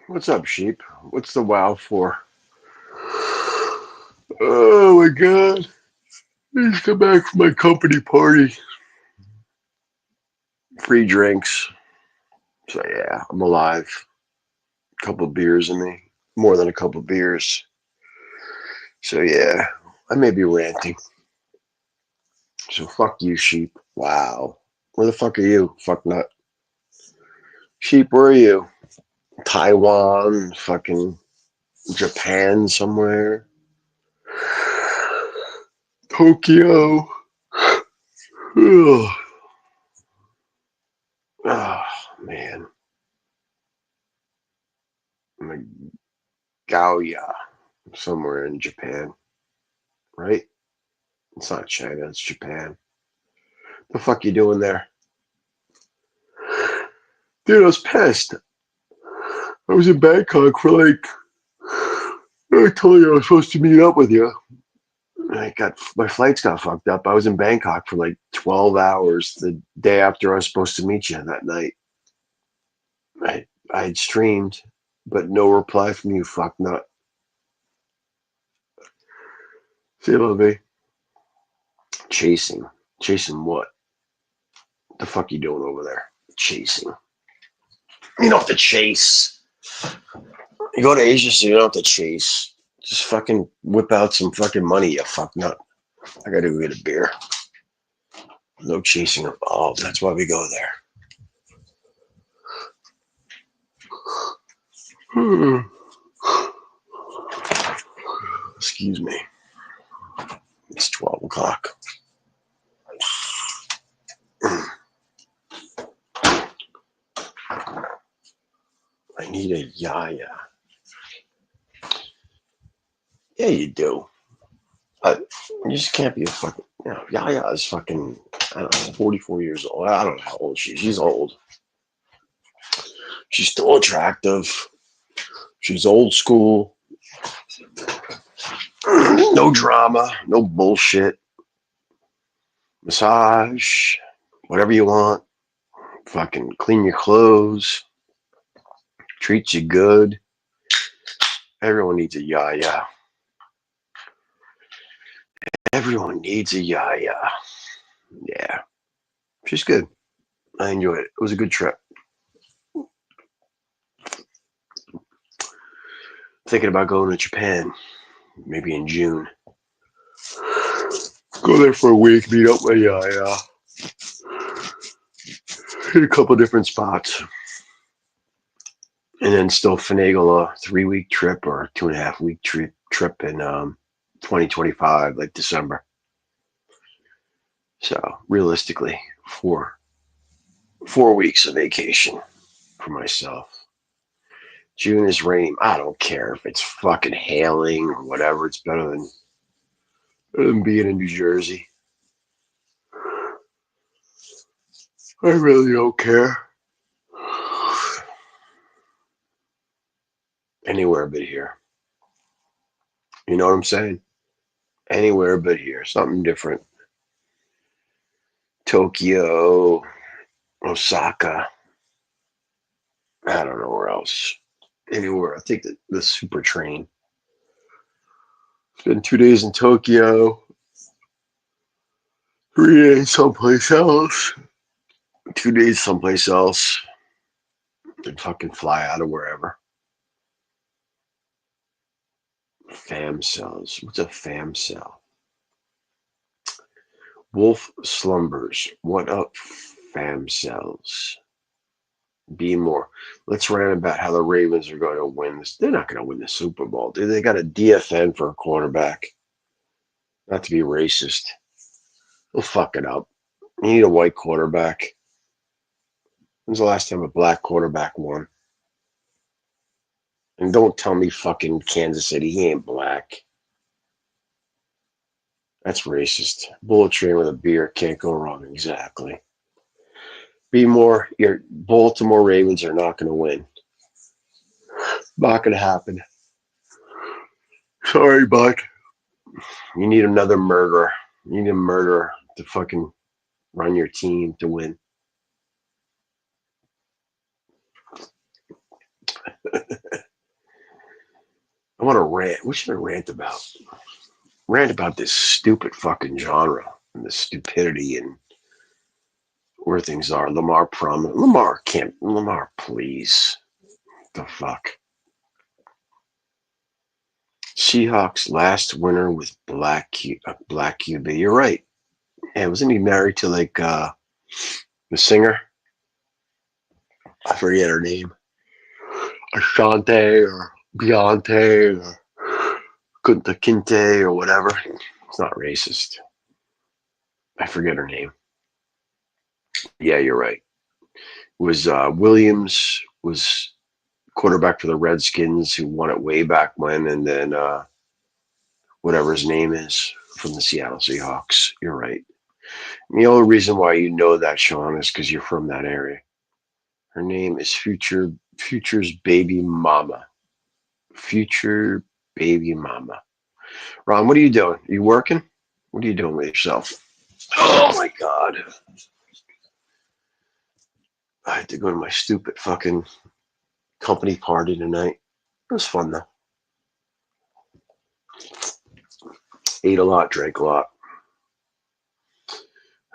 What's up, sheep? What's the wow for? Oh my god. I just got back from my company party. Free drinks. So yeah, I'm alive. A couple beers in me. More than a couple beers. So yeah, I may be ranting. So fuck you, sheep. Wow. Where the fuck are you? Fuck nut. Sheep, where are you? Taiwan, fucking Japan somewhere. Tokyo. Ugh. Oh man. I'm in Gaoya, somewhere in Japan, right? It's not China, it's Japan. The fuck you doing there? Dude, I was pissed. I was in Bangkok for like, I told you I was supposed to meet up with you. My flights got fucked up. I was in Bangkok for like 12 hours the day after I was supposed to meet you that night. I had streamed, but no reply from you, fuck nut. Say hello to me. Chasing. Chasing what? The fuck you doing over there? Chasing. You don't have to chase. You go to Asia, so you don't have to chase. Just fucking whip out some fucking money, you fuck nut. I gotta go get a beer. No chasing involved. That's why we go there. Excuse me. It's 12 o'clock. I need a yaya. Yeah, you do. You just can't be a fucking. Yaya is fucking. I don't know, 44 years old. I don't know how old she is. She's old. She's still attractive. She's old school. No drama. No bullshit. Massage. Whatever you want. Fucking clean your clothes. Treat you good. Everyone needs a yaya. Everyone needs a yaya. Yeah. She's good. I enjoyed it. It was a good trip. Thinking about going to Japan. Maybe in June. Go there for a week, meet up with yaya. Hit a couple different spots. And then still finagle a 3-week trip or 2.5-week trip in 2025, like December. So realistically, 4 weeks of vacation for myself. June is rainy. I don't care if it's fucking hailing or whatever. It's better than being in New Jersey. I really don't care. Anywhere but here. You know what I'm saying? Anywhere but here. Something different. Tokyo, Osaka. I don't know where else. Anywhere. I think that the super train. Spend 2 days in Tokyo. 3 days someplace else. 2 days someplace else. And fucking fly out of wherever. Fam cells. What's a fam cell? Wolf slumbers. What up, fam cells? Be more. Let's rant about how the Ravens are going to win this. They're not going to win the Super Bowl, dude. They got a DFN for a quarterback. Not to be racist. They'll fuck it up. You need a white quarterback. When's the last time a black quarterback won? And don't tell me fucking Kansas City. He ain't black. That's racist. Bullet train with a beer. Can't go wrong. Exactly. Be more. Your Baltimore Ravens are not going to win. Not going to happen. Sorry, bud. You need another murderer. You need a murderer to fucking run your team to win. I want to rant. What should I rant about? Rant about this stupid fucking genre and the stupidity and where things are. Lamar prominent. Lamar can't. Lamar, please. The fuck. Seahawks last winner with black QB. You're right. Yeah, wasn't he married to like the singer? I forget her name. Ashante or Beyonce or Kunta Kinte or whatever. It's not racist. I forget her name. Yeah, you're right. Was Williams was quarterback for the Redskins who won it way back when, and then whatever his name is from the Seattle Seahawks. You're right. And the only reason why you know that, Sean, is because you're from that area. Her name is Future's baby mama. Future baby mama. Ron, what are you doing? Are you working? What are you doing with yourself? Oh my god. I had to go to my stupid fucking company party tonight. It was fun though. Ate a lot, drank a lot.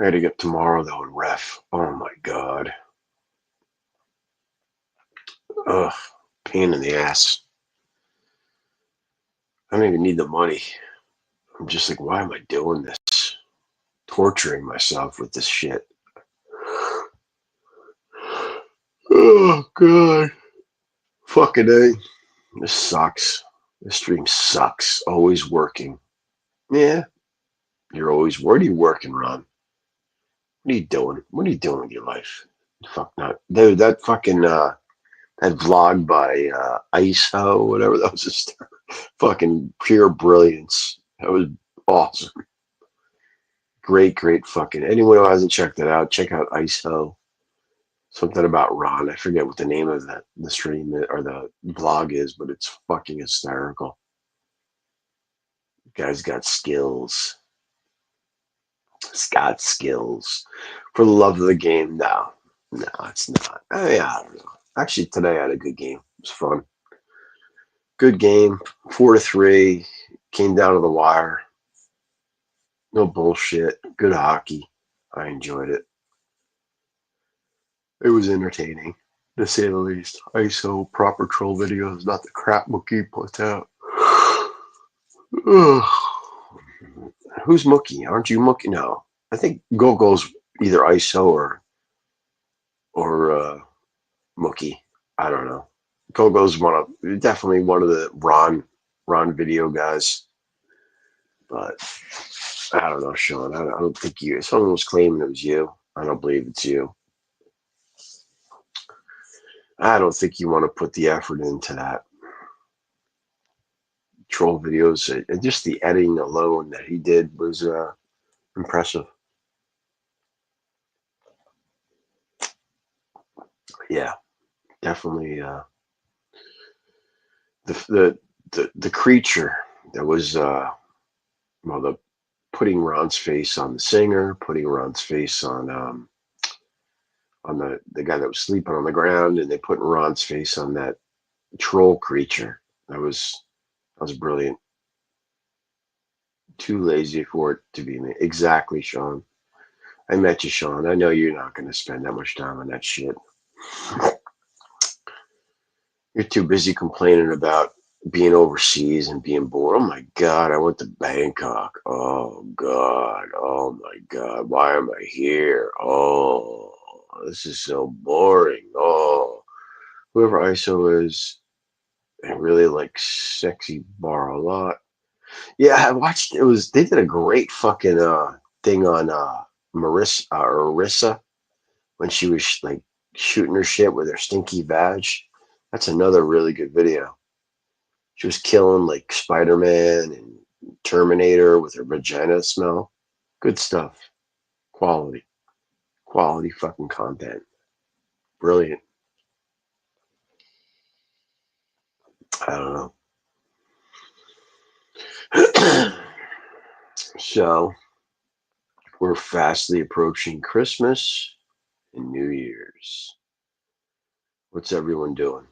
I had to get tomorrow though in ref. Oh my god. Ugh. Pain in the ass. I don't even need the money. I'm just like, why am I doing this? Torturing myself with this shit. Oh god. Fucking A. This sucks. This stream sucks. Always working. Yeah. You're always, where are you working, Ron? What are you doing? What are you doing with your life? Fuck not. Dude, that fucking, that vlog by ISO, whatever, that was just fucking pure brilliance. That was awesome. Great, great fucking. Anyone who hasn't checked it out, check out ISO. Something about Ron. I forget what the name of the stream or the vlog is, but it's fucking hysterical. Guy's got skills. He's got skills. For the love of the game, no. No, it's not. I don't know. Actually, today I had a good game. It was fun. Good game. 4-3. Came down to the wire. No bullshit. Good hockey. I enjoyed it. It was entertaining, to say the least. ISO proper troll videos, not the crap Mookie puts out. Who's Mookie? Aren't you Mookie? No. I think Gogo's either ISO or Mookie. I don't know. Gogo's definitely one of the Ron video guys. But I don't know, Sean. I don't think you. Someone was claiming it was you. I don't believe it's you. I don't think you want to put the effort into that. Troll videos, and just the editing alone that he did was impressive. Yeah, definitely. The creature that was the putting Ron's face on the singer, putting Ron's face on the guy that was sleeping on the ground, and they put Ron's face on that troll creature. That was brilliant. Too lazy for it to be me. Exactly, Sean. I met you, Sean. I know you're not going to spend that much time on that shit. You're too busy complaining about being overseas and being bored. Oh my God, I went to Bangkok. Oh God. Oh my God. Why am I here? Oh, this is so boring. Oh, whoever ISO is, I really like Sexy Bar a lot. Yeah, I watched. They did a great fucking thing on Marissa when she was like shooting her shit with her stinky vag. That's another really good video. She was killing like Spider-Man and Terminator with her vagina smell. Good stuff. Quality. Quality fucking content. Brilliant. I don't know. So we're fastly approaching Christmas and New Year's. What's everyone doing?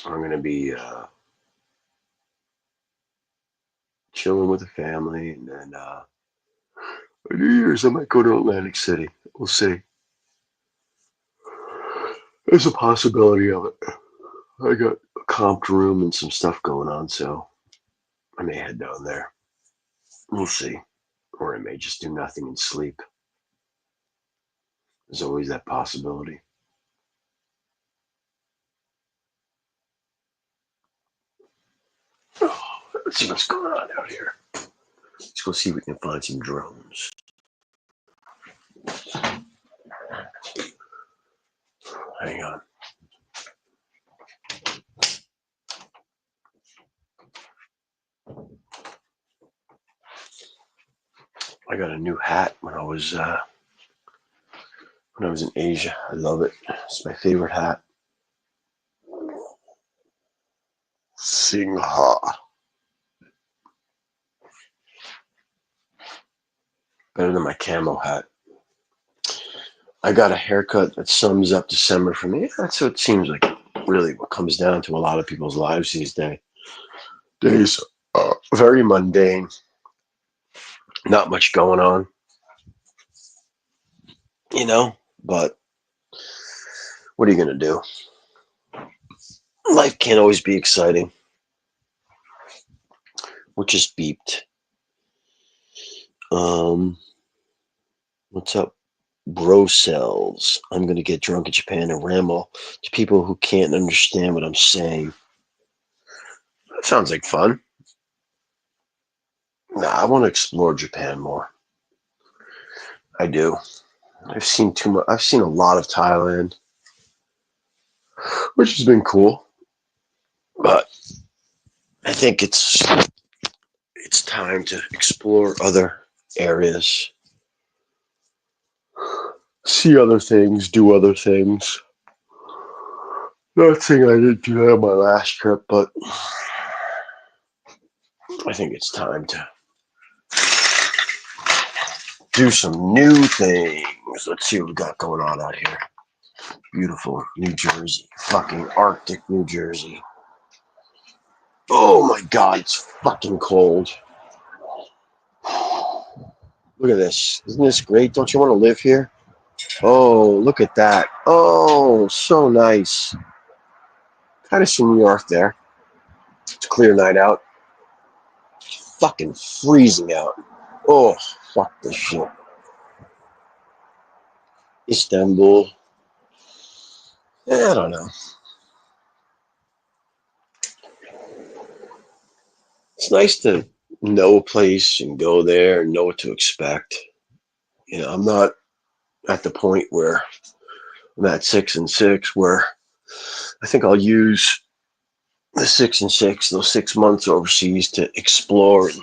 I'm going to be chilling with the family, and then New Year's I might go to Atlantic City. We'll see. There's a possibility of it. I got a comped room and some stuff going on, so I may head down there. We'll see. Or I may just do nothing and sleep. There's always that possibility. Oh, let's see what's going on out here. Let's go see if we can find some drones. Hang on. I got a new hat when I was in Asia. I love it. It's my favorite hat. Singha. Better than my camo hat. I got a haircut that sums up December for me. That's what it seems like. Really, what comes down to a lot of people's lives these days. Very mundane. Not much going on, But what are you gonna do? Life can't always be exciting. What just beeped? What's up? Bro cells. I'm going to get drunk in Japan and ramble to people who can't understand what I'm saying. That sounds like fun. Nah, I want to explore Japan more. I do. I've seen too much. I've seen a lot of Thailand, which has been cool. But I think it's time to explore other areas, see other things, do other things. Not saying I didn't do that on my last trip, but I think it's time to do some new things. Let's see what we got going on out here. Beautiful New Jersey. Fucking Arctic New Jersey. Oh my God, it's fucking cold. Look at this. Isn't this great? Don't you want to live here? Oh, look at that. Oh, so nice. Kind of some New York there. It's a clear night out. It's fucking freezing out. Oh, fuck this shit. Istanbul. I don't know. It's nice to know a place and go there and know what to expect. I'm not at the point where I'm at 6 and 6, where I think I'll use the 6 and 6, those 6 months overseas, to explore and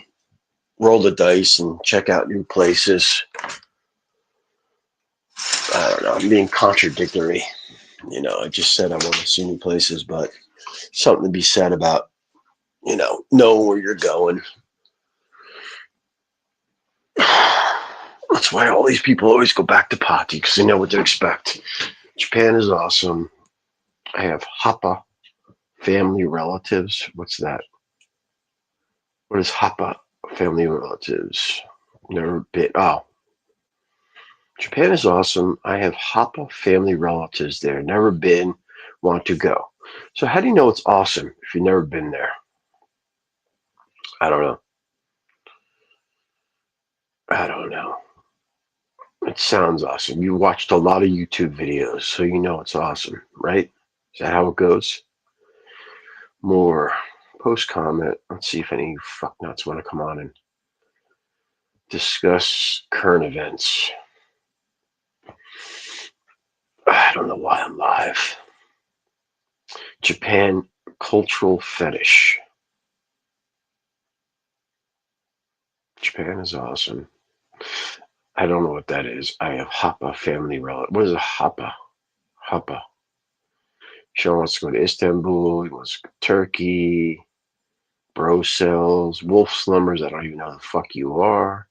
roll the dice and check out new places. I don't know. I'm being contradictory. I just said I want to see new places, but something to be said about, knowing where you're going. That's why all these people always go back to Pati, because they know what to expect. Japan is awesome. I have Hapa family relatives. What's that? What is Hapa family relatives? Never been. Oh, Japan is awesome. I have Hapa family relatives there. Never been. Want to go. So how do you know it's awesome if you've never been there? I don't know. I don't know. It sounds awesome. You watched a lot of YouTube videos, so you know it's awesome, right? Is that how it goes? More post comment. Let's see if any fucknuts want to come on and discuss current events. I don't know why I'm live. Japan cultural fetish. Japan is awesome. I don't know what that is. I have Hapa family relative. What is a Hapa? Hapa. Sean wants to go to Istanbul. He wants to go to Turkey. Bro cells. Wolf slumbers. I don't even know who the fuck you are.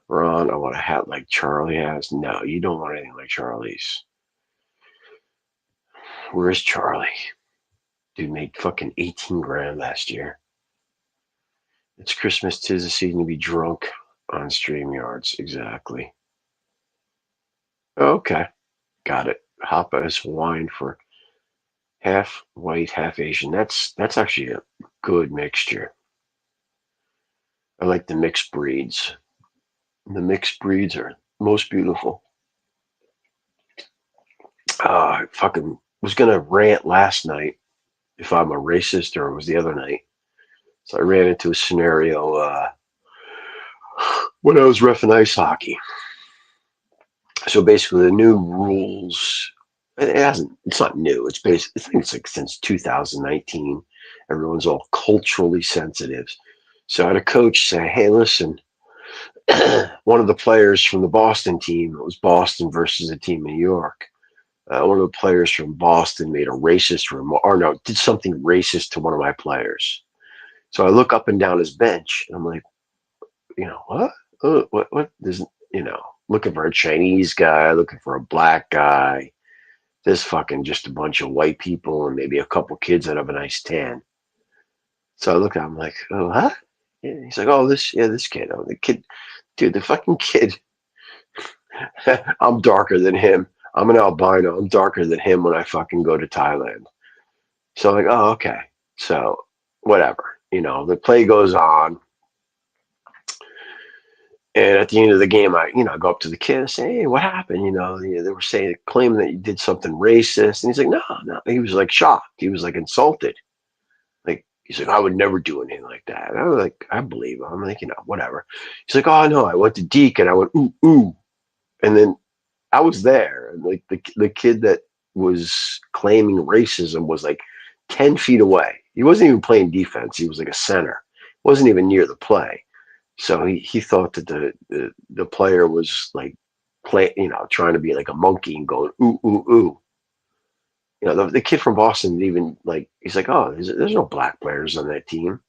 Ron, I want a hat like Charlie has. No, you don't want anything like Charlie's. Where's Charlie? Dude made fucking 18 grand last year. It's Christmas, 'tis the season to be drunk on StreamYards. Exactly. Okay, got it. Hapa is wine for half white, half Asian. That's actually a good mixture. I like the mixed breeds. The mixed breeds are most beautiful. I fucking was gonna rant last night if I'm a racist, or it was the other night. So I ran into a scenario when I was reffing ice hockey. So basically, the new rules. It hasn't. It's not new. It's basically. I think it's like since 2019. Everyone's all culturally sensitive. So I had a coach say, "Hey, listen, one of the players from the Boston team. It was Boston versus a team in New York. One of the players from Boston made a racist remark, or no, did something racist to one of my players. So I look up and down his bench, and I'm like, what? What? There's, looking for a Chinese guy, looking for a black guy. This fucking just a bunch of white people and maybe a couple kids that have a nice tan. So I look at him like, oh, huh? Yeah. He's like, oh, this kid. Oh, the kid, dude, the fucking kid. I'm darker than him. I'm an albino. I'm darker than him when I fucking go to Thailand. So I'm like, oh, okay. So whatever. The play goes on. And at the end of the game, I go up to the kid and say, hey, what happened? They were claiming that you did something racist. And he's like, no, no. He was like shocked. He was like insulted. Like, he's like, I would never do anything like that. And I was like, I believe him. I'm like, whatever. He's like, oh, no, I went to Deke and I went, ooh, ooh. And then I was there. And like the kid that was claiming racism was like 10 feet away. He wasn't even playing defense. He was like a center. Wasn't even near the play. So he thought that the player was like trying to be like a monkey and going ooh ooh ooh. The kid from Boston even like he's like, oh, there's no black players on that team.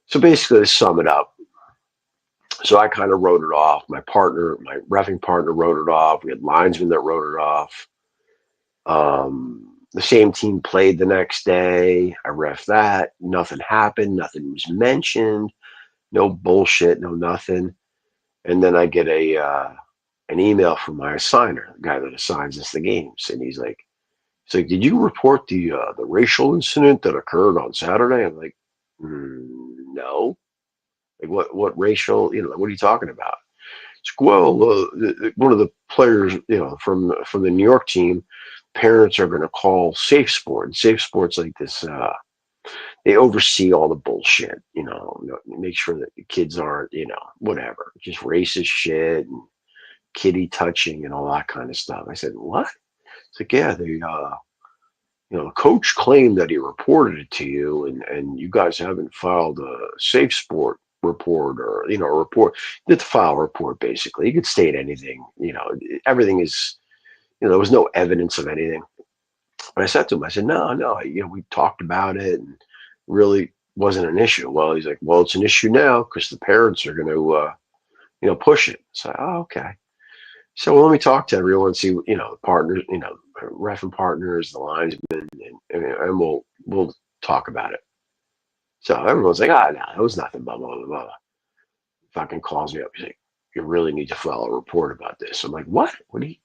So basically, to sum it up, so I kind of wrote it off. My reffing partner, wrote it off. We had linesmen that wrote it off. The same team played the next day. I ref that. Nothing happened. Nothing was mentioned. No bullshit. No nothing. And then I get an email from my assigner, the guy that assigns us the games, and he's like, did you report the racial incident that occurred on Saturday? I'm like, no. Like what racial? What are you talking about? It's like, well, one of the players, from the New York team, parents are going to call Safe Sport. And Safe Sport's like this. They oversee all the bullshit. Make sure that the kids aren't, whatever, just racist shit and kitty touching and all that kind of stuff. I said, what? It's like, yeah, the coach claimed that he reported it to you, and you guys haven't filed a Safe Sport report, or a report. You have to file a report. Basically, you could state anything. Everything is. There was no evidence of anything. But I said to him, I said, no, we talked about it, and really wasn't an issue. Well, he's like, well, it's an issue now because the parents are going to, push it. So, oh, okay. So let me talk to everyone, see, the partners, ref and partners, the linesmen, and we'll talk about it. So everyone's like, no, it was nothing, blah, blah, blah, blah. Fucking calls me up. He's like, you really need to file a report about this. I'm like, what? What do you?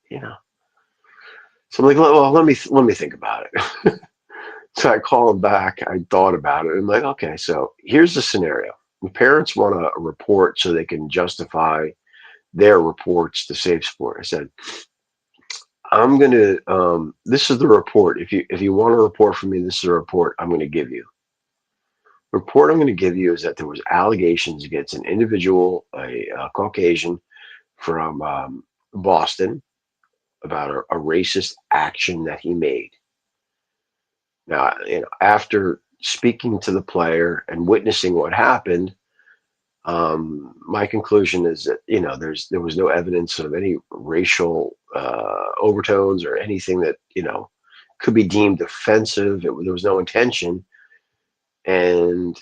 So I'm like, well, let me think about it. So I call him back. I thought about it. I'm like, okay, so here's the scenario. The parents want a report so they can justify their reports to Safe Sport. I said, I'm gonna. This is the report. If you want a report from me, this is a report I'm going to give you. The report I'm going to give you is that there was allegations against an individual, a Caucasian from Boston, about a racist action that he made. Now, after speaking to the player and witnessing what happened, my conclusion is that there was no evidence of any racial overtones or anything that could be deemed offensive. There was no intention, and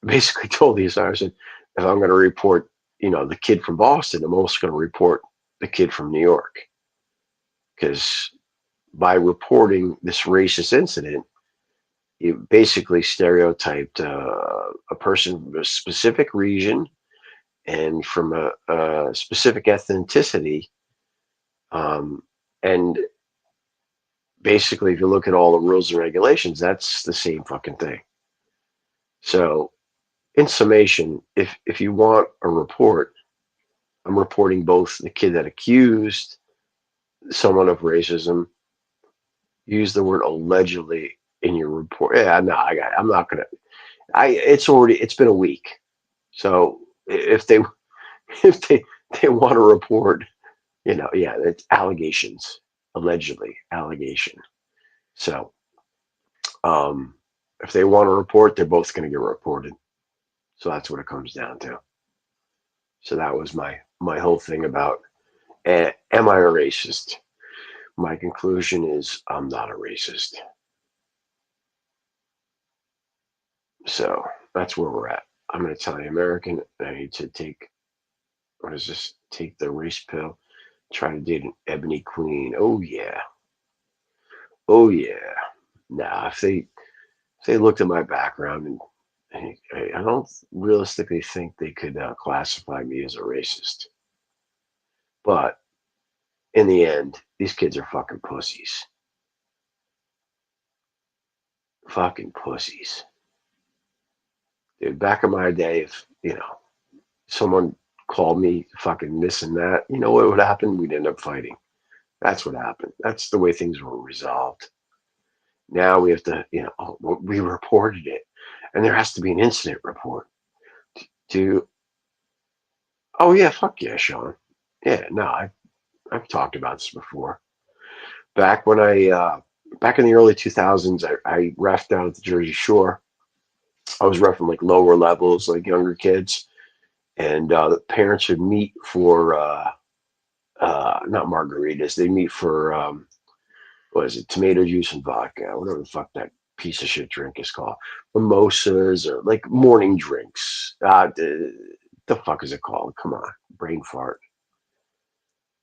basically told the assigner, I said, if I'm going to report the kid from Boston, I'm also going to report the kid from New York, because by reporting this racist incident, You basically stereotyped a person from a specific region and from a specific ethnicity. Um, and basically, if you look at all the rules and regulations, that's the same fucking thing. So, in summation, if you want a report, I'm reporting both the kid that accused someone of racism. Use the word allegedly in your report. Yeah, no, I'm not gonna. It's been a week. So if they if they want to report, yeah, it's allegations, allegedly allegation. So um, if they want to report, they're both going to get reported. So that's what it comes down to. So that was my whole thing about am I a racist? My conclusion is I'm not a racist. So that's where we're at. I'm an Italian American. I need to take what is this? Take the race pill. Try to date an ebony queen. Oh yeah. Oh yeah. Nah, if they looked at my background and I don't realistically think they could classify me as a racist. But in the end, these kids are fucking pussies. Fucking pussies. Dude, back in my day, if someone called me fucking this and that, you know what would happen? We'd end up fighting. That's what happened. That's the way things were resolved. Now we have to, we reported it, and there has to be an incident report to. Oh yeah, fuck yeah, Sean. Yeah, no, I've talked about this before. Back when back in the early 2000s, I refed down at the Jersey Shore. I was refing like lower levels, like younger kids, and the parents would meet for not margaritas. They meet for what is it? Tomato juice and vodka, whatever the fuck that piece of shit drink is called. Mimosas or like morning drinks. The fuck is it called? Come on, brain fart.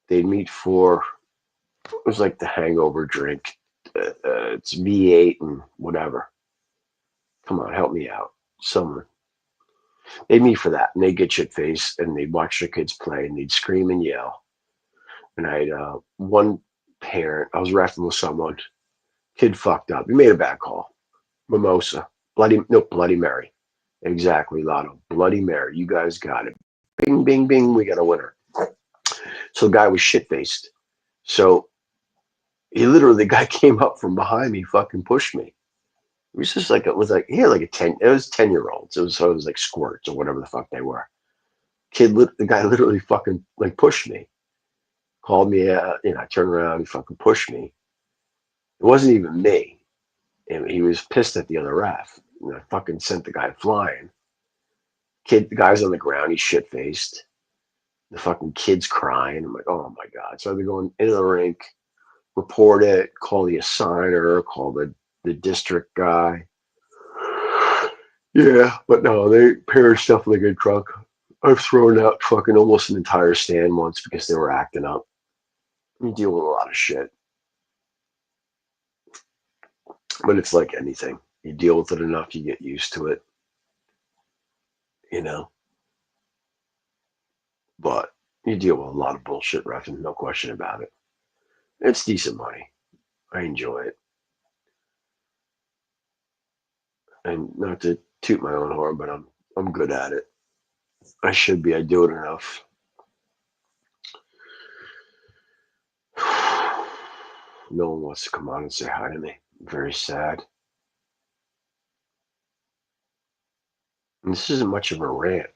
They'd meet for it was like the hangover drink. It's V8 and whatever. Come on, help me out. Someone. They'd meet for that and they'd get shit faced and they'd watch their kids play and they'd scream and yell. And I had one parent, I was reffing with someone, kid fucked up. He made a bad call. Mimosa. Bloody Mary. Exactly, Lotto. Bloody Mary. You guys got it. Bing, bing, bing. We got a winner. So the guy was shit faced. So the guy came up from behind me, fucking pushed me. It was just like, he had like it was 10-year-olds. So it was like squirts or whatever the fuck they were. The guy literally fucking like pushed me. Called me, I turned around, he fucking pushed me. It wasn't even me. And he was pissed at the other ref. And I fucking sent the guy flying. The guy's on the ground, he's shit faced. The fucking kid's crying. I'm like, oh my God. So they're going into the rink, report it, call the assigner, call the district guy. Yeah, but no, parents definitely get drunk. I've thrown out fucking almost an entire stand once because they were acting up. You deal with a lot of shit. But it's like anything. You deal with it enough, you get used to it. You know? But you deal with a lot of bullshit, Ruffin, no question about it. It's decent money. I enjoy it. And not to toot my own horn, but I'm good at it. I should be. I do it enough. No one wants to come on and say hi to me. Very sad. And this isn't much of a rant.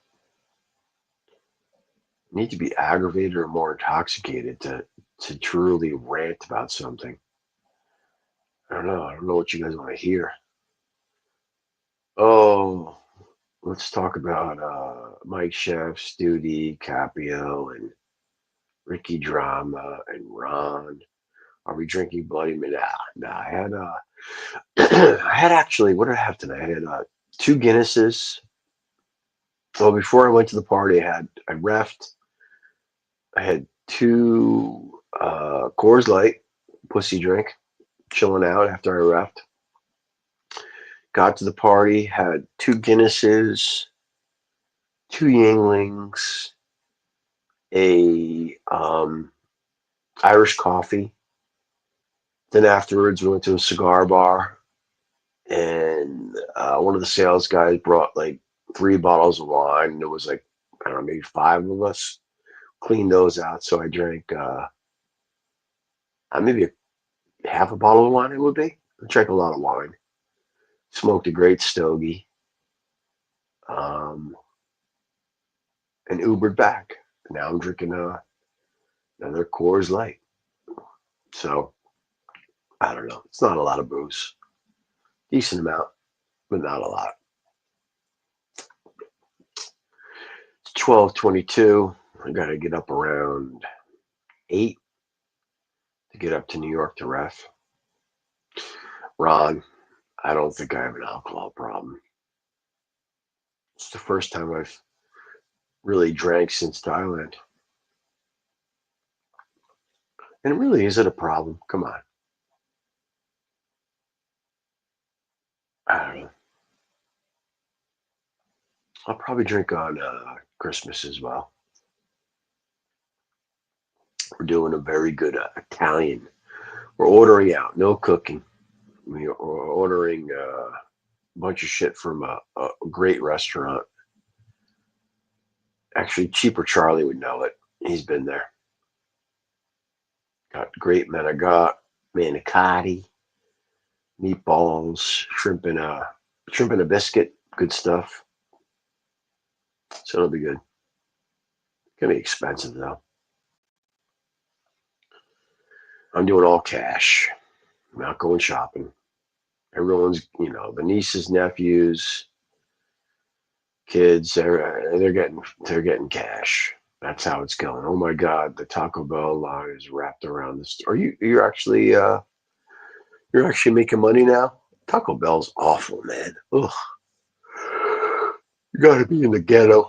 You need to be aggravated or more intoxicated to truly rant about something. I don't know. I don't know what you guys want to hear. Oh, let's talk about Mike Chef, Studi, Capio, and Ricky Drama and Ron. Are we drinking Bloody Mary? Nah. I had I had actually, what did I have tonight? I had two Guinnesses. Well, before I went to the party, I refed. I had two Coors Light, pussy drink, chilling out after I refed. Got to the party, had two Guinnesses, two Yinglings, a Irish coffee. Then afterwards, we went to a cigar bar, and one of the sales guys brought like 3 bottles of wine. And there was like, I don't know, maybe 5 of us. Cleaned those out, so I drank maybe half a bottle of wine. It would be. I drank a lot of wine. Smoked a great stogie, um, and Ubered back. Now I'm drinking another Coors Light. So I don't know. It's not a lot of booze. Decent amount, but not a lot. It's 12:22. I gotta get up around 8 to get up to New York to ref. Ron, I don't think I have an alcohol problem. It's the first time I've really drank since Thailand. And really, is it a problem? Come on. I don't know. I'll probably drink on Christmas as well. We're doing a very good Italian. We're ordering out, no cooking. We're ordering a bunch of shit from a great restaurant. Actually, Cheaper Charlie would know it. He's been there. Got great manicotti, meatballs, shrimp and a biscuit. Good stuff. So it'll be good. Gonna be expensive though. I'm doing all cash. I'm not going shopping. Everyone's, the nieces, nephews, kids, they're getting cash. That's how it's going. Oh my God, the Taco Bell line is wrapped around this. You're actually making money now? Taco Bell's awful, man. Ugh. You gotta be in the ghetto.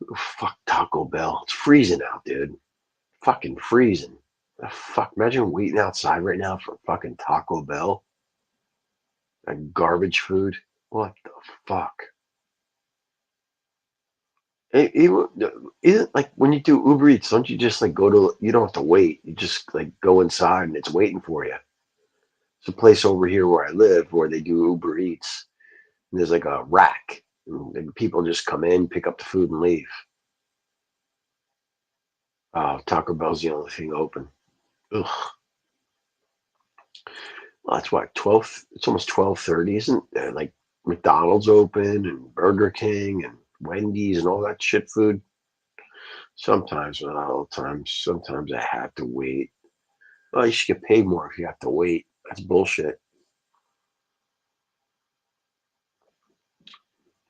Oh, fuck Taco Bell. It's freezing out, dude. Fucking freezing. The fuck, imagine waiting outside right now for fucking Taco Bell. That garbage food. What the fuck? Isn't like when you do Uber Eats, don't you just like you don't have to wait. You just like go inside and it's waiting for you. There's a place over here where I live where they do Uber Eats. And there's like a rack. And people just come in, pick up the food and leave. Taco Bell's the only thing open. Ugh. Well, that's what 12. It's almost 12:30, isn't it? Like McDonald's open and Burger King and Wendy's and all that shit food. Sometimes, but not all the time. Sometimes I have to wait. Oh, you should get paid more if you have to wait. That's bullshit.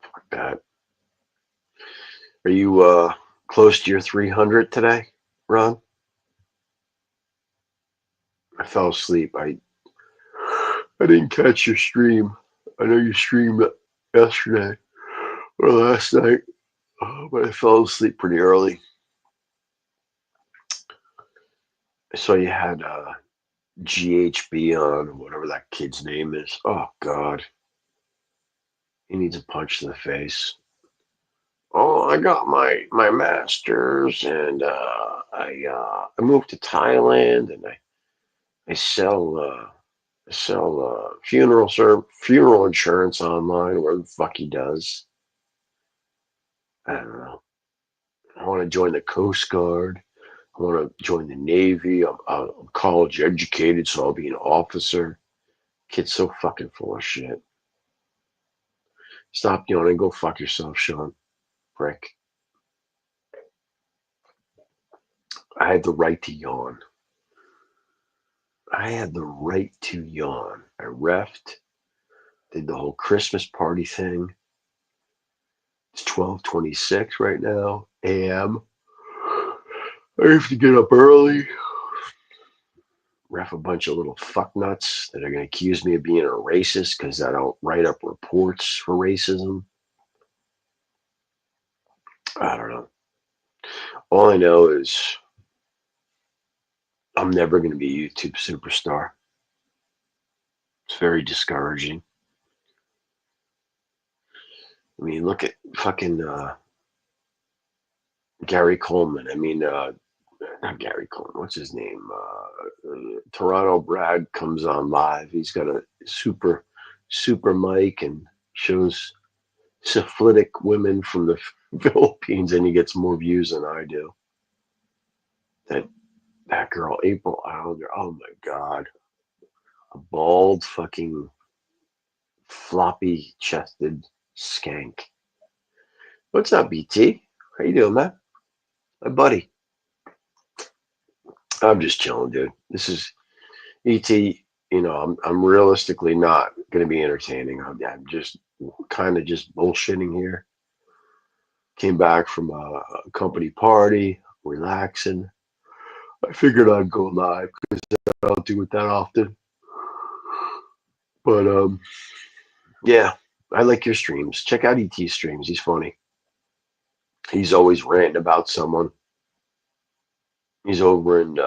Fuck that. Are you close to your 300 today, Ron? I fell asleep. I didn't catch your stream. I know you streamed yesterday or last night, but I fell asleep pretty early. I saw you had GHB on, whatever that kid's name is. Oh God, he needs a punch to the face. Oh, I got my master's, and I moved to Thailand, and I sell funeral insurance online. Where the fuck he does? I don't know. I want to join the Coast Guard. I want to join the Navy. I'm college educated, so I'll be an officer. Kid's so fucking full of shit. Stop yawning. Go fuck yourself, Sean. Prick. I had the right to yawn. I had the right to yawn. I refed, did the whole Christmas party thing. It's 12:26 right now, a.m. I have to get up early. Ref a bunch of little fucknuts that are going to accuse me of being a racist because I don't write up reports for racism. I don't know. All I know is I'm never going to be a YouTube superstar. It's very discouraging. I mean, look at fucking Gary Coleman. I mean, not Gary Coleman. What's his name? Toronto Brad comes on live. He's got a super mic and shows syphilitic women from the Philippines, and he gets more views than I do. That girl, April Islander. Oh my God, a bald fucking floppy chested skank. What's up, BT? How you doing, man? My buddy. I'm just chilling, dude. This is ET. You know, I'm realistically not going to be entertaining. I'm just kind of just bullshitting here. Came back from a company party, relaxing. I figured I'd go live because I don't do it that often. But yeah, I like your streams. Check out ET's streams. He's funny. He's always ranting about someone. He's over in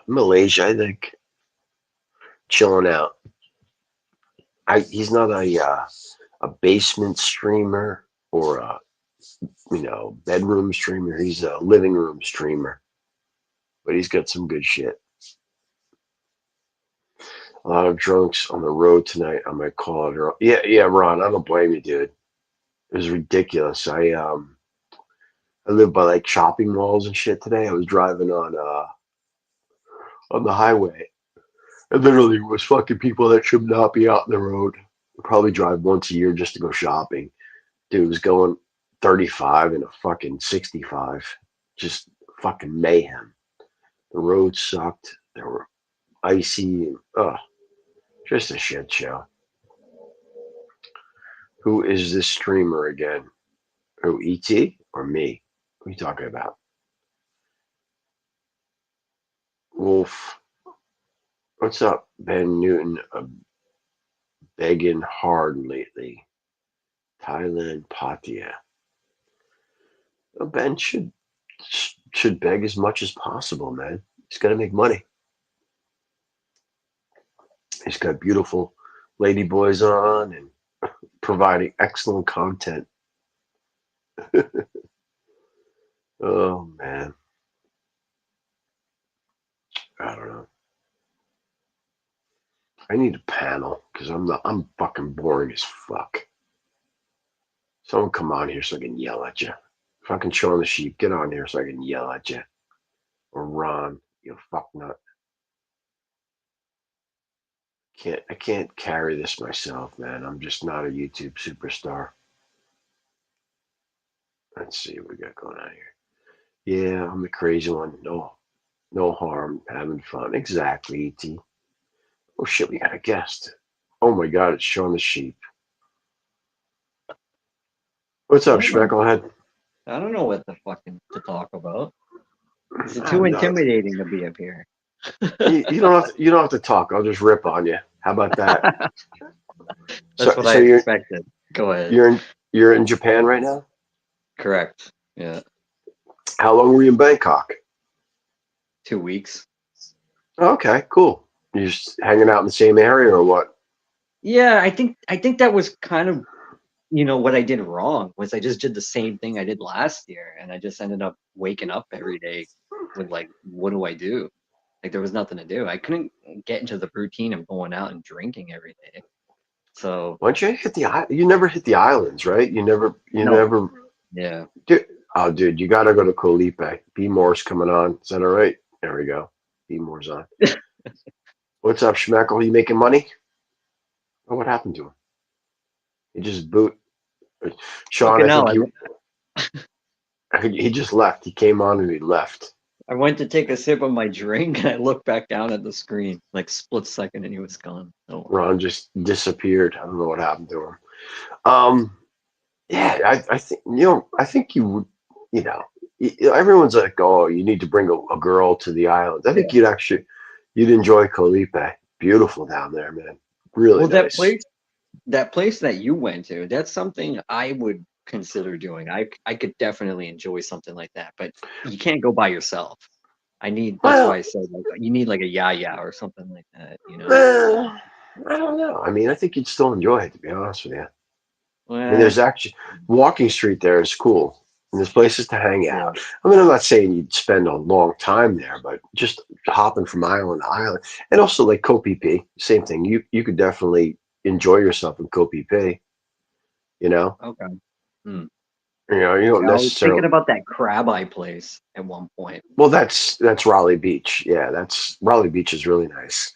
Malaysia, I think, chilling out. He's not a basement streamer or a bedroom streamer. He's a living room streamer, but he's got some good shit. A lot of drunks on the road tonight. I might call it. Yeah, Ron. I don't blame you, dude. It was ridiculous. I live by like shopping malls and shit today. I was driving on the highway, and literally was fucking people that should not be out on the road. Probably drive once a year just to go shopping. Dude was going 35 and a fucking 65. Just fucking mayhem. The road sucked. They were icy. Just a shit show. Who is this streamer again? Who, ET or me? What are you talking about? Wolf. What's up, Ben Newton? Begging hard lately. Thailand Pattaya. Well, Ben should beg as much as possible, man. He's got to make money. He's got beautiful lady boys on and providing excellent content. Oh man, I don't know. I need a panel because I'm fucking boring as fuck. Someone come on here so I can yell at you. Fucking Shaun the Sheep, get on here so I can yell at you. Or Ron, you fuck nut. I can't carry this myself, man. I'm just not a YouTube superstar. Let's see what we got going on here. Yeah, I'm the crazy one. No harm, having fun. Exactly, ET. Oh shit, we got a guest. Oh my god, it's Shaun the Sheep. What's up, Schmecklehead? I don't know what the fucking to talk about. Is it too intimidating to be up here? You don't have to talk. I'll just rip on you. How about that? That's what I expected. Go ahead. You're in Japan right now? Correct. Yeah. How long were you in Bangkok? 2 weeks. Okay, cool. You just hanging out in the same area or what? Yeah, I think that was kind of what I did wrong was I just did the same thing I did last year, and I just ended up waking up every day with like, what do I do? Like there was nothing to do. I couldn't get into the routine of going out and drinking every day. So why don't you hit you never hit the islands, right? You never Yeah. Dude, you gotta go to Colipe. B Moore's coming on. Is that all right? There we go. B Moore's on. What's up, Schmeckle? You making money? Oh, what happened to him? He just boot. Sean, I think he just left. He came on and he left. I went to take a sip of my drink and I looked back down at the screen, like split second, and he was gone. Oh. Ron just disappeared. I don't know what happened to him. Yeah, I think I think you would. Everyone's like, oh, you need to bring a girl to the island. I think you'd enjoy Colipe. Beautiful down there, man. Really nice. That place that you went to, that's something I would consider doing. I could definitely enjoy something like that, but you can't go by yourself. That's why I said like you need like a yaya or something like that, I don't know. I mean, I think you'd still enjoy it, to be honest with you. I mean, there's Well, actually walking street there is cool. And there's places to hang yeah. out. I mean, I'm not saying you'd spend a long time there, but just hopping from island to island, and also like Kopi P, same thing. You could definitely enjoy yourself in Kopi P. You know, Okay. Hmm. you don't Yeah, I was thinking necessarily. about that crab eye place at one point. Well, that's Raleigh Beach. Yeah, that's Raleigh Beach is really nice.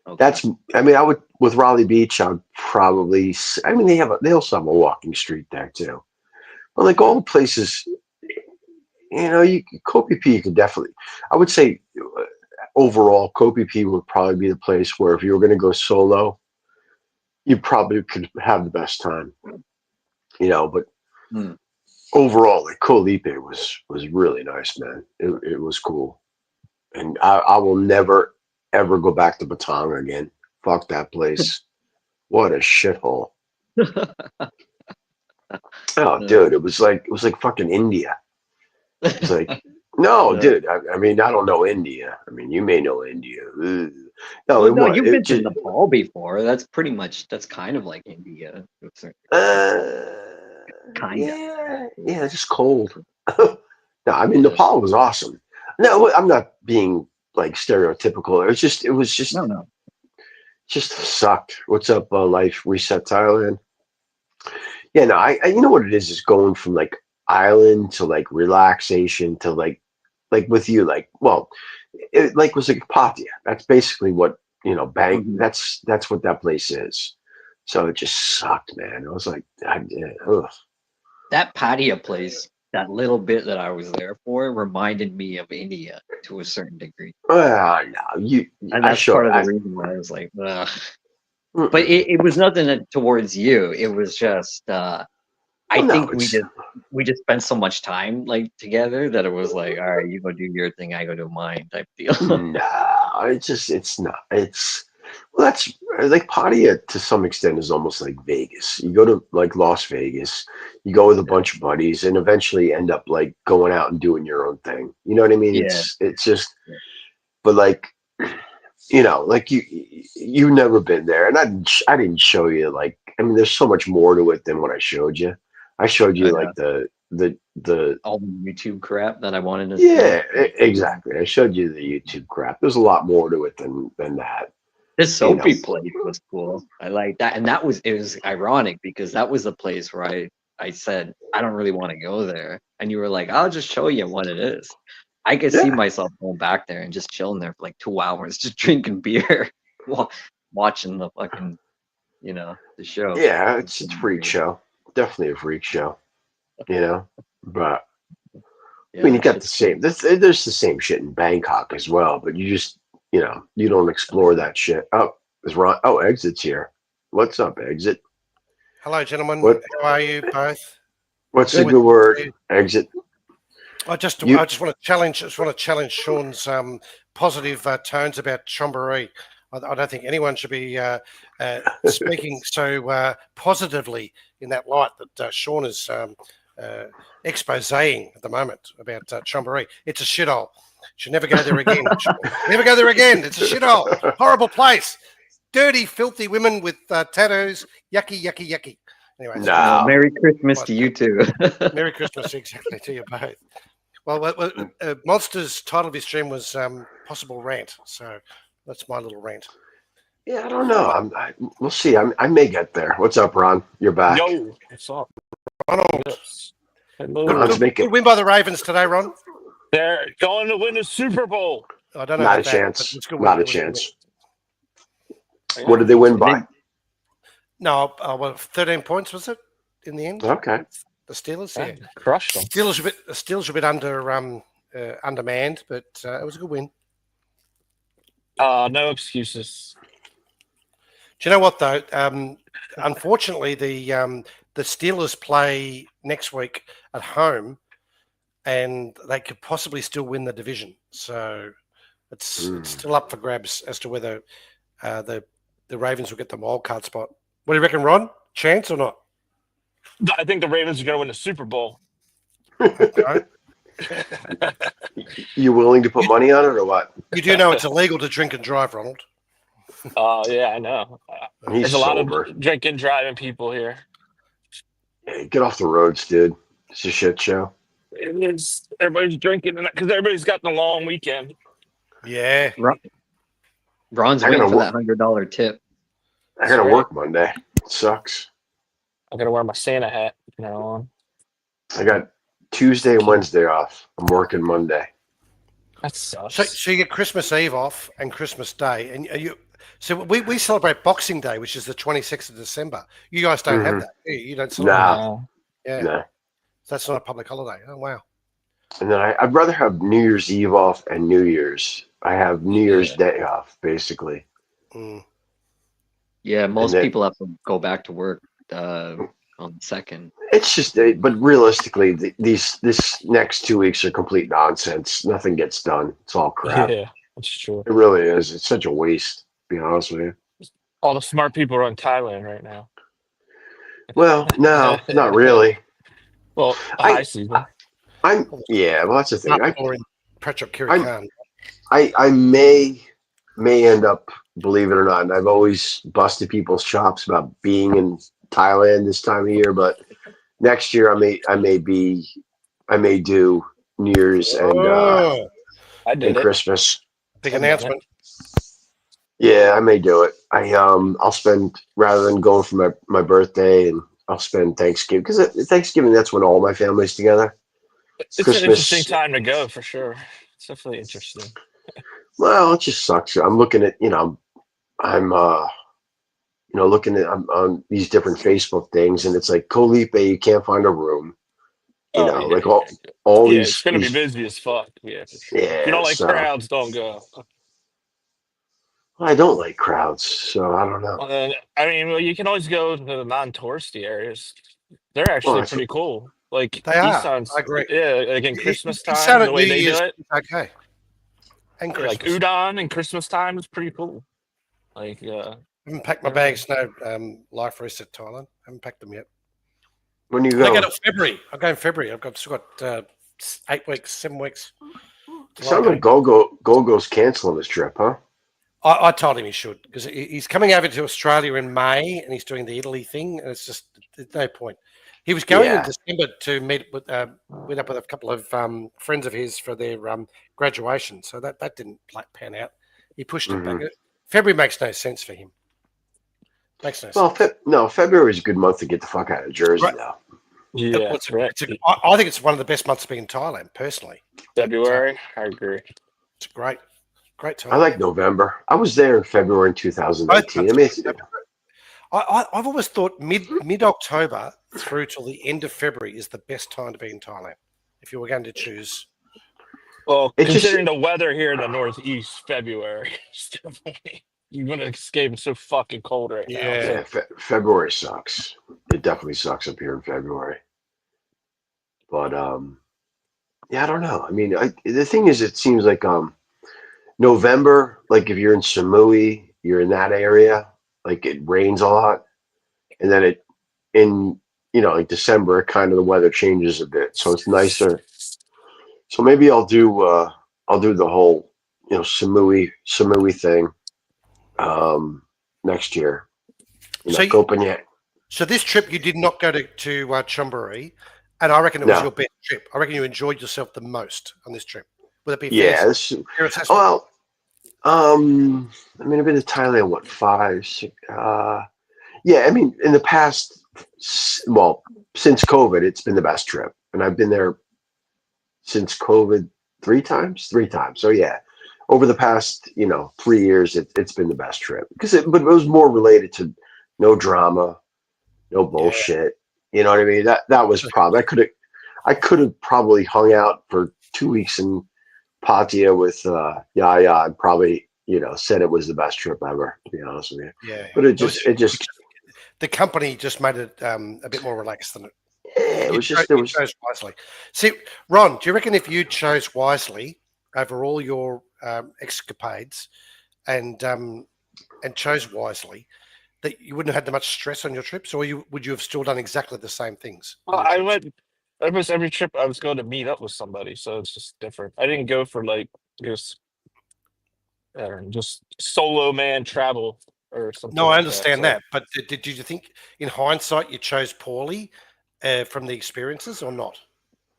Okay. That's I mean, I would with Raleigh Beach, I would probably. I mean, they also have a walking street there too. But like all the places, you Kopi P, you could definitely. I would say overall, Kopi P would probably be the place where if you were going to go solo, you probably could have the best time. But Hmm. overall, like Kolipe was really nice, man. It was cool, and I will never ever go back to Batang again. Fuck that place. What a shithole. Oh, Uh, dude, it was like fucking India. It's like, no, uh, dude. I mean, I don't know India. I mean, you may know India. Ugh. No, well, it no, was. you've It been to just, Nepal before. That's kind of like India to a certain degree. uh, Kinda. yeah, just cold. No, I mean, Yeah. Nepal was awesome. No, I'm not being like stereotypical. It was just, No, no. just sucked. What's up, Life Reset Thailand? Yeah, no, you know what it is going from like island to like relaxation to like with you, like, well, it like was like Pattaya. That's basically what Bank. Mhm. That's what that place is. So it just sucked, man. I was like, ugh. That patio place, that little bit that I was there for, reminded me of India to a certain degree, No, and I that's showed, part of the I, reason why I was like, ugh. But mm-mm. it was nothing towards you. It was just, I Well, no, think we just spent so much time like together that it was like, all right, you go do your thing, I go do mine type deal. no, it's not, well, that's like Pattaya to some extent is almost like Vegas. You go to like Las Vegas, you go with a Yeah. bunch of buddies, and eventually end up like going out and doing your own thing. You know what I mean? Yeah. It's just, Yeah. but like like you've never been there, and I didn't show you, like, I mean, there's so much more to it than what I showed you. I showed you Yeah. like the All the YouTube crap that I wanted to see. yeah, exactly. I showed you the YouTube crap. There's a lot more to it than that. This You know. Soapy place was cool. I like that, and it was ironic because that was the place where I said I don't really want to go there, and you were like, I'll just show you what it is. I could see Yeah, myself going back there and just chilling there for like 2 hours, just drinking beer, watching the fucking the show. yeah. It's a freak show. Definitely a freak show. You know, but I Yeah, mean, you that got the shit's cool. same. There's the same shit in Bangkok as well, but you just you don't explore that shit. Oh, is Ron? Oh, Exit's here. What's up, Exit? Hello, gentlemen. What How are you both? What's the Good. Always good good to see word? you. Exit. I You just want to challenge Sean's positive tones about Chombury. I don't think anyone should be speaking so positively in that light that Sean is exposéing at the moment about Chombury. It's a shithole. Should never go there again, Sean. Never go there again. It's a shithole. Horrible place. Dirty, filthy women with tattoos. Yucky, yucky, yucky. Anyway, that's my no. Merry Christmas my to you too. Merry Christmas, exactly, to you both. Well, Monster's title of his stream was Possible Rant, so that's my little rant. Yeah, I don't know. We'll see. I may get there. What's up, Ron? You're back. Yo, what's up? Ronald, Yes. good, Ron's Hello. good, making good win by the Ravens today, Ron. They're going to win the Super Bowl. I don't know not a about that, but it chance. was a good win. Not a It was a good win. chance. What Yeah, did they win And by? then No, 13 points was it in the end? Okay. The Steelers, yeah, yeah. crushed them. Steelers a bit undermanned, but it was a good win. No excuses. Do you know what though? Unfortunately, the Steelers play next week at home, and they could possibly still win the division. So it's still up for grabs as to whether the Ravens will get the wild card spot. What do you reckon, Ron? Chance or not? I think the Ravens are going to win the Super Bowl. Okay. You willing to put money on it or what? You do know it's illegal to drink and drive, Ronald. Yeah, I know. He's There's a lot sober. of drinking, driving people here. Hey, get off the roads, dude. It's a shit show. It is. Everybody's drinking because everybody's got the long weekend. Yeah. Ron's I waiting gotta for work. that $100 tip. I That's gotta right. work Monday. It sucks. I gotta wear my Santa hat from now on. I got Tuesday and Wednesday off. I'm working Monday. That So, sucks. so you get Christmas Eve off and Christmas Day, and are you. So we celebrate Boxing Day, which is the 26th of December. You guys don't have Mhm. that. Do you? You don't celebrate. Nah, No. Yeah. nah. So that's not a public holiday. Oh wow. And then I'd rather have New Year's Eve off and New Year's. I have New Year's Yeah. Day off, basically. Mm. Yeah, And most then people have to go back to work on the 2nd. it's just, but realistically, this next 2 weeks are complete nonsense. Nothing gets done. It's all crap. Yeah, that's true. It really is. It's such a waste, to be honest with you. All the smart people are in Thailand right now. Well, no, not really. Well, high I, season. yeah. Well, that's the thing. Not more in Pratchett I, Kirikan. I may end up, believe it or not, and I've always busted people's chops about being in Thailand this time of year, but next year I may do New Year's Oh, I did and it. Christmas. big I've done it. announcement. Yeah, I may do it. I'll spend, rather than going for my birthday, and I'll spend Thanksgiving, because Thanksgiving, that's when all my family's together. It's an interesting Christmas, time to go for sure. It's definitely interesting. well, it just sucks. I'm looking at, I'm looking at on these different Facebook things, and it's like Colipe, you can't find a room. Oh yeah, Like you can't go. all Yeah, it's gonna be these, busy as fuck. Yeah, for sure. If you yeah. don't like So crowds, don't go. I don't like crowds, so I don't know. I mean, well, you can always go to the non-touristy areas. They're Well, actually pretty cool. Like They are. I Isan's, agree. yeah, like in Christmas East time, at the New way they do Year's it, is okay, and yeah, like Christmas. udon and Christmas time is pretty cool. Like, I haven't packed my yeah. bags. No life reset Thailand. I haven't packed them yet. when you I go go, to February. I go in February. Still got 8 weeks, 7 weeks. till I sounds go. like Gogo's canceling his trip, huh? I told him he should, because he's coming over to Australia in May and he's doing the Italy thing, and it's just there's no point. He was going in Yeah. December to meet up with a couple of friends of his for their graduation, so that didn't pan out. He pushed it back. Hmm. February makes no sense for him. Makes no Well, sense. no, February is a good month to get the fuck out of Jersey, Right. though. Yeah, right. I think it's one of the best months to be in Thailand, personally. February, I agree. It's great time. I like November. I was there in February in Both 2018. I months. mean, I've always thought mid October through till the end of February is the best time to be in Thailand. If you were going to choose, Well, it just considering the weather here in the Northeast, February, is definitely you're gonna escape. It's so fucking cold right now. yeah. yeah, February sucks. It definitely sucks up here in February. But yeah, I don't know. I mean, the thing is, it seems like November, like if you're in Samui, you're in that area, like it rains a lot, and then in like December, kind of the weather changes a bit, so it's nicer. So maybe I'll do the whole Samui thing next year. So Copenhagen. so this trip you did not go to Chonburi, and I reckon it was No, your best trip. I reckon you enjoyed yourself the most on this trip. Would it be yeah. fair assessment? Well, I mean, I've been to Thailand, what, 5, 6, yeah, I mean, in the past, well, since COVID, it's been the best trip. And I've been there since COVID 3 times, 3 times. So yeah, over the past, 3 years, it's been the best trip, but it was more related to no drama, no Yeah. bullshit. You know what I mean? That was probably, I could have probably hung out for 2 weeks in Pattaya with Yaya, and probably said it was the best trip ever, to be honest with you. Yeah. But it just The company just made it a bit more relaxed than it. it You was just there was chose wisely. See, Ron, do you reckon if you chose wisely over all your escapades and chose wisely, that you wouldn't have had that much stress on your trips, or would you have still done exactly the same things? on Well, your I trips? went almost every trip I was going to meet up with somebody, so it's just different. I didn't go for like just just solo man travel or something No, I like that. understand So that, but did you think, in hindsight, you chose poorly, from the experiences or not?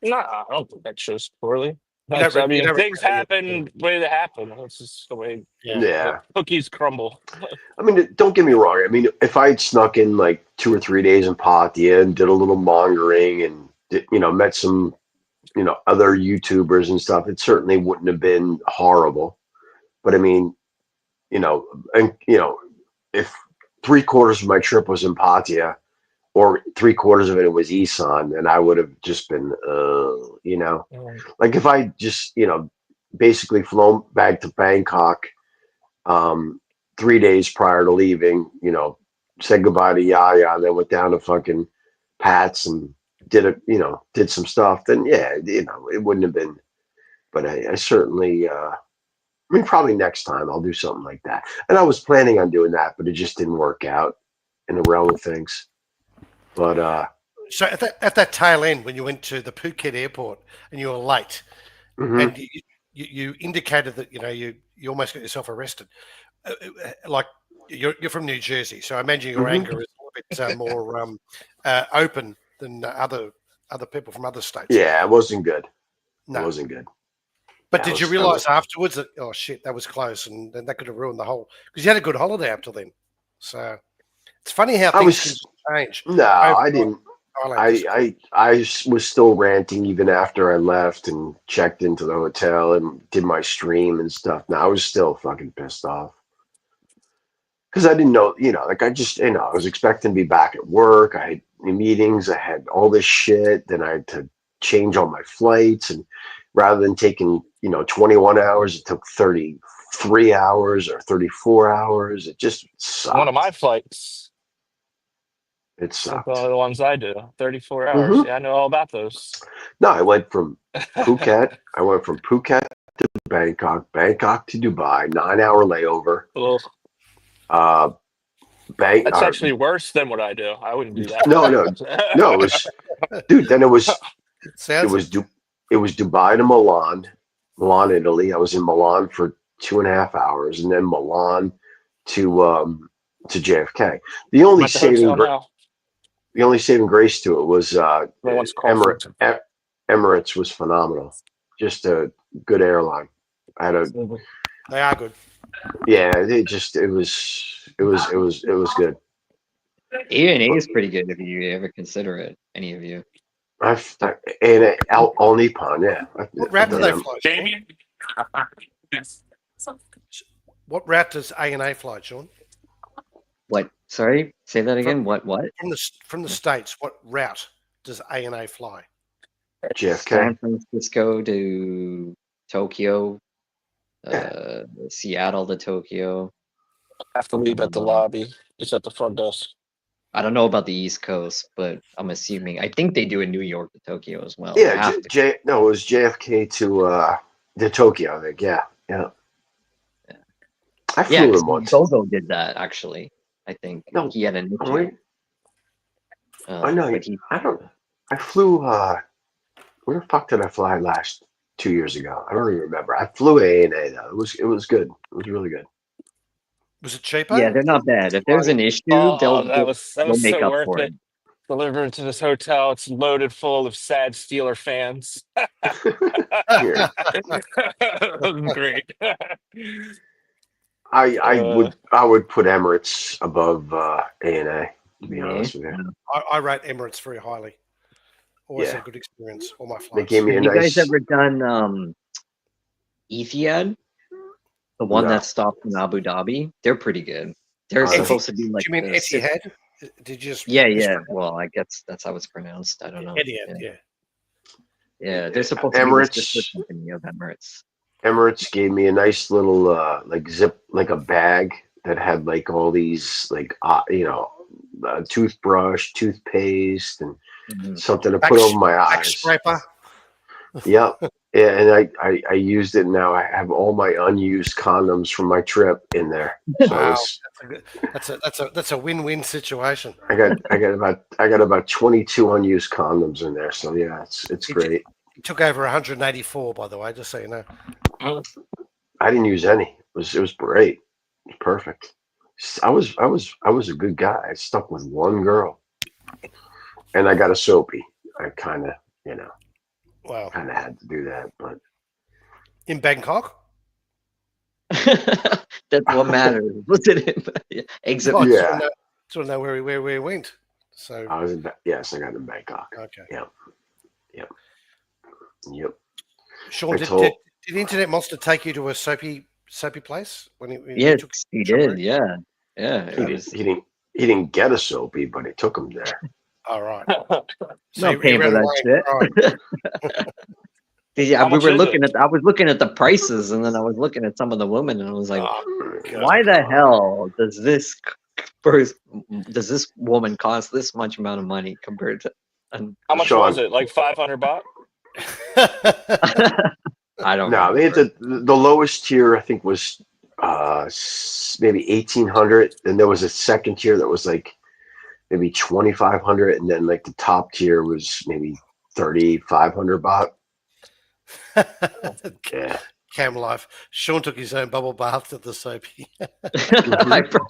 No, I don't think that shows poorly. You don't I mean, regret things it. happen the way they happen. It's just the way Yeah. cookies crumble. I mean, don't get me wrong. I mean, if I had snuck in like 2 or 3 days in Patia and did a little mongering and met some other YouTubers and stuff, it certainly wouldn't have been horrible. But I mean, and if 3/4 of my trip was in Patia or 3/4 of it was Isan, then I would have just been, like if I just, basically flown back to Bangkok 3 days prior to leaving, said goodbye to Yaya, and then went down to fucking Pat's and did some stuff. Then yeah, it wouldn't have been. But I certainly, I mean, probably next time I'll do something like that. And I was planning on doing that, but it just didn't work out in the realm of things. But So at that tail end, when you went to the Phuket airport and you were late, and you indicated that you almost got yourself arrested, like you're from New Jersey, so I imagine your anger is a little bit more open than other people from other states. yeah, it wasn't good. No. It wasn't good. But Yeah, did you realise afterwards that that was close, and then that could have ruined the whole? Because you had a good holiday up till then. So it's funny how things can just change. No, I overnight. didn't. I was still ranting even after I left and checked into the hotel and did my stream and stuff. No, I was still fucking pissed off because I didn't know, like I just, I was expecting to be back at work. I had meetings. I had all this shit. Then I had to change all my flights, and rather than taking 21 hours, it took 33 hours or 34 hours. It just sucked. One of my flights. It sucked. Like the ones I do, 34 hours. Yeah, I know all about those. No, I went from Phuket. I went from Phuket to Bangkok, Bangkok to Dubai, 9-hour layover. That's actually worse than what I do. I wouldn't do that. No. It was, dude. Then it was Dubai to Milan, Italy. I was in Milan for 2.5 hours, and then Milan to JFK. The only saving grace to it was Emirates was phenomenal. Just a good airline. They are good. Yeah, it was good. ANA is pretty good if you ever consider it. Any of you? And All Nippon, yeah. What route do they fly? Jamie? What route does ANA fly, Sean? What? Sorry, say that again. What? From the States, what route does ANA fly? JFK. San Francisco to Tokyo, Seattle to Tokyo. I have to leave at the lobby. It's at the front desk. I don't know about the East Coast, but I'm assuming. I think they do in New York to Tokyo as well. Yeah, it was JFK to Tokyo. I think. Yeah. I flew him once. Gogo did that actually. I think he had an issue. I know. I don't. I flew. Where the fuck did I fly 2 years ago? I don't even remember. I flew ANA though. It was good. It was really good. Was it cheaper? Yeah, they're not bad. If there's an issue, they'll make so up worth for it. Delivered to this hotel. It's loaded full of sad Steeler fans. It was great. I would put Emirates above ANA, to be honest with you. I rate Emirates very highly. Always had a good experience. All my flights. They gave me Have you guys ever done Etihad? The one that stopped in Abu Dhabi? They're pretty good. They're supposed to be like. Do you mean Etihad? Did you just? Yeah. Well, I guess that's how it's pronounced. I don't know. Etihad, yeah. Yeah, they're supposed to be the sister company of Emirates. Emirates gave me a nice little a bag that had like all these toothbrush, toothpaste, and something to put over my eyes. Scraper. Yep. Yeah, and I used it. Now I have all my unused condoms from my trip in there. So wow. That's a win-win situation. I got about 22 unused condoms in there. So yeah, it's great. It took over 184, by the way, just so you know. I didn't use any. It was great. It was perfect. I was a good guy. I stuck with one girl. and I got a soapy. I kind of, Wow. had to do that, but In Bangkok? That's what matters. What's it? Exit. Oh, I yeah, just want to know where we went. So, I was in. Yes, I got in Bangkok. okay. Yep, yep. Sean, I did, told. did, did Internet Monster take you to a soapy place when he Yes, took he you to did. Yeah, yeah. He I didn't. was He didn't. He didn't get a soapy, but it took him there. All right. So not he paying for ran away that and shit. cried. Yeah, How we much were is it? looking at. I was looking at the prices, and then I was looking at some of the women, and I was like, Oh, "Why God. the hell does this woman cost this much amount of money compared to?" And How much was Sean, it? Like 500 baht? I don't no, they had remember. the lowest tier I think was maybe 1,800, and there was a second tier that was like maybe 2,500, and then like the top tier was maybe 3,500 baht. Yeah. Cam life. Sean took his own bubble bath to the soapy. I, pro-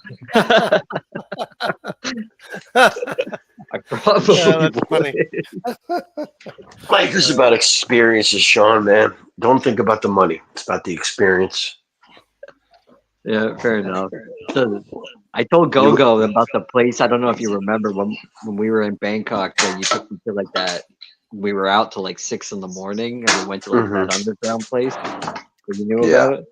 I probably Yeah, that's funny. would. Life is about experiences, Sean, man. Don't think about the money. It's about the experience. Yeah, fair enough. So, I told You, Gogo about the place. I don't know if you remember when we were in Bangkok that you took me to like that. We were out till like 6 in the morning, and we went to like that mhm. underground place. That you knew Yeah, about it.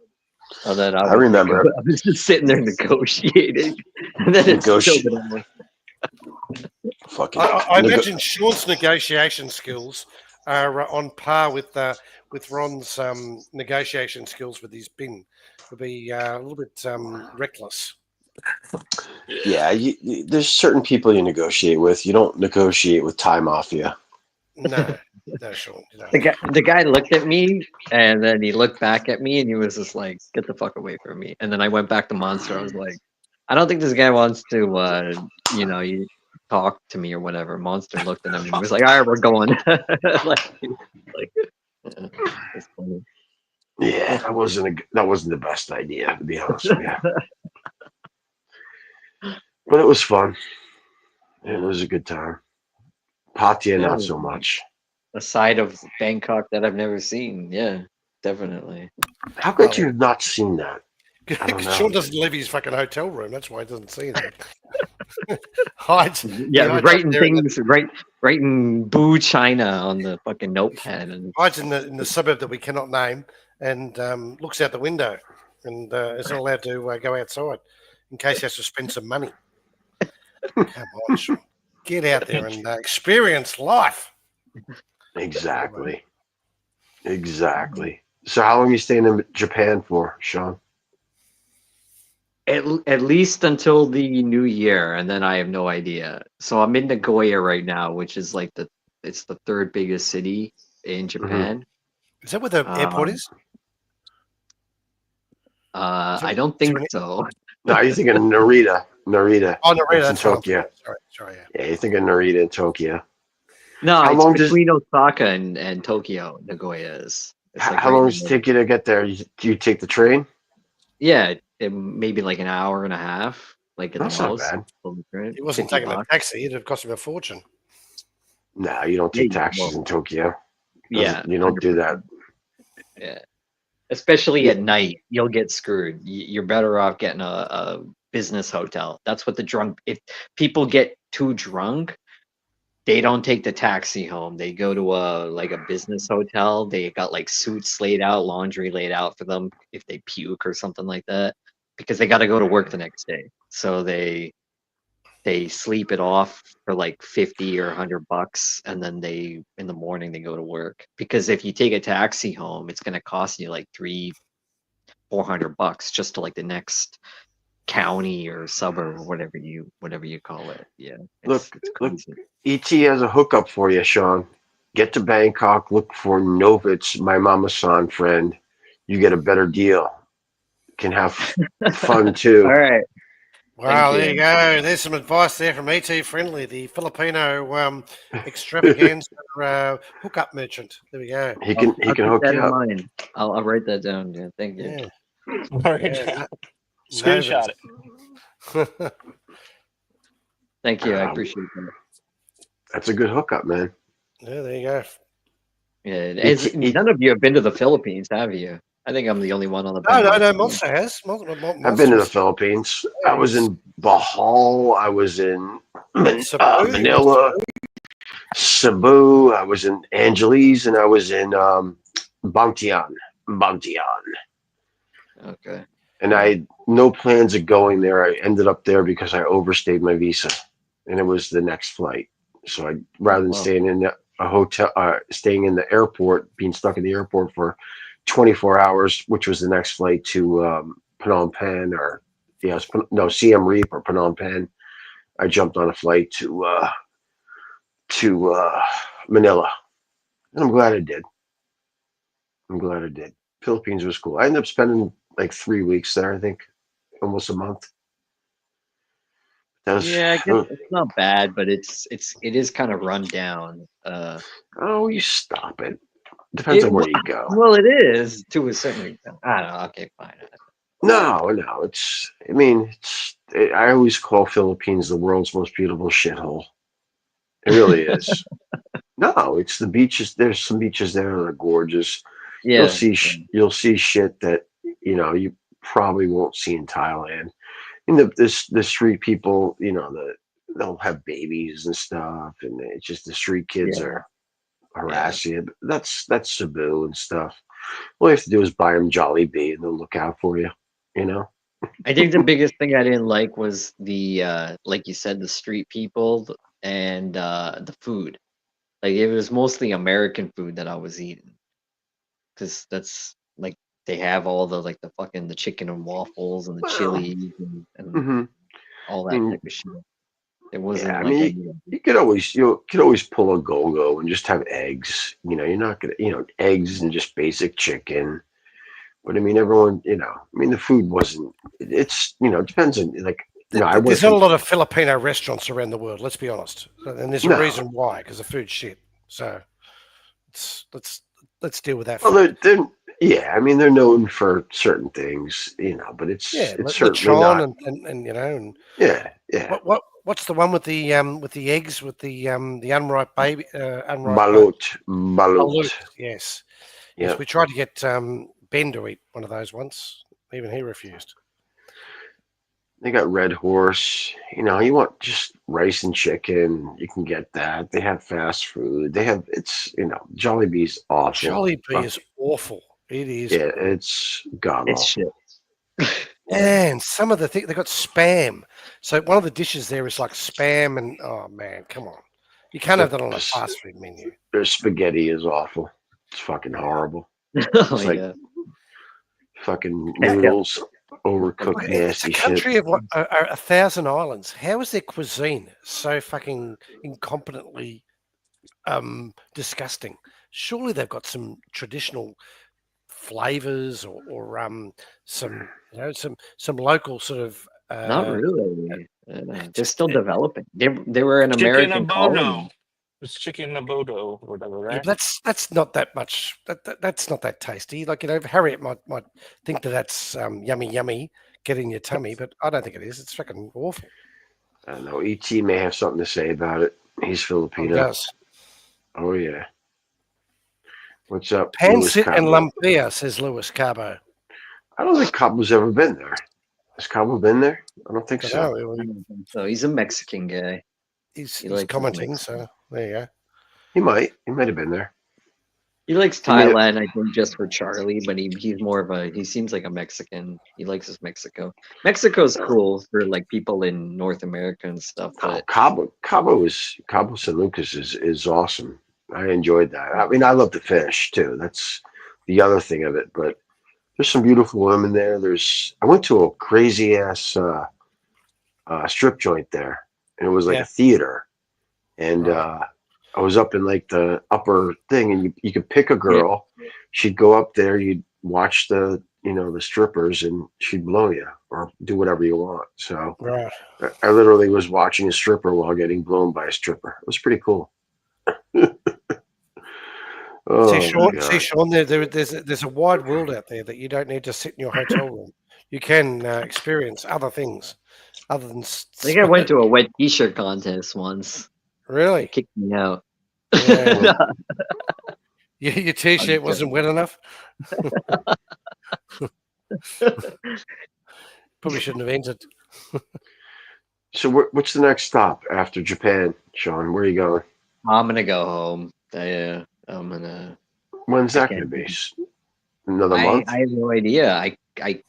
And then I I was remember I was just sitting there negotiating, and then it spilled it negotiate. on me. Fucking I imagine Sean's negotiation skills are on par with Ron's negotiation skills with his bin. Would be a little bit reckless. Yeah, there's certain people you negotiate with. You don't negotiate with Thai mafia. No, no, Sean, you don't. The guy looked at me, and then he looked back at me, and he was just like, "Get the fuck away from me!" And then I went back to Monster. I was like, "I don't think this guy wants to, you talk to me or whatever." Monster looked at him and he was like, "All right, we're going." like, yeah, it's funny. Yeah, that wasn't the best idea, to be honest with you. But it was fun. It was a good time. Patia, Yeah, not so much. a side of Bangkok that I've never seen. Yeah, definitely. How could you Well, have not seen that? I don't Sean know. doesn't leave his fucking hotel room. That's why he doesn't see that. hides. Yeah, He hides up writing there in the things, writing "Boo China" on the fucking notepad, and hides in the suburb that we cannot name, and looks out the window, and is not allowed to go outside in case he has to spend some money. Come on, Sean. Get out there and experience life. Exactly. Exactly. So how long are you staying in Japan for, Sean? at least until the new year, and then I have no idea. So I'm in Nagoya right now, which is like it's the third biggest city in Hmm. Japan. Is that where the airport Um, is? Is I it, don't is there think an, so. No, you're thinking Narita. Narita. oh, no, That's in that's what I'm thinking. Tokyo. Sorry, yeah. Yeah, you're thinking Narita in Tokyo. No, How it's long does between Osaka and Tokyo. Nagoya is. It's like how right long in the does it middle. take you to get there? Do you take the train? Yeah, maybe like an hour and a half, like at the That's not most. bad. He wasn't 50 taking a bucks. taxi. It'd have cost him a fortune. No, you don't Yeah, take taxis well, in Tokyo. yeah, You don't do that. 100%. Yeah. Especially Yeah. at night, you'll get screwed. You're better off getting a business hotel. That's what the drunk. If people get too drunk, they don't take the taxi home. They go to a business hotel. They got like suits laid out, laundry laid out for them if they puke or something like that, because they got to go to work the next day. So they sleep it off for like 50 or 100 bucks, and then they in the morning they go to work. Because if you take a taxi home, it's going to cost you like 300-400 bucks just to like the next county or suburb or whatever you call it. Yeah, it's Look, it's look. crazy. ET has a hookup for you, Sean. Get to Bangkok. Look for Novitz, my mama-san friend. You get a better deal. Can have fun All too. right, thank Wow, there you you. go. There's some advice there from ET Friendly, the Filipino extravaganza hookup merchant. There we go. He I'll can keep hook that you in up. mind. I'll write that down. Yeah, thank you. Yeah, All right. yeah. Screenshot it. Novus. Thank you. I Um, appreciate that. That's a good hookup, man. Yeah, there you go. Yeah, It- none of you have been to the Philippines, have you? I think I'm the only one on the No, panel. Monster has. I've been to the Monster's Philippines. I was in Bohol. I was in Cebu. Manila, Cebu. I was in Angeles, and I was in Bangtian. Bangtian. Okay. And I had no plans of going there. I ended up there because I overstayed my visa, and it was the next flight. So I, rather than Wow. staying in a hotel, staying in the airport, being stuck in the airport for 24 hours, which was the next flight to Phnom Penh or yes, no Siem Reap or Phnom Penh. I jumped on a flight to Manila, and I'm glad I did. I'm glad I did. Philippines was cool. I ended up spending like 3 weeks there. I think almost a month. That was Yeah, I guess it's not bad, but it is kind of run down. oh, you stop it. Depends on where you go. Well, it is to a certain extent. I don't know. Okay, fine. No, it's. I mean, I always call Philippines the world's most beautiful shithole. It really is. No, it's the beaches. There's some beaches there that are gorgeous. You'll Yeah. see. You'll see shit that you probably won't see in Thailand. And the street people, they'll have babies and stuff, and it's just the street kids Yeah. are harassing you. But that's Cebu and stuff. All you have to do is buy them Jolly Bee, and they'll look out for you. You know. I think the biggest thing I didn't like was the like you said, the street people and the food. Like it was mostly American food that I was eating. Because that's like they have all the fucking the chicken and waffles and the Well, chili and hmm all I that mean, type of shit. It yeah. wasn't I like mean, any you could always pull a go-go and just have eggs. You're not gonna eggs and just basic chicken. But I mean, everyone. I mean, the food wasn't. It's it depends on like. I went There's not a from lot of Filipino restaurants around the world. Let's be honest, and there's a no. reason why, because the food's shit. So let's deal with that Well, fact. yeah. I mean, they're known for certain things, but Yeah, it's certainly lechon not. and and Yeah. what's the one with the eggs with the unripe baby unripe Balut. balut? Yes, Yeah. we tried to get Ben to eat one of those once. Even he refused. They got Red Horse. You want just rice and chicken, you can get that. They have fast food. They have Jollibee's awful. Jollibee is awful. It is. Yeah, it's god it's awful. shit. And some of the things they got spam. So one of the dishes there is like spam, and oh man, come on, you can't have that on a fast food menu. Their spaghetti is awful. It's fucking horrible. Oh It's like yeah. fucking Yeah. noodles, overcooked, Look, it's a nasty shit. country of 1,000 islands. How is their cuisine so fucking incompetently disgusting? Surely they've got some traditional flavors or some some local sort of Not really. They're just still developing. They were an Chicken American colony. abodo. It's chicken abodo or whatever, yeah, right? but that's not that much. That's not that tasty. Like Harriet might think that's yummy, get in your tummy, but I don't think it is. It's fucking awful. I don't know. ET may have something to say about it. He's It Filipino. does. Oh yeah. What's up, Louis Pancit and Cabo? lumpia, says Louis Cabo. I don't think Cabo's ever been there. Has Cabo been there? I don't think Don't so. know. I don't think so he's a Mexican guy. He's He likes commenting, Mexican. so there you go. He might. He might have been there. He likes He may have- Thailand, I think, just for Charlie, but he's more of he seems like a Mexican. He likes his Mexico. Mexico's cool for like people in North America and stuff, Oh, but Cabo San Lucas is awesome. I enjoyed that. I mean, I love the fish too. That's the other thing of it. But there's some beautiful women there. I went to a crazy ass strip joint there, and it was like Yeah. a theater. And Right. I was up in like the upper thing, and you could pick a girl. She'd go up there. You'd watch the strippers, and she'd blow you or do whatever you want. So Right. I literally was watching a stripper while getting blown by a stripper. It was pretty cool. Oh, Sean, there's a wide world out there that you don't need to sit in your hotel room. You can experience other things other than. I think I went to a wet t-shirt contest once. Really? Kicked me out. Yeah. Your T-shirt wasn't wet enough. Probably shouldn't have entered. So what's the next stop after Japan, Sean? Where are you going? I'm gonna go home. I'm gonna. When's I that going to can't. be? Another month? I have no idea. I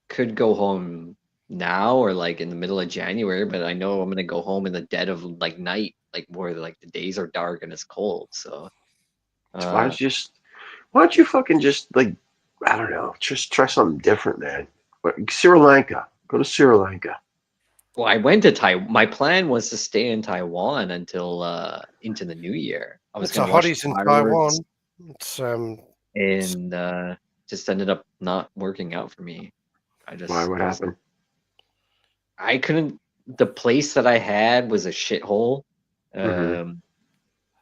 could go home now or like in the middle of January, but I know I'm gonna go home in the dead of like night, like where like the days are dark and it's cold. So Why don't you fucking just like, I don't know, just try something different, man. But Sri Lanka. Go to Sri Lanka. well, I went to Taiwan. My plan was to stay in Taiwan until into the new year. I was It's a gonna watch hotties the in fireworks, Taiwan. It's and just ended up not working out for me. Why? What happened? I couldn't. The place that I had was a shithole. Mhm.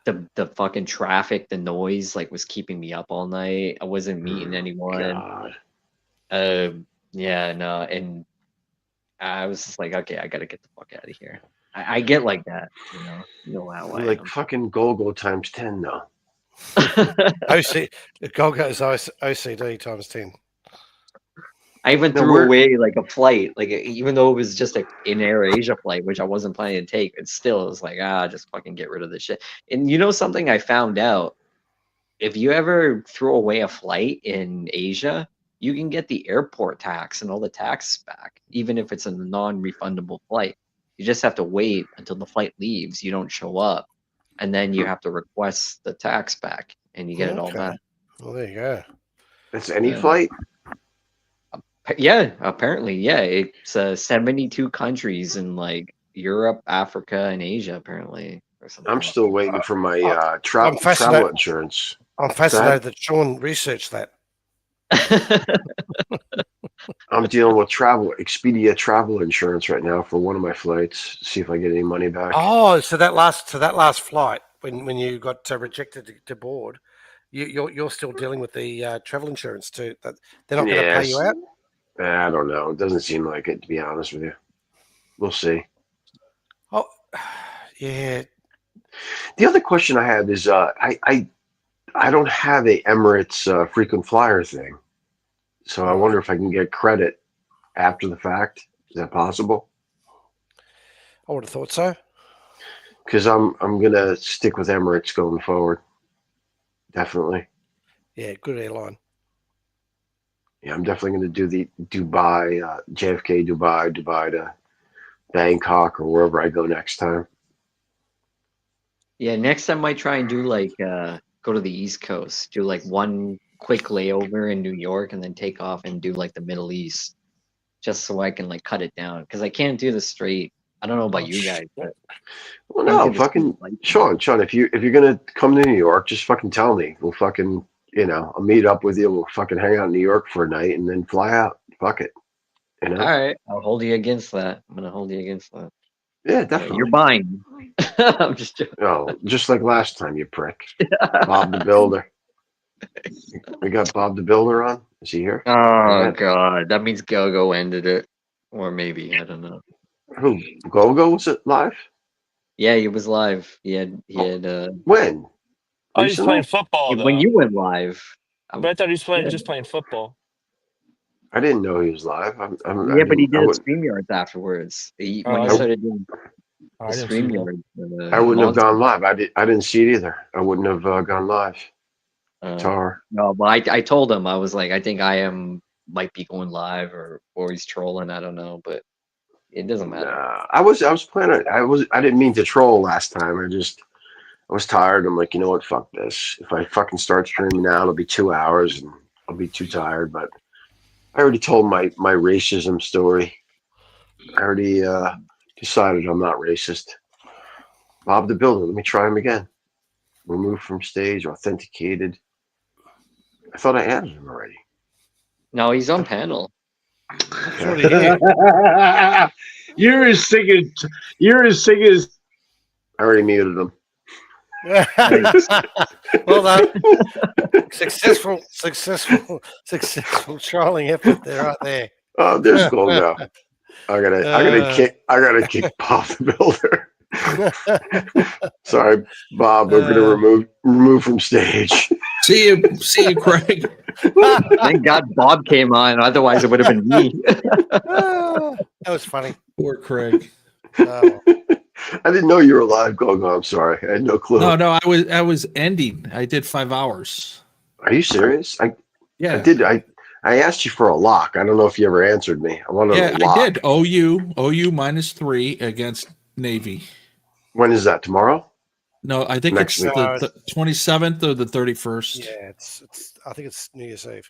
The fucking traffic, the noise, like was keeping me up all night. I wasn't meeting anyone. God. Yeah, no, and I was just like, okay, I gotta get the fuck out of here. I get like that, you know how I Like am. fucking go times 10 though. OC. Golgo's OCD times 10. I even No, threw where? away like a flight, like even though it was just a in-air Asia flight, which I wasn't planning to take, it's still it was like just fucking get rid of this shit. And you know something I found out? If you ever throw away a flight in Asia, you can get the airport tax and all the taxes back, even if it's a non-refundable flight. You just have to wait until the flight leaves, you don't show up, and then you have to request the tax back, and you get it all Okay. back. Well, there you go. That's any Uh, flight? Yeah, apparently, yeah. It's 72 countries in like Europe, Africa, and Asia, apparently, or something I'm like still waiting for my I'm travel fascinated. insurance. I'm fascinated that Sean researched that. that. I'm dealing with Expedia travel insurance right now for one of my flights. See if I get any money back. Oh, so that last flight when you got rejected to board, you're still dealing with the travel insurance too. That they're not going to pay you Yes. out. I don't know. It doesn't seem like it, to be honest with you. We'll see. Oh, yeah. The other question I have is I don't have a Emirates frequent flyer thing, so I Right. wonder if I can get credit after the fact. Is that possible? I would have thought so. Because I'm gonna stick with Emirates going forward. Definitely. Yeah, good airline. Yeah, I'm definitely gonna do the Dubai, JFK, Dubai to Bangkok or wherever I go next time. Yeah, next time I might try and do like go to the East Coast, do like one quick layover in New York and then take off and do like the Middle East just so I can like cut it down because I can't do the straight. I don't know about you guys, but Well, I can't do no, the straight fucking flight thing. Sean, if you're gonna come to New York, just fucking tell me. We'll fucking I'll meet up with you. We'll fucking hang out in New York for a night and then fly out. Fuck it, you All know? right, I'll hold you against that. I'm gonna hold you against that. Yeah, You're definitely. buying. I'm just joking. Oh, just like last time, you prick. Bob the Builder. We got Bob the Builder on. Is he here? Oh Yeah. God, that means Go ended it, or maybe I don't know. Who? Go was it live? Yeah, he was live. He Oh, had when? Oh, he's playing Recently? football when though. you went live. But I thought he was playing Yeah. just playing football. I didn't know he was live. I Yeah, but he didn't. I did wouldn't. StreamYards afterwards. Oh, When I he didn't. started doing Oh, the I didn't see that. StreamYard, I the wouldn't have monster. gone live. I didn't see it either. I wouldn't have gone live. Tar. No, but I told him I was like, I think might be going live or he's trolling. I don't know, but it doesn't matter. Nah, I was planning. I didn't mean to troll last time. I was tired. I'm like, you know what? Fuck this. If I fucking start streaming now, it'll be 2 hours and I'll be too tired. But I already told my racism story. I already decided I'm not racist. Bob the Builder. Let me try him again. Removed from stage. Authenticated. I thought I added him already. No, he's on panel. He's already here. You're as sick as I already muted him. Well done. Successful trolling effort there, right there. Oh, there's Golgo. I gotta kick Bob the Builder. Sorry, Bob. We're gonna remove from stage. See you, Craig. Thank God Bob came on. Otherwise, it would have been me. That was funny. Poor Craig. Oh, I didn't know you were alive, Gogo. I'm sorry. I had no clue. No, I was ending. I did 5 hours. Are you serious? Yeah, I did. I asked you for a lock. I don't know if you ever answered me. I wanted a lock. I did. OU -3 against Navy. When is that? Tomorrow? No, I think Next it's week. the 27th or the 31st. yeah, it's. I think it's New Year's Eve.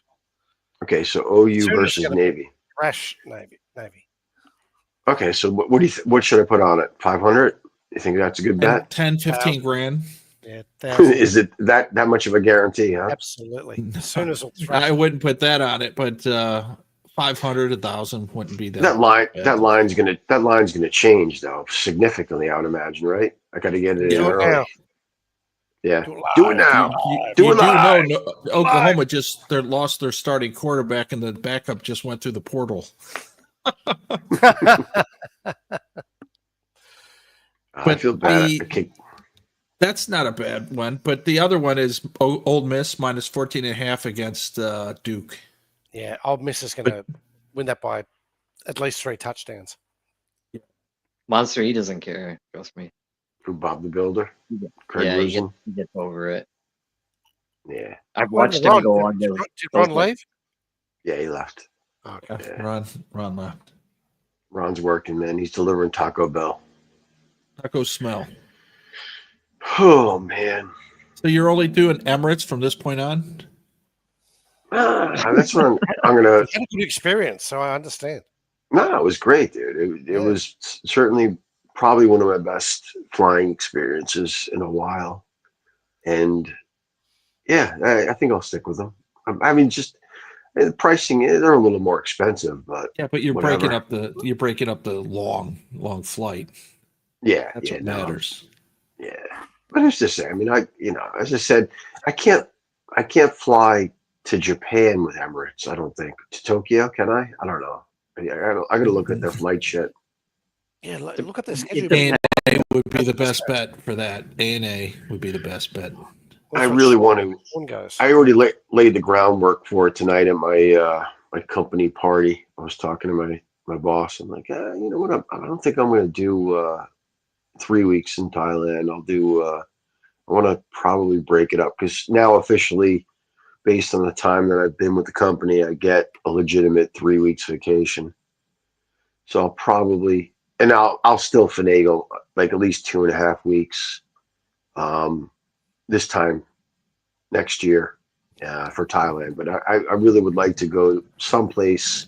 Okay, so OU Soon as versus gonna- Navy. Crash Navy. Okay, so what do you? What should I put on it? 500? You think that's a good bet? 10, 15 grand. Yeah, 1,000. Is it that much of a guarantee? Huh? Absolutely. As soon as it'll thrash. I wouldn't put that on it, but 500, 1,000 wouldn't be that. That line's gonna change though significantly. I would imagine, right? I got to get it in Do it early. now. Yeah, Do it do it live. now. You Do it do know live. Oklahoma just lost their starting quarterback, and the backup just went through the portal. I feel bad. Okay. That's not a bad one, but the other one is Old Miss -14.5 against Duke. Yeah, Old Miss is going to win that by at least 3 touchdowns. Monster, he doesn't care. Trust me. Who, Bob the Builder? Craig Yeah, Rosen? he gets over it. Yeah. I've watched him go on there. Did Ron leave? Yeah, he left. Okay. Yeah. Ron left. Ron's working, man. He's delivering Taco Bell. Taco smell. Oh man. So you're only doing Emirates from this point on? That's what I'm gonna. You had a good experience, so I understand. No, it was great, dude. It was certainly probably one of my best flying experiences in a while, and yeah, I think I'll stick with them. I mean, just the pricing, they're a little more expensive, but Yeah, but you're whatever. breaking up the long flight. Yeah, That's what no, matters. yeah. But it's just I mean, as I said, I can't fly to Japan with Emirates. I don't think to Tokyo. Can I? I don't know. I gotta look at their flight shit. Yeah, look at the schedule. A&A would be the best bet for that. A&A would be the best bet. I really want to. One goes. I already laid the groundwork for it tonight at my my company party. I was talking to my boss. I'm like, you know what? I don't think I'm going to do 3 weeks in Thailand. I'll do. I want to probably break it up because now officially, based on the time that I've been with the company, I get a legitimate 3 weeks vacation. So I'll probably, and I'll still finagle like at least 2.5 weeks. This time next year for Thailand, but I really would like to go someplace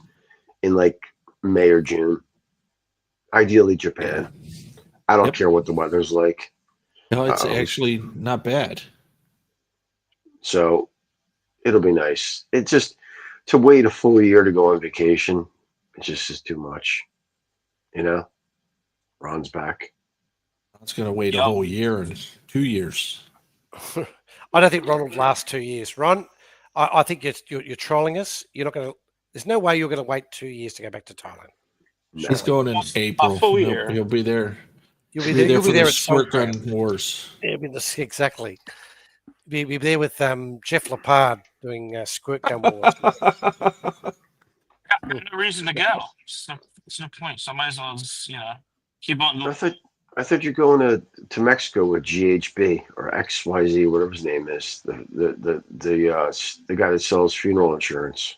in like May or June. Ideally Japan. I don't care what the weather's like. No, it's actually not bad. So it'll be nice. It's just to wait a full year to go on vacation. It's just too much. You know, Ron's back. It's going to wait a whole year and 2 years. I don't think Ron will last 2 years. Ron, I think you're trolling us. You're not going to. There's no way you're going to wait 2 years to go back to Thailand. No. He's going in April. full year. He'll be there. You'll be there. You'll be for there the at Squirt Squirt Gun Wars. Yeah, exactly. Be there with Jeff Lepard doing Squirt Gun Wars. No reason to go. It's no point. So I might as well just, keep on. I thought you're going to Mexico with GHB or XYZ, whatever his name is, the guy that sells funeral insurance.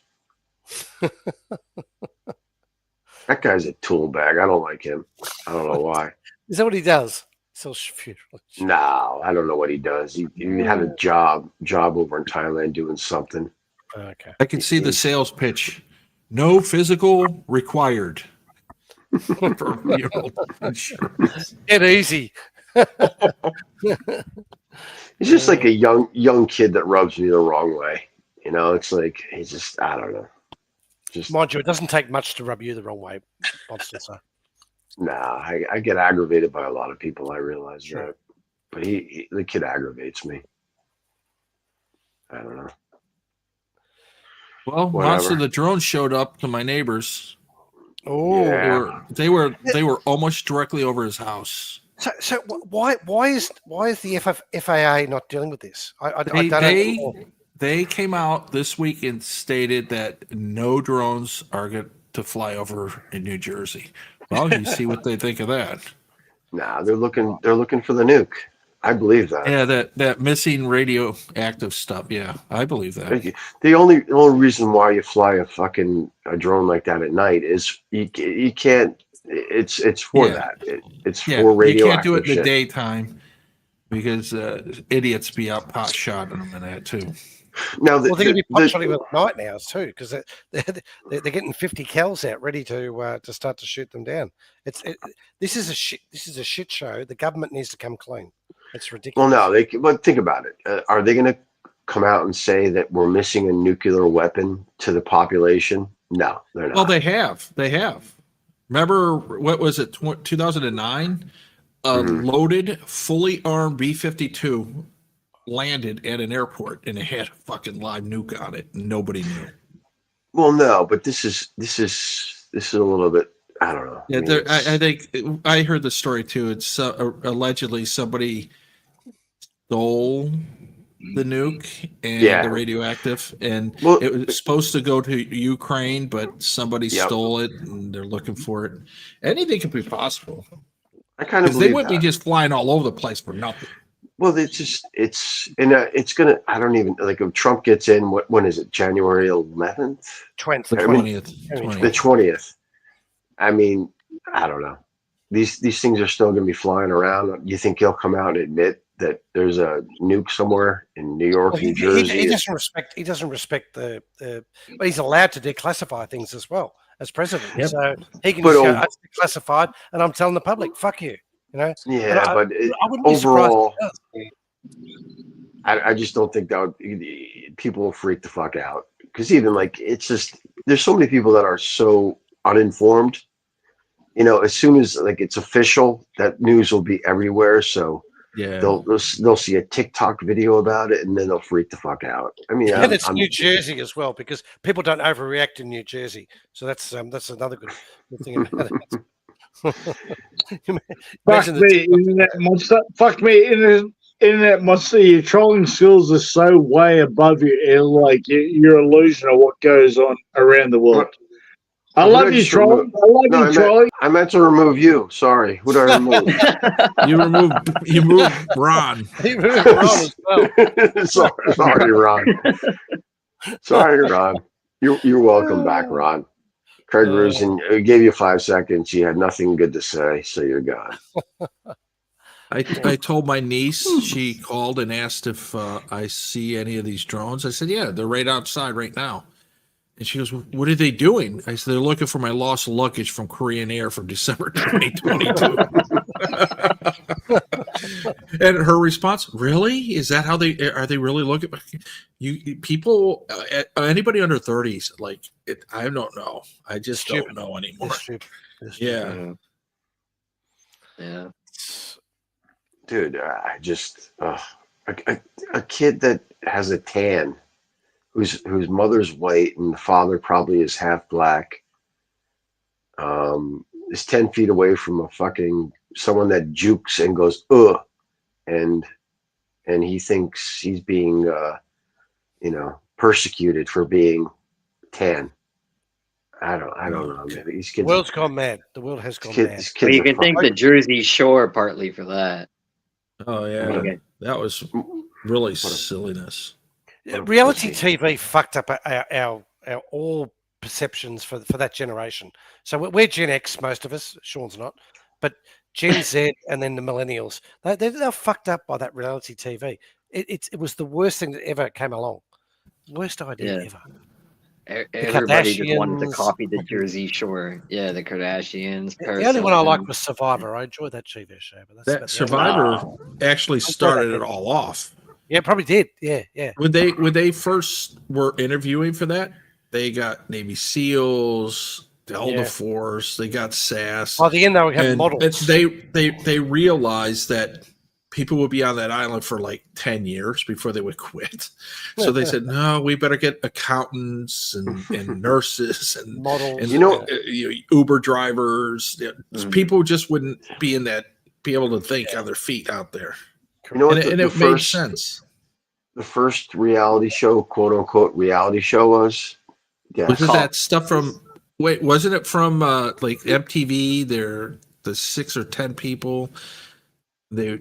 That guy's a tool bag. I don't like him. I don't know why. Is that what he does? Sells funeral insurance. No, I don't know what he does. He had a job over in Thailand doing something. Okay. I can see the sales pitch. No physical required. For funeral insurance. Get easy. He's just like a young kid that rubs me the wrong way. You know, it's like he's just I don't know. Just Mind you, it doesn't take much to rub you the wrong way, Monster. So. nah, I get aggravated by a lot of people. I realize that, but the kid aggravates me. I don't know. Well, Whatever. Monster the drone showed up to my neighbors. Oh, Yeah. They were almost directly over his house. So why is the FAA not dealing with this? I don't know. They came out this week and stated that no drones are going to fly over in New Jersey. Well, you see what they think of that. Nah, they're looking for the nuke. I believe that. Yeah, that missing radioactive stuff. Yeah, I believe that. The only reason why you fly a drone like that at night is you can't. It's for that. It's for radioactive. You can't do it in the shit. daytime because idiots be out pot shotting them and that too. Now, they're going to be pot shotting them at night now too, because they're getting 50 cals out ready to start to shoot them down. This is a shit show. The government needs to come clean. It's ridiculous. Well, no, but think about it. Are they going to come out and say that we're missing a nuclear weapon to the population? No, they're not. Well, they have. Remember, what was it, 2009? Loaded, fully armed B-52 landed at an airport, and it had a fucking live nuke on it, and nobody knew. Well, no, but this is a little bit. I don't know. Yeah, I think I heard the story too. It's allegedly somebody stole the nuke and the radioactive, and it was supposed to go to Ukraine, but somebody stole it, and they're looking for it. Anything could be possible. I kind of believe they wouldn't be just flying all over the place for nothing. Well, it's gonna. I don't even like if Trump gets in. When is it? January 11th, 20th, the 20th. I mean, I don't know. These things are still going to be flying around. You think he'll come out and admit that there's a nuke somewhere in New York, New Jersey? He doesn't respect. He doesn't respect the. But he's allowed to declassify things as well as president. Yep. So he can just go, "It's declassified," and I'm telling the public, "Fuck you." You know. Yeah, I wouldn't overall, be surprised. I just don't think that people will freak the fuck out, because even like it's just there's so many people that are so uninformed. You know, as soon as like it's official, that news will be everywhere. So they'll see a TikTok video about it, and then they'll freak the fuck out. I mean, and it's New Jersey as well, because people don't overreact in New Jersey. So that's another good thing about it. Fuck me, internet monster. Fuck me, internet monster. Your trolling skills are so way above your illusion of what goes on around the world. I love you, trolling. I meant to remove you. Sorry. Who did I remove? You moved Ron. You moved Ron as well. Sorry, Ron. Sorry, Ron. You're welcome back, Ron. Craig Rosen gave you 5 seconds. You had nothing good to say, so you're gone. I told my niece, she called and asked if I see any of these drones. I said, yeah, they're right outside right now. And she goes, what are they doing? I said, they're looking for my lost luggage from Korean Air from December 2022. And her response, really? Is that how are they really looking? You people, anybody under 30s, like, I don't know. I just don't know anymore. Yeah. Yeah. Dude, I just, a kid that has a tan, whose mother's white and the father probably is half black, is 10 feet away from someone that jukes and goes and he thinks he's being persecuted for being tan. I don't know. Maybe these kids. The world's gone mad. The world has gone mad. Well, you can thank the Jersey Shore partly for that. Oh yeah, that was really silliness. Reality TV fucked up our all perceptions for that generation. So we're Gen X, most of us. Sean's not, but Gen Z and then the millennials. They're fucked up by that reality TV. It was the worst thing that ever came along. Worst idea ever. Everybody just wanted to copy the Jersey Shore. Yeah, the Kardashians. The only one I liked was Survivor. I enjoyed that TV show. But that Survivor actually started it all off. Yeah, it probably did. Yeah. When they first were interviewing for that, they got Navy SEALs, Delta Force, they got SAS. By the end, they were having models. They realized that people would be on that island for like 10 years before they would quit. So they said, no, we better get accountants and nurses and models, and Uber drivers. People just wouldn't be in that be able to think on their feet out there. You know what? And it made sense. The first reality show, quote unquote, reality show was. Yeah, was it that stuff from? Wait, wasn't it from like MTV? The 6 or 10 people. Travel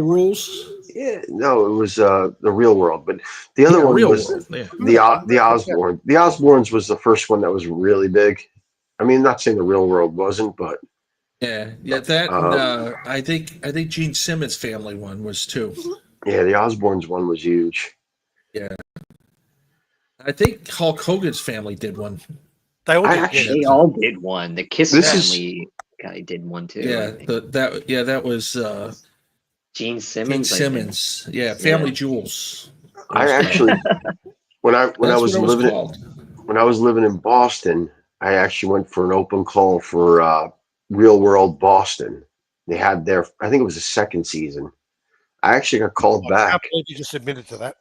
rules. Yeah, no, it was the Real World, but the other one was the Osbourne. The Osbournes was the first one that was really big. I mean, not saying the Real World wasn't, but that I think Gene Simmons' family one was too. Yeah, the Osbournes one was huge. Yeah, I think Hulk Hogan's family did one. They all did one. The Kiss family guy did one too. Yeah, that was Gene Simmons. Gene Simmons. Yeah, Family Jewels. I actually when I was living in Boston, I actually went for an open call for Real World Boston. They had I think it was the second season. I actually got called back. I can't believe you just admitted to that.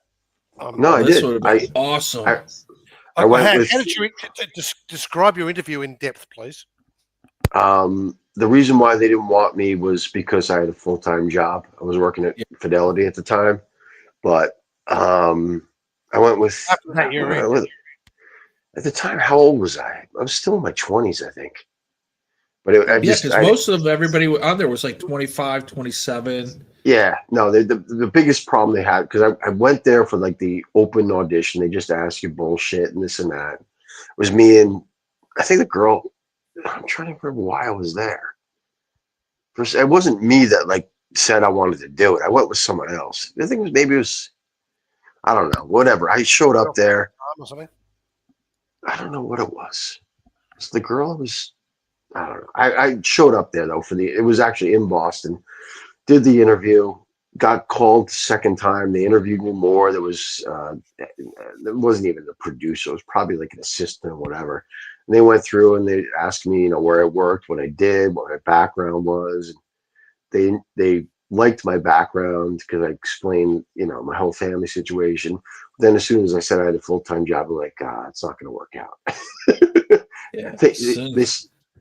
No, I did. Awesome. I went how did you describe your interview in depth, please? The reason why they didn't want me was because I had a full-time job. I was working at Fidelity at the time, but I went with. At the time, how old was I? I was still in my 20s, I think. But because most of everybody on there was like 25, 27. Yeah, no, the biggest problem they had, because I went there for like the open audition. They just ask you bullshit and this and that. It was me and I think the girl. I'm trying to remember why I was there. First, it wasn't me that like said I wanted to do it. I went with someone else. I think maybe it was, I don't know, whatever. I showed up there. I don't know what it was. So the girl was, I don't know. I showed up there though it was actually in Boston. Did the interview, got called the second time. They interviewed me more. There wasn't even the producer. It was probably like an assistant or whatever. And they went through and they asked me, where I worked, what I did, what my background was. They liked my background because I explained, my whole family situation. Then as soon as I said I had a full-time job, I'm like, it's not going to work out.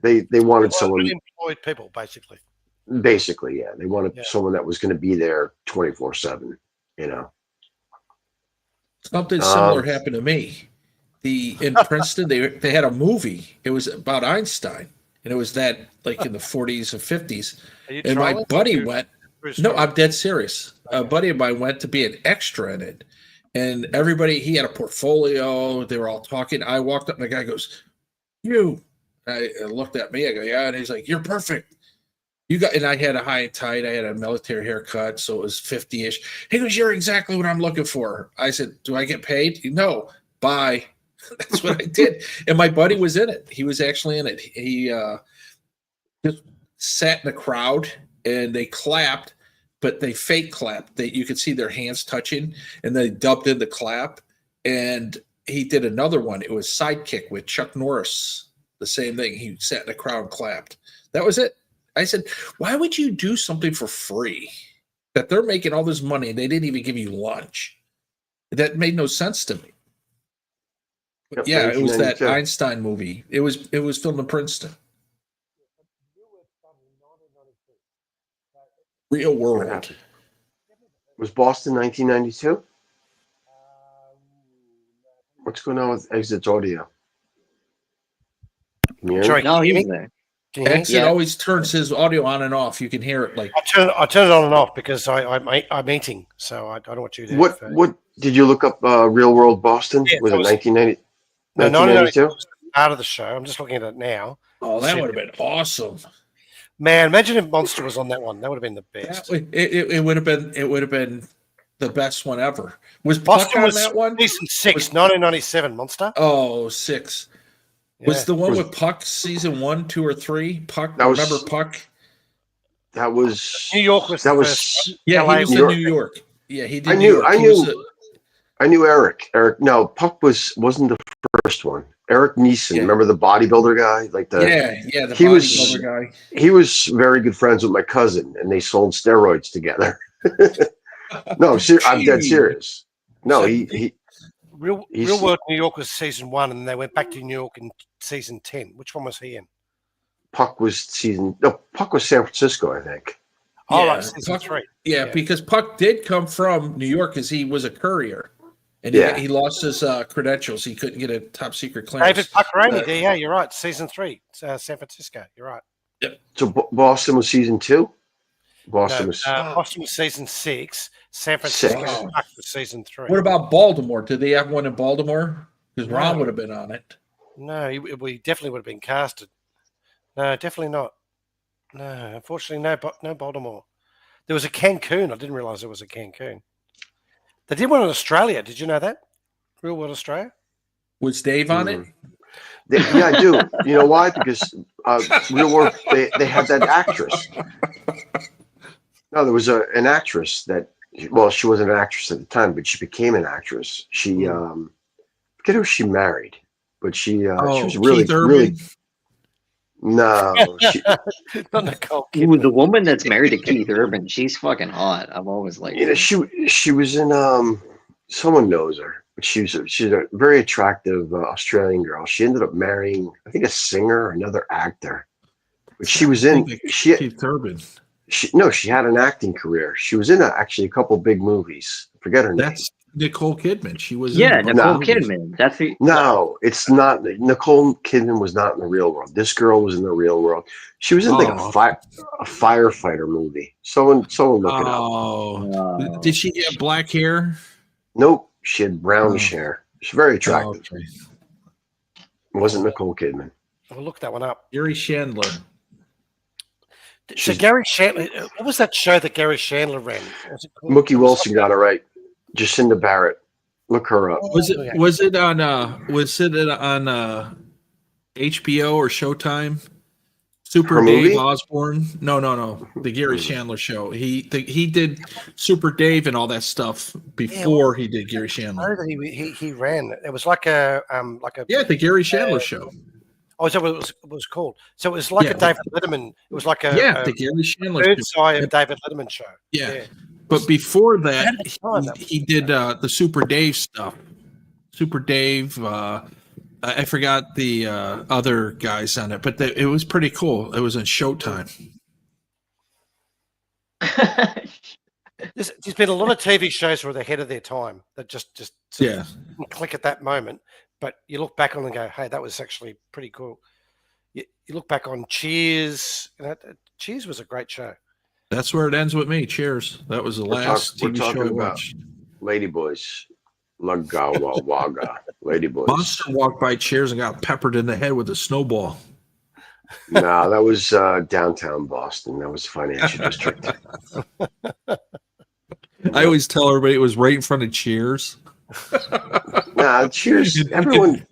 They wanted someone employed people, basically. Basically, yeah. They wanted someone that was going to be there 24/7. Something similar happened to me. In Princeton, they had a movie. It was about Einstein, and it was that like in the 40s or 50s. And my buddy went. No, I'm dead serious. Okay. A buddy of mine went to be an extra in it, and he had a portfolio. They were all talking. I walked up, and the guy goes, "You." I looked at me. I go, "Yeah," and he's like, "You're perfect." And I had a high and tight. I had a military haircut, so it was 50-ish. He goes, "You're exactly what I'm looking for." I said, "Do I get paid?" No. Bye. That's what I did. And my buddy was in it. He was actually in it. He just sat in the crowd and they clapped, but they fake clapped. You could see their hands touching and they dubbed in the clap. And he did another one. It was Sidekick with Chuck Norris. The same thing. He sat in the crowd and clapped. That was it. I said, why would you do something for free? That they're making all this money and they didn't even give you lunch. That made no sense to me. Yep, yeah, it was that Einstein movie. It was filmed in Princeton. Real World. Was Boston 1992? What's going on with Exit's audio? Can you hear me? No, he was there. Exit always turns his audio on and off. You can hear it. Like I turn it on and off because I'm eating, so I don't want you to. What did you look up? Real World Boston? Yeah, was it 1990? No, 1992 was part of the show. I'm just looking at it now. Oh, that would have been awesome, man! Imagine if Monster was on that one. That would have been the best. It would have been. It would have been the best one ever. Was Boston Puck on that one? Season 6, 1997. Monster. Oh, 6. Yeah. Was the one with Puck season 1, 2, or 3? Puck. Remember Puck? That was New York. Was that the was first. Yeah, he was in New York. Yeah, he did. I knew Eric. No, Puck wasn't the first one. Eric Neeson, remember the bodybuilder guy? The bodybuilder guy. He was very good friends with my cousin, and they sold steroids together. No, I'm dead serious. No, Real World New York was season 1, and they went back to New York in season 10. Which one was he in? Puck was San Francisco, I think. Oh, Yeah, right, season Puck- 3. Yeah, because Puck did come from New York because he was a courier, and he lost his credentials. He couldn't get a top secret clearance. David Puccaroni there. Yeah, you're right. Season 3, San Francisco. You're right. Yep. So Boston was season 2. Boston No, was Boston was season 6. San Francisco Puck was season 3. What about Baltimore? Did they have one in Baltimore? Because No. Ron would have been on it. No, we definitely would have been casted. No, definitely not. No, unfortunately, no Baltimore. There was a Cancun. I didn't realize there was a Cancun. They did one in Australia. Did you know that? Real World Australia? Was Dave on it? Yeah, I do. You know why? Because Real World, they had that actress. No, there was an actress that, well, she wasn't an actress at the time, but she became an actress. She, forget who she married, but she was really. No, not Nicole Kidman. Ooh, the woman that's married to Keith Urban, she's fucking hot. I'm always like, she was in someone knows her, but she's a very attractive Australian girl. She ended up marrying, I think, a singer, another actor, but she was in Keith Urban. She had an acting career. She was in actually a couple big movies. Forget her name. That's Nicole Kidman. She was Nicole Kidman. That's the it's not. Nicole Kidman was not in the real world. This girl was in the real world. She was in like a firefighter movie. Someone look it up. Oh, did she have black hair? Nope, she had brownish hair. She's very attractive. Okay. It wasn't Nicole Kidman. I'll look that one up. Gary Chandler. So Gary Chandler, what was that show that Gary Chandler ran? Mookie Wilson got it right. Jacinda Barrett. Look her up. Was it on HBO or Showtime? Super Her Dave movie? Osborne. No. The Gary Chandler show. He did Super Dave and all that stuff before he did Gary Chandler. He ran. It was like a the Gary Chandler show. Oh, is that what it was called? So it was like a David Letterman. It was like the Gary Chandler bird's eye of David Letterman show. Yeah. But before that, he did the Super Dave stuff. Super Dave. I forgot the other guys on it, but it was pretty cool. It was on Showtime. There's been a lot of TV shows who are ahead of their time that just click at that moment. But you look back on and go, hey, that was actually pretty cool. You look back on Cheers. Cheers was a great show. That's where it ends with me. Cheers. That was the last TV show I watched. Ladyboys. Lagawa Waga. Ladyboys. Monster walked by Cheers and got peppered in the head with a snowball. No, that was downtown Boston. That was financial district. I always tell everybody it was right in front of Cheers. Nah, Cheers. Everyone.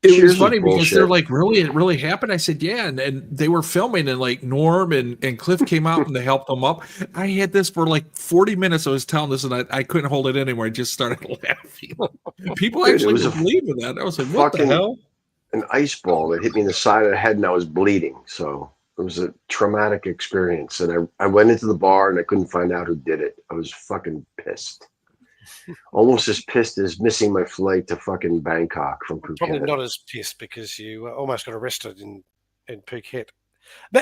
It was funny because they're like, really? It really happened? I said, yeah. And they were filming, and like Norm and Cliff came out and they helped them up. I had this for like 40 minutes. I was telling this, and I couldn't hold it anymore. I just started laughing. People actually believe in that. I was like, what the hell? An ice ball that hit me in the side of the head, and I was bleeding. So it was a traumatic experience. And I went into the bar, and I couldn't find out who did it. I was fucking pissed. Almost as pissed as missing my flight to fucking Bangkok from Phuket. Probably not as pissed because you almost got arrested in Phuket.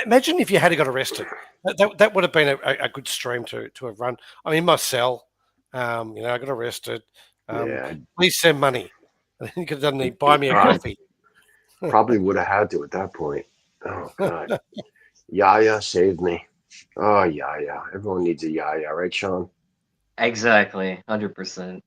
Imagine if you had got arrested. That would have been a good stream to have run. I mean, my cell, I got arrested. Please send money. And then you could have done the buy me a coffee. Probably would have had to at that point. Oh, God. Yaya saved me. Oh, Yaya. Everyone needs a Yaya, right, Sean? Exactly, 100%.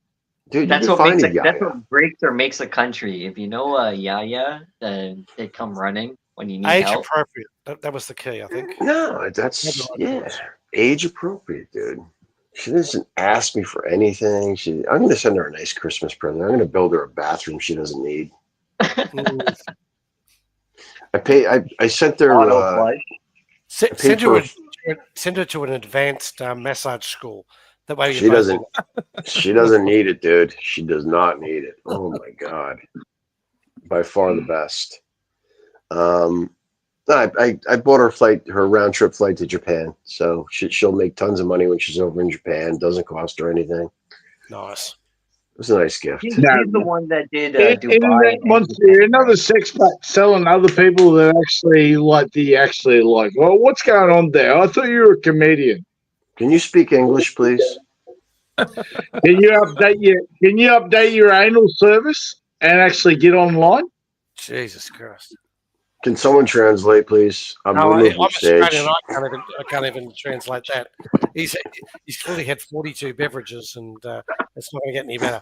Dude, that's what breaks or makes a country. If you know a Yaya, then they come running when you need age help. Appropriate. That was the key, I think. No, that's age appropriate, dude. She doesn't ask me for anything. I'm going to send her a nice Christmas present. I'm going to build her a bathroom she doesn't need. I sent her. Send her to an advanced massage school. That way she doesn't. She doesn't need it, dude. She does not need it. Oh my God! By far the best. I bought her round trip flight to Japan, so she'll make tons of money when she's over in Japan. Doesn't cost her anything. Nice. was a nice gift. He's No, the one that did Dubai. Internet and monster, Japan, another right? sex pack selling other people that actually like. Well, what's going on there? I thought you were a comedian. Can you speak English, please? Can you update your anal service and actually get online? Jesus Christ. Can someone translate, please? I'm No, I'm removing stage. Australian. I can't even translate that. He's clearly had 42 beverages, and it's not going to get any better.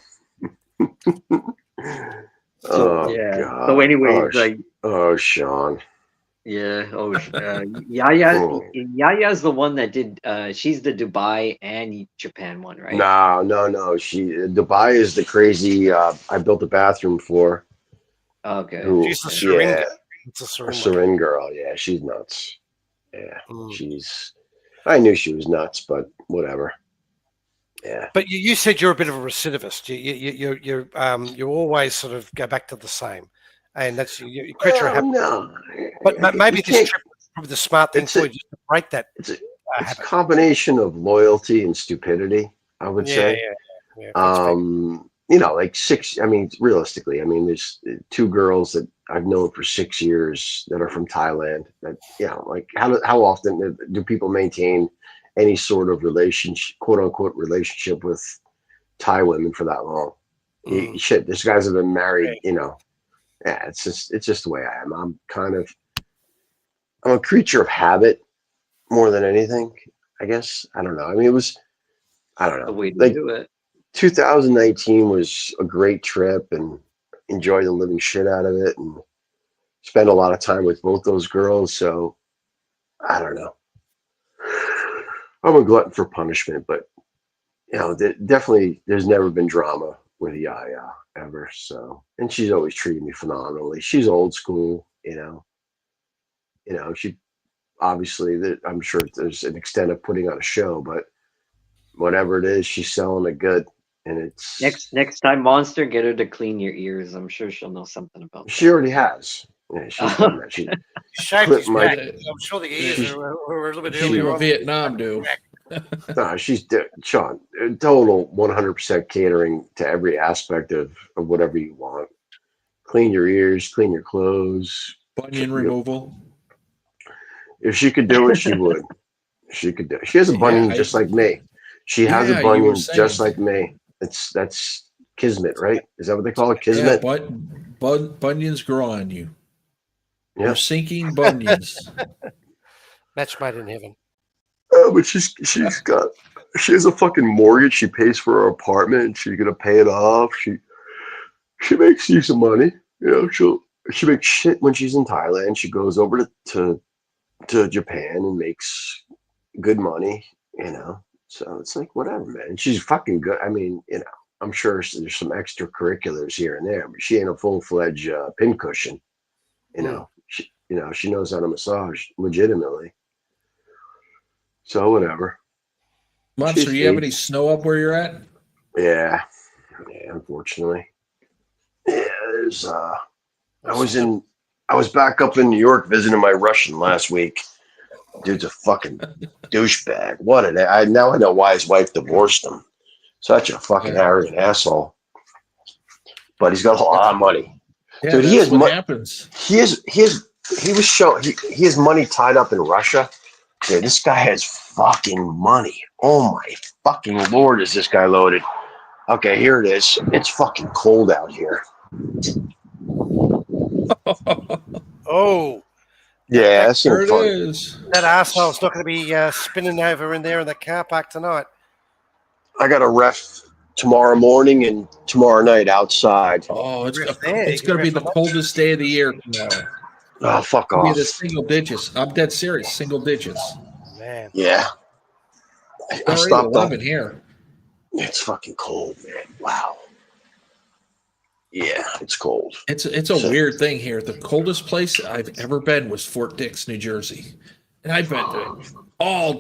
Oh Yeah. God. So, anyways, Sean. yeah. Yaya. Oh. Yaya's the one that did. She's the Dubai and Japan one, right? No. Dubai is the crazy. I built a bathroom for. Okay. She's the syringa. It's a a syringa. Syringe girl. Yeah, she's nuts. Yeah, Mm. I knew she was nuts, but whatever. Yeah. But you said you're a bit of a recidivist. You always sort of go back to the same, and that's you create your habit. No. But maybe this trip was probably the smart thing for you just to break that. It's a combination of loyalty and stupidity, I would say. Yeah, like six. I mean, realistically, there's two girls that I've known for 6 years that are from Thailand. That like how often do people maintain any sort of relationship, quote unquote, relationship with Thai women for that long? Shit, these guys have been married. Yeah, it's just the way I am. I'm a creature of habit more than anything, I guess. I don't know. I don't know. The way to Like, do it. 2019 was a great trip and enjoyed the living shit out of it and spent a lot of time with both those girls. So I don't know. I'm a glutton for punishment, but definitely there's never been drama with Yaya ever. So, and she's always treated me phenomenally. She's old school, she obviously I'm sure there's an extent of putting on a show, but whatever it is, she's selling it good. And it's Next time, Monster, get her to clean your ears. I'm sure she'll know something about that. She already has. Yeah, she's done that. She shaved his back. I'm sure the ears are a little bit She earlier will on. Vietnam do. No, she's Sean. Total 100% catering to every aspect of whatever you want. Clean your ears, clean your clothes. Bunion removal. If she could do it, she would. She could do it. She has a bunion just like me. She has a bunion just like me. That's kismet, right? Is that what they call it? Kismet? Yeah, bunions grow on you. Yeah. You're sinking bunions. Match made in heaven. Oh, but she has a fucking mortgage. She pays for her apartment and she's gonna pay it off. She makes decent money. She makes shit when she's in Thailand. She goes over to Japan and makes good money, So it's like whatever, man. She's fucking good. I'm sure there's some extracurriculars here and there, but she ain't a full-fledged pincushion. She knows how to massage legitimately. So whatever. Monster, you have any snow up where you're at? Yeah, unfortunately. Yeah, there's I was back up in New York visiting my Russian last week. Dude's a fucking douchebag. Now I know why his wife divorced him. Such a fucking arrogant asshole. But he's got a lot of money. Yeah, dude, that's what happens. He has money tied up in Russia. Dude, this guy has fucking money. Oh my fucking Lord, is this guy loaded? Okay, here it is. It's fucking cold out here. Oh. Yeah, that's there fun. It is. That asshole's not going to be spinning over in there in the car park tonight. I got a ref tomorrow morning and tomorrow night outside. Oh, it's going to be the coldest day of the year tomorrow. Oh, fuck off. The single digits. I'm dead serious. Single digits. Man. Yeah. I stopped 11 here. It's fucking cold, man. Wow. Yeah, it's cold. It's a weird thing here. The coldest place I've ever been was Fort Dix, New Jersey. And I've been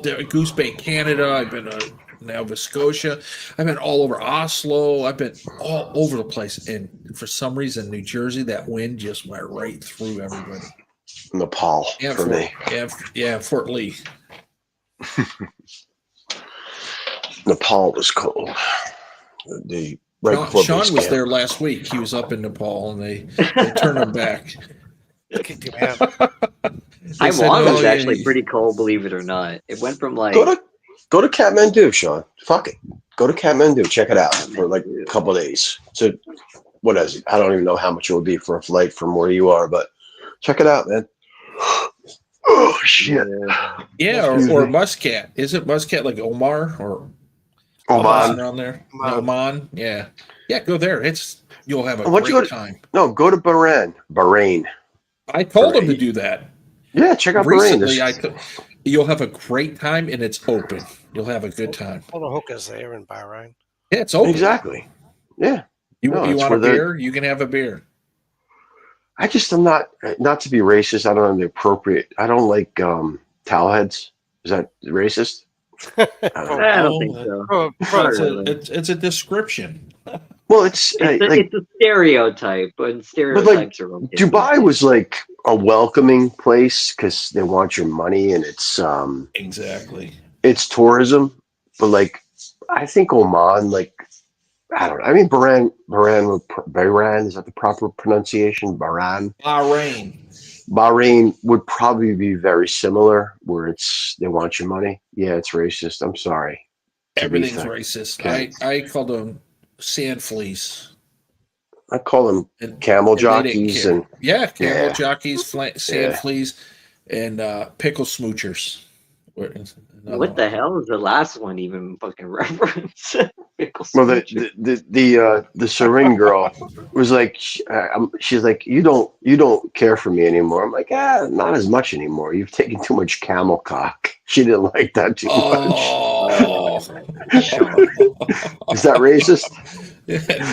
to Goose Bay, Canada. I've been to Nova Scotia. I've been all over Oslo. I've been all over the place. And for some reason, New Jersey, that wind just went right through everybody. Nepal for me. Yeah, Fort Lee. Nepal was cold. right before Sean base was camp. there last week. He was up in Nepal, and they turned him back. Kicked him out. Taiwan was yeah, actually pretty cold, believe it or not. It went from like Go to Kathmandu, Sean. Fuck it. Go to Kathmandu. Check it out for like a couple of days. So what is it? I don't even know how much it would be for a flight from where you are, but check it out, man. Oh shit. Yeah, or Muscat. Is it Muscat like Omar or Oman around there? Oman. Yeah. Go there. You'll have a Why don't you great time. No, go to Bahrain. I told him to do that. Yeah, check out Recently, Bahrain. You'll have a great time, and it's open. You'll have a good time. All the hookers there in Bahrain. Yeah, it's open. Exactly. Yeah. You want a beer? You can have a beer. I just am not to be racist. I don't have the appropriate. I don't like towelheads. Is that racist? I don't think so. It's a description. Well, it's a stereotype, but stereotypes are okay. Dubai was like a welcoming place because they want your money, and it's exactly it's tourism. But like, I think Oman, like, I don't know. I mean, Bahrain is that the proper pronunciation? Bahrain would probably be very similar, where they want your money. Yeah, it's racist. I'm sorry. Everything's racist. Okay. I call them sand fleas. I call them camel jockeys and camel jockeys, sand fleas, and pickle smoochers. What the hell is the last one even fucking reference? Well, the Serene girl was like, she's like, you don't care for me anymore. I'm like, not as much anymore. You've taken too much camel cock. She didn't like that too much. Is that racist?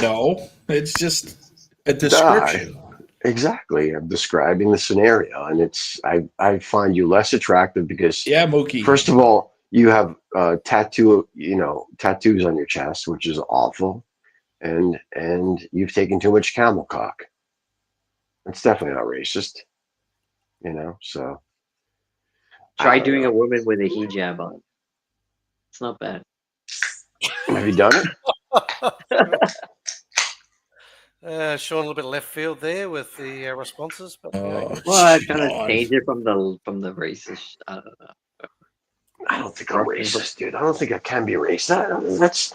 No, it's just a description. Exactly. I'm describing the scenario, and I find you less attractive because Mookie. First of all, you have tattoos on your chest, which is awful, and you've taken too much camel cock. It's definitely not racist, So try doing a woman with a hijab on. It's not bad. Have you done it? Sean, a little bit of left field there with the responses, but I kind of changed it from the racist. I don't know. I don't think I'm racist, dude. I don't think I can be racist. That's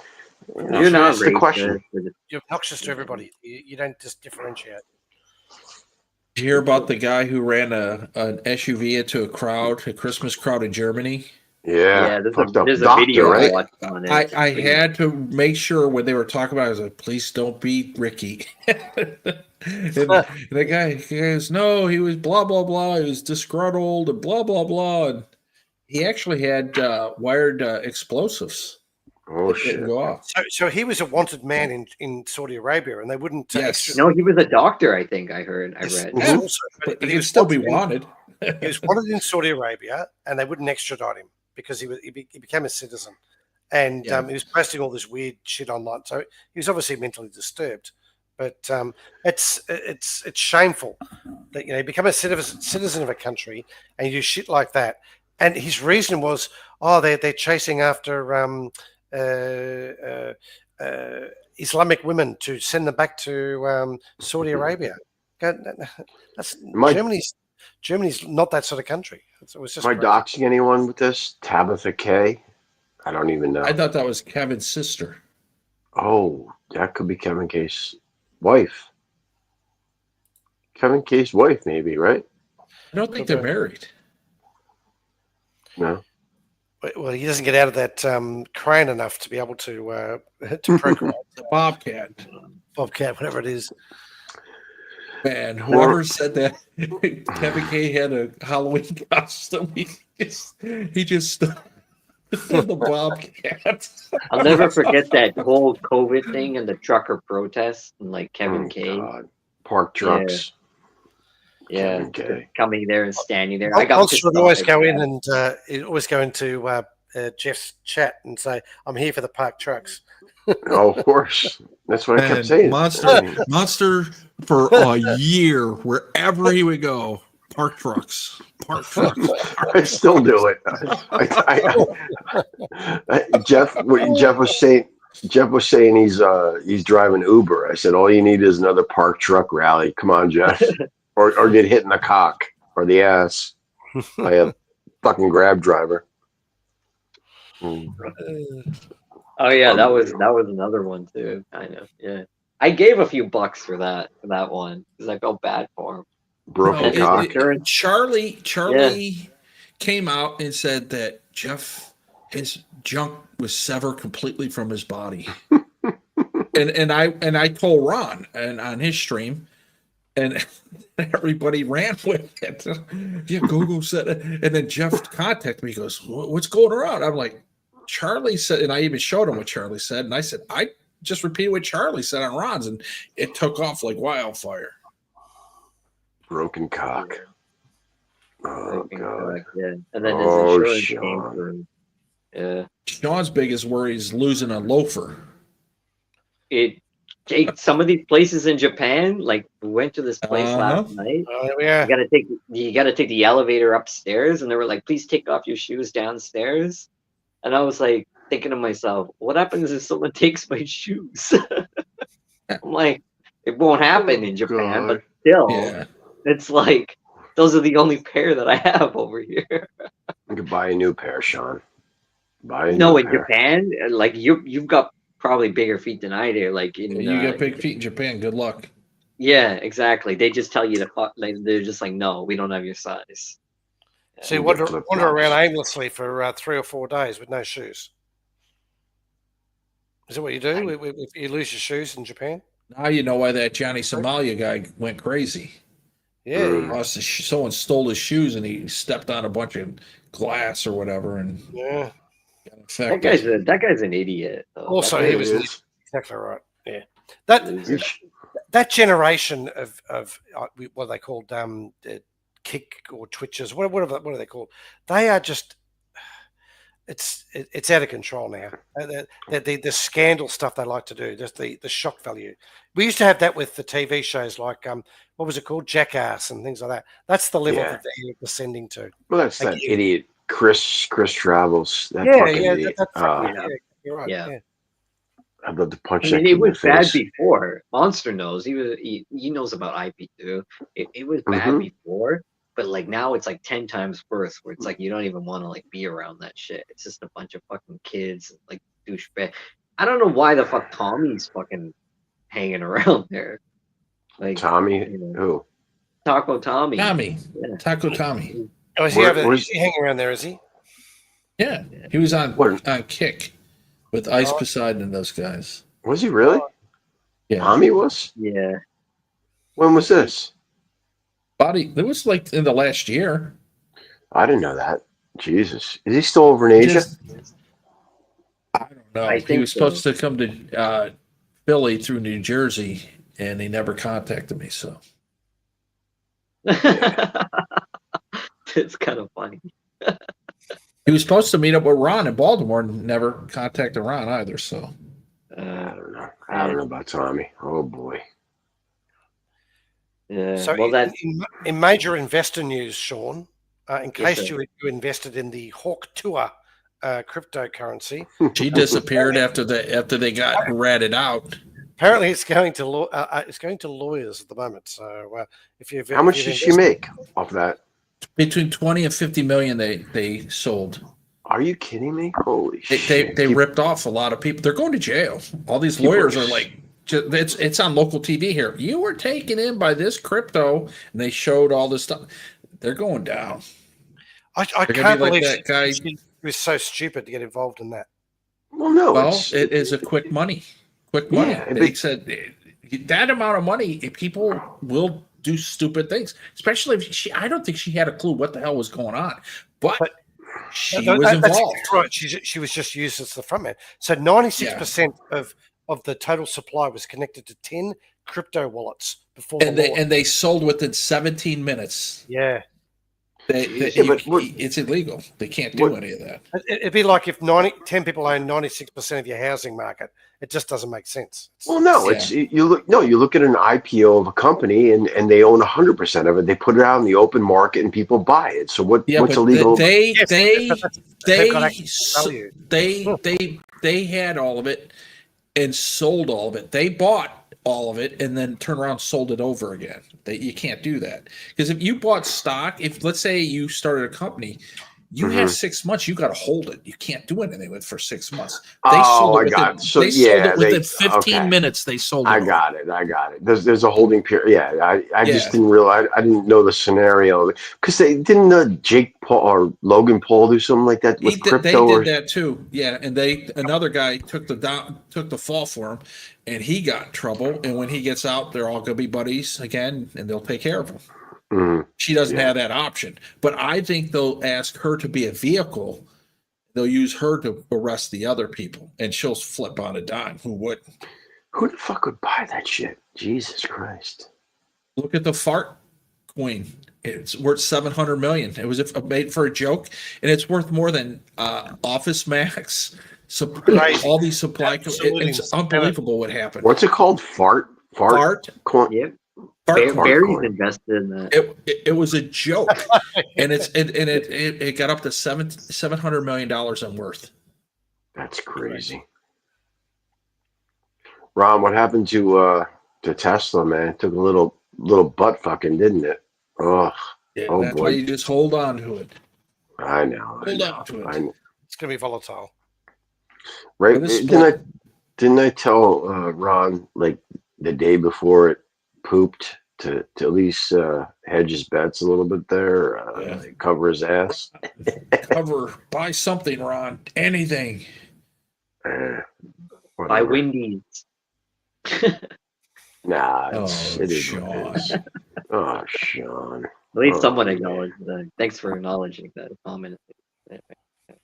you're not racist. The question. You're obnoxious to everybody. You don't just differentiate. Did you hear about the guy who ran an SUV into a Christmas crowd in Germany? Yeah, there's a video right? on it. I had to make sure when they were talking about it, I was like, please don't be Ricky. and the guy goes, no, he was blah, blah, blah. He was disgruntled and blah, blah, blah. And he actually had wired explosives. Oh, shit. Go off. So he was a wanted man in Saudi Arabia, and they wouldn't. No, he was a doctor, I think I read. Yeah, also, but he would still be wanted. He was wanted in Saudi Arabia, and they wouldn't extradite him because he became a citizen, and he was posting all this weird shit online. So he was obviously mentally disturbed. But it's shameful that you become a citizen of a country and you do shit like that. And his reason was, they're chasing after Islamic women to send them back to Saudi Arabia. That's Germany's not that sort of country. It was just. Am I doxing anyone with this? Tabitha K? I don't even know. I thought that was Kevin's sister. Oh, that could be Kevin K's wife. Kevin K's wife, maybe, right? I don't think they're married. No. Well, he doesn't get out of that crane enough to be able to procreate. Bobcat, whatever it is. Man, whoever said that Kevin K had a Halloween costume, he just said the Bobcat. I'll never forget that whole COVID thing and the trucker protest and like Kevin K. God. Park trucks. Yeah, coming there and standing there. I would always go in and always go into Jeff's chat and say, "I'm here for the park trucks." Oh, of course. That's what I kept saying. Monster for a year, wherever he would go, park trucks. I still do it. Jeff was saying, Jeff was saying he's driving Uber. I said, all you need is another park truck rally. Come on, Jeff, or get hit in the cock or the ass by a fucking Grab driver. Oh yeah, that was another one too. Kind of, yeah. I gave a few bucks for that one because I felt bad for him. Broken cock. Charlie came out and said that Jeff, his junk was severed completely from his body, and I told Ron and on his stream, and everybody ran with it. Yeah, Gogo said it, and then Jeff contacted me. He goes, "What's going around?" I'm like, Charlie said, and I even showed him what Charlie said, and I said, I just repeated what Charlie said on Ron's, and it took off like wildfire. Broken cock. Oh God. Cock, yeah. And then his insurance came through. Yeah. Sean's biggest worry is losing a loafer. Some of these places in Japan, like we went to this place last night. Yeah. You gotta take the elevator upstairs, and they were like, please take off your shoes downstairs. And I was like thinking to myself, what happens if someone takes my shoes? I'm like, it won't happen in Japan, but still, it's like those are the only pair that I have over here. You could buy a new pair, Sean. In Japan, like you've got probably bigger feet than I do. Like you got big feet in Japan. Good luck. Yeah, exactly. They just tell you to they're just like, no, we don't have your size. So you wander around aimlessly for 3 or 4 days with no shoes. Is that what you do if you lose your shoes in Japan? Now you know why that Johnny Somalia guy went crazy. Yeah, someone stole his shoes and he stepped on a bunch of glass or whatever, and that guy's an idiot. Though. Also, he was exactly right. Yeah, that generation of what they called kick or twitches, what are they called? They are just it's out of control now. The scandal stuff they like to do, just the shock value. We used to have that with the TV shows like what was it called, Jackass and things like that. That's the level that they're descending to. Well, that's like, that idiot Chris Travels. That idiot. You're right. Yeah. I'd love to punch. It was bad before. Monster knows. He knows about IP too. It was bad before. But like now it's like 10 times worse, where it's like you don't even want to like be around that shit. It's just a bunch of fucking kids, like douchebag. I don't know why the fuck Tommy's fucking hanging around there. Like Tommy, who? Taco Tommy. Taco Tommy. Oh, is he hanging around there? Is he? Yeah, he was on Kick with Ice Poseidon and those guys. Was he really? Yeah, Tommy was. Yeah. When was this? It was like in the last year. I didn't know that. Jesus. Is he still over in Asia? I don't know. He was supposed to come to Philly through New Jersey, and he never contacted me, so. It's kind of funny. He was supposed to meet up with Ron in Baltimore and never contacted Ron either, so. I don't know. I don't know about Tommy. Oh, boy. Yeah. So in major investor news, Sean, in case you invested in the Hawk Tour cryptocurrency, she disappeared after they got ratted out. Apparently, it's going to lawyers at the moment. So how much did she make off that? Between 20 and 50 million, they sold. Are you kidding me? Holy shit! They ripped off a lot of people. They're going to jail. All these lawyers are like. It's on local TV here. You were taken in by this crypto, and they showed all this stuff. They're going down. I can't believe that guy was so stupid to get involved in that. Well, it is a quick money. Yeah, they said that amount of money, people will do stupid things. Especially if I don't think she had a clue what the hell was going on, but she was involved. Right. She was just used as the front man. So 96% of the total supply was connected to 10 crypto wallets before they sold within 17 minutes. Yeah. It's illegal. They can't do any of that. It'd be like if 10 people own 96% of your housing market. It just doesn't make sense. Well, no, you look at an IPO of a company and they own 100% of it. They put it out in the open market and people buy it. So what's illegal? They had all of it, and sold all of it. They bought all of it and then turned around and sold it over again. You can't do that. Because if you bought stock, if let's say you started a company, you have 6 months, you got to hold it. You can't do anything with it for 6 months. They sold it within, they sold it within 15 minutes. They sold it. I got it. There's a holding period. Yeah, I just didn't realize. I didn't know the scenario because they didn't Jake Paul or Logan Paul do something like that with crypto. They did that too. Yeah, and another guy took the fall for him, and he got in trouble. And when he gets out, they're all gonna be buddies again, and they'll take care of him. Mm-hmm. She doesn't have that option, but I think they'll ask her to be a vehicle. They'll use her to arrest the other people, and she'll flip on a dime. Who wouldn't? Who the fuck would buy that shit? Jesus Christ! Look at the fart coin. It's worth $700 million. It was made for a joke, and it's worth more than Office Max. All these supply. It's unbelievable what happened. What's it called? Fart coin. Yep. Barry's invested in that. It was a joke, and it got up to $700 million in worth. That's crazy. Ron, what happened to Tesla, man? It took a little butt fucking, didn't it? Ugh. Yeah, oh that's boy. why you just hold on to it. I know. Hold on to it. It's gonna be volatile. Right? Didn't I tell Ron like the day before it pooped to at least hedge his bets a little bit there, cover his ass? Buy something, Ron. Anything. Buy Wendy's. Nah, it is Sean. what it is. Oh, Sean. At least someone acknowledged that. Thanks for acknowledging that comment.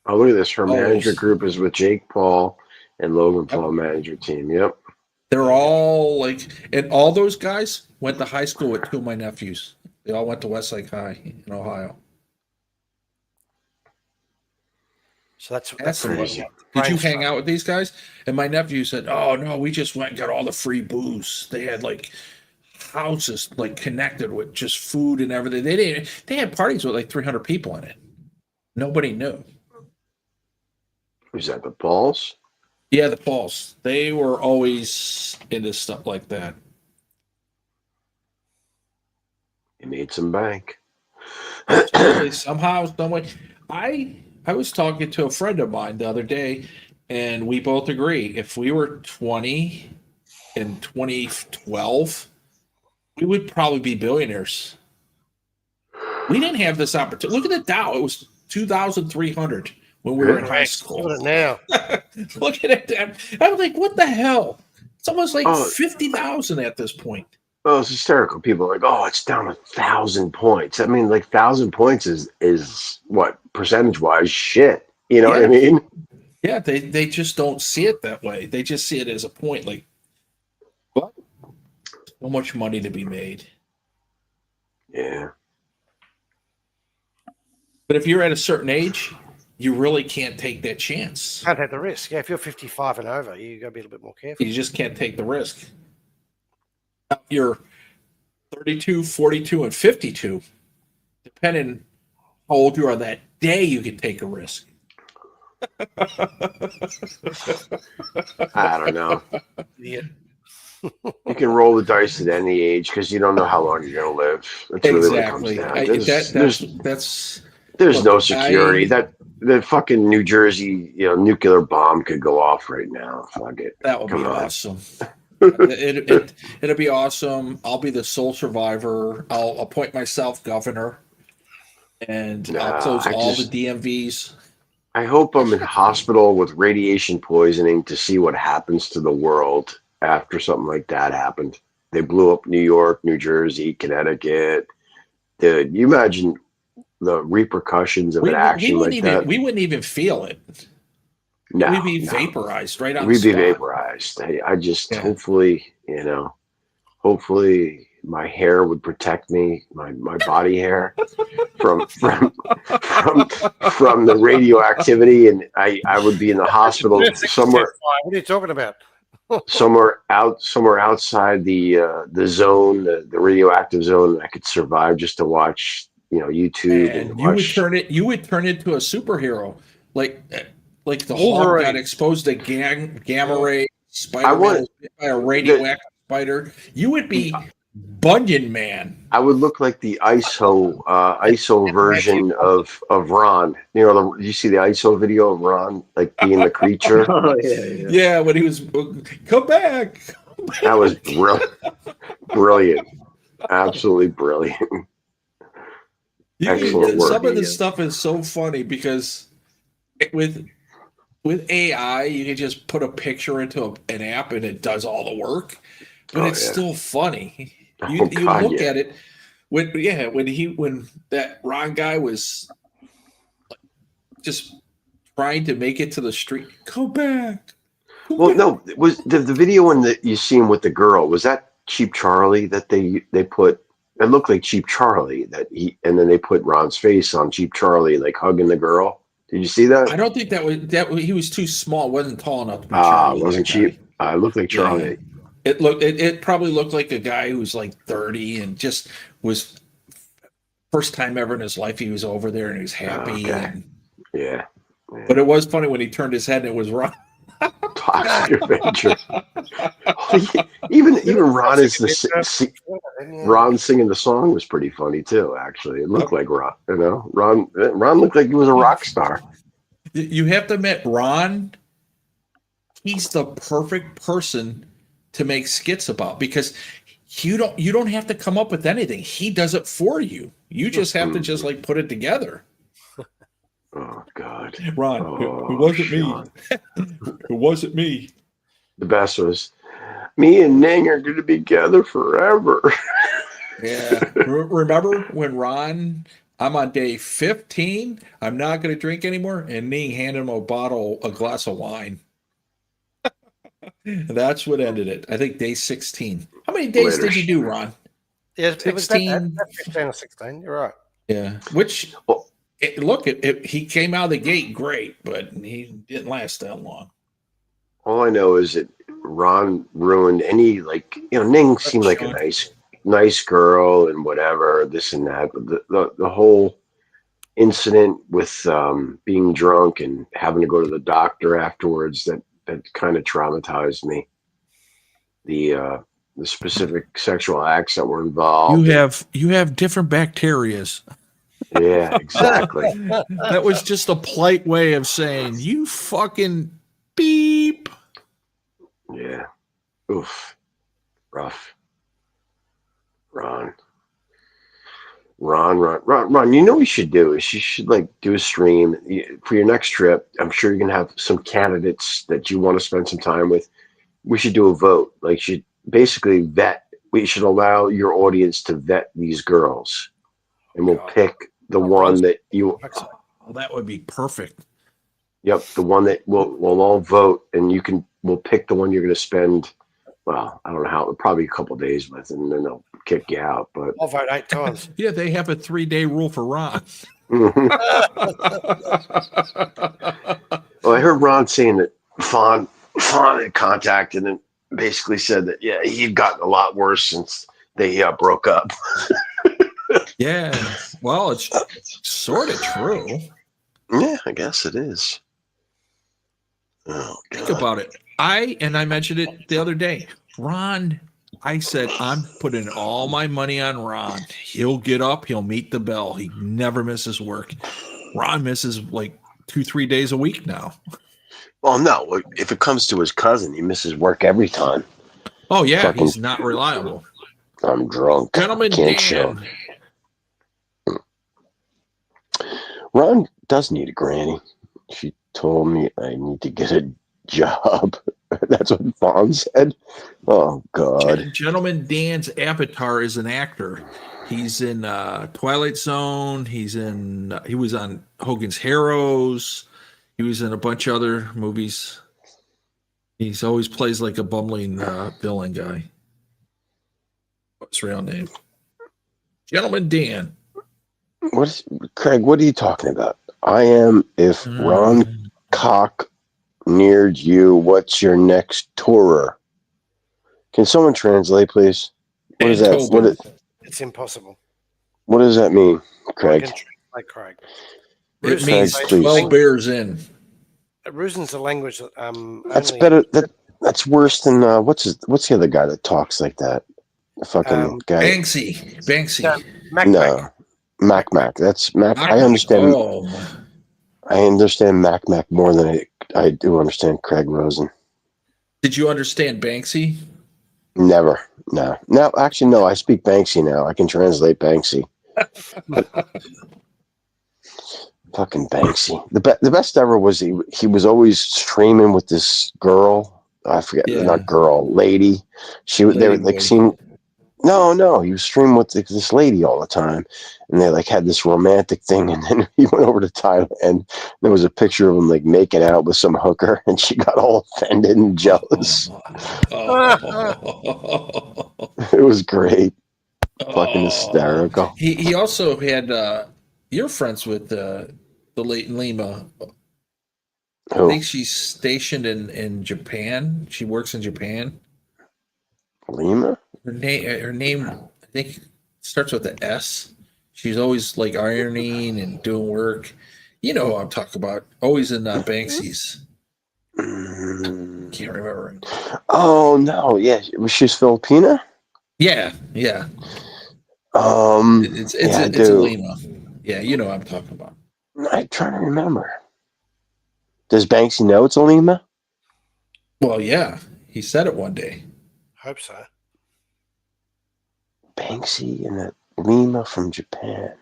Oh, look at this. Her manager group is with Jake Paul and Logan Paul manager team. Yep. They're all and all those guys went to high school with two of my nephews. They all went to Westlake High in Ohio. So that's crazy. Did you hang out with these guys? And my nephew said, "Oh no, we just went and got all the free booze. They had houses connected with just food and everything. They had parties with 300 people in it. Nobody knew." Who's that? The Pauls? Yeah, the Pauls. They were always into stuff like that. He made some bank. Somehow, some way. I was talking to a friend of mine the other day, and we both agree if we were 20 in 2012, we would probably be billionaires. We didn't have this opportunity. Look at the Dow. It was 2,300 when we were in high school. Look at it now. Look at it. I'm like, what the hell? It's almost 50,000 at this point. Oh, it's hysterical. People are like, oh, it's down 1,000 points. I mean, 1,000 points is what, percentage-wise, shit. You know what I mean? Yeah, they just don't see it that way. They just see it as a point. What? So much money to be made. Yeah. But if you're at a certain age, you really can't take that chance. Can't take the risk. Yeah, if you're 55 and over, you got to be a little bit more careful. You just can't take the risk. If you're 32, 42, and 52, depending how old you are that day, you can take a risk. I don't know. Yeah. You can roll the dice at any age because you don't know how long you're going to live. That's really what it comes down. There's no security. The fucking New Jersey, nuclear bomb could go off right now. Fuck it. That would be awesome. It'll be awesome. I'll be the sole survivor. I'll appoint myself governor, and I'll close all the DMVs. I hope I'm in hospital with radiation poisoning to see what happens to the world after something like that happened. They blew up New York, New Jersey, Connecticut. Dude, you imagine the repercussions of an action like that. We wouldn't even feel it. No, we'd be vaporized right on the spot. We'd be vaporized. I just hopefully my hair would protect me, my body hair from the radioactivity, and I would be in the hospital somewhere. What are you talking about? somewhere outside the zone, the radioactive zone. I could survive just to watch, YouTube. And you would turn into a superhero, like the Hulk got exposed to gamma rays Spider-Man was bit by a radioactive spider, you would be Bunyan Man. I would look like the ISO version of Ron. You know, you see the ISO video of Ron like being the creature. Oh yeah. Yeah, when he was come back. That was brilliant, absolutely brilliant. Excellent work. Some of this stuff is so funny because with AI, you can just put a picture into an app and it does all the work, but it's still funny. You look at it when that Ron guy was just trying to make it to the street. Go back. Well, no, it was the video when you see him with the girl. Was that Cheap Charlie that they put? It looked like Cheap Charlie and then they put Ron's face on Cheap Charlie, like hugging the girl. Did you see that? I don't think that he was too small. Wasn't tall enough to be Charlie. Wasn't Cheap. It looked like Charlie. Yeah. It probably looked like a guy who was like 30 and just was first time ever in his life. He was over there and he was happy. Okay. Yeah. But it was funny when he turned his head and it was Ron. Toxic Avenger. Even Ron Ron singing the song was pretty funny too. Actually, it looked like Ron. You know, Ron looked like he was a rock star. You have to admit, Ron. He's the perfect person to make skits about because you don't have to come up with anything. He does it for you. You just have to just like put it together. Oh God, Ron, it wasn't me. It wasn't me. The best was me and Ning are going to be together forever. Yeah. Remember when Ron? I'm on day 15. I'm not going to drink anymore, and Ning handed him a glass of wine. That's what ended it. I think day 16. How many days did you do, Ron? Yeah, 16. It was 15 or 16. You're right. Yeah. Which. He came out of the gate great, but he didn't last that long. All I know is that Ron ruined any, Ning seemed like a nice girl and whatever, this and that. But the whole incident with being drunk and having to go to the doctor afterwards, that kind of traumatized me. The specific sexual acts that were involved. You have different bacterias. Yeah, exactly. That was just a polite way of saying you fucking beep. Yeah. Oof. Rough. Ron. You know what you should do is you should do a stream for your next trip. I'm sure you're gonna have some candidates that you want to spend some time with. We should do a vote. Should basically vet. We should allow your audience to vet these girls, and we'll pick the one that you. Oh, that would be perfect. Yep, the one that we'll all vote, and we'll pick the one you're going to spend. Well, I don't know how, probably a couple of days with, and then they'll kick you out. But I'll vote 8 times. Yeah, they have a 3-day rule for Ron. Well, I heard Ron saying that Fawn had contacted and basically said that he'd gotten a lot worse since they broke up. Yeah, well, it's sort of true. Yeah, I guess it is. Oh, God. Think about it. I mentioned it the other day. Ron, I said, I'm putting all my money on Ron. He'll get up. He'll meet the bell. He never misses work. Ron misses 2-3 days a week now. Well, no. If it comes to his cousin, he misses work every time. Oh, yeah. He's not reliable. I'm drunk. Gentleman Can't Dan. show. Ron does need a granny. She told me I need to get a job. That's what Fawn said. Oh, God. Gentleman Dan's avatar is an actor. He's in Twilight Zone. He was on Hogan's Heroes. He was in a bunch of other movies. He's always plays like a bumbling villain guy. What's his real name? Gentleman Dan. Craig, what are you talking about? I am if Ron Cock neared you, what's your next tourer? Can someone translate, please? What is that? It's impossible. What does that mean, Craig? Craig. It means 12 beers in. Rusin's a language that That's better. That's worse than what's the other guy that talks like that? The fucking guy. Banksy. No, Mac. That's Mac. I Mac. understand. Oh. I understand Mac more than I do understand Craig Rosen. Did you understand Banksy? Never. No. No, actually, no. I speak Banksy now. I can translate Banksy. Fucking Banksy. The best ever was he was always streaming with this girl. I forget, not girl, lady. They were like seeing. No, he was streaming with this lady all the time, and they like had this romantic thing. And then he went over to Thailand. There was a picture of him like making out with some hooker, and she got all offended and jealous. It was great, fucking hysterical. He also had. You're friends with the late Lima. Who? I think she's stationed in Japan. She works in Japan. Lima? Her name, I think, starts with an S. She's always like ironing and doing work. You know who I'm talking about. Always in Banksy's. Can't remember. Oh no, yeah, was she Filipina? Yeah. It's a Lima. Yeah, you know what I'm talking about. I'm trying to remember. Does Banksy know it's a Lima? Well, yeah. He said it one day. Hope so. Banksy and a Lima from Japan.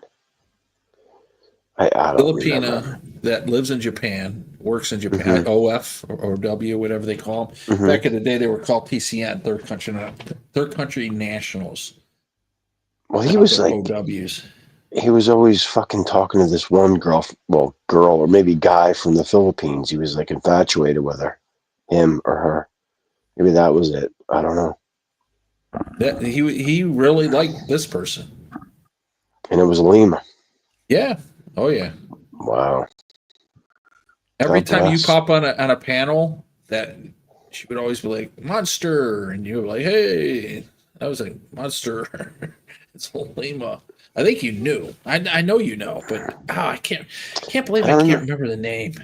I don't Filipina remember. that lives in Japan, works in Japan, OF or W, whatever they call them. Back in the day, they were called TCN, Third Country Nationals. Well, he was like OWs. He was always fucking talking to this one girl or maybe guy from the Philippines. He was like infatuated with her, him or her. Maybe that was it. I don't know. That he really liked this person, and it was Lima. Yeah. Oh yeah. Wow. Every time you pop on a panel, that she would always be like Monster, and you were like, hey, I was like Monster. It's Lima. I think you knew. I know you know, but I can't believe I can't remember the name.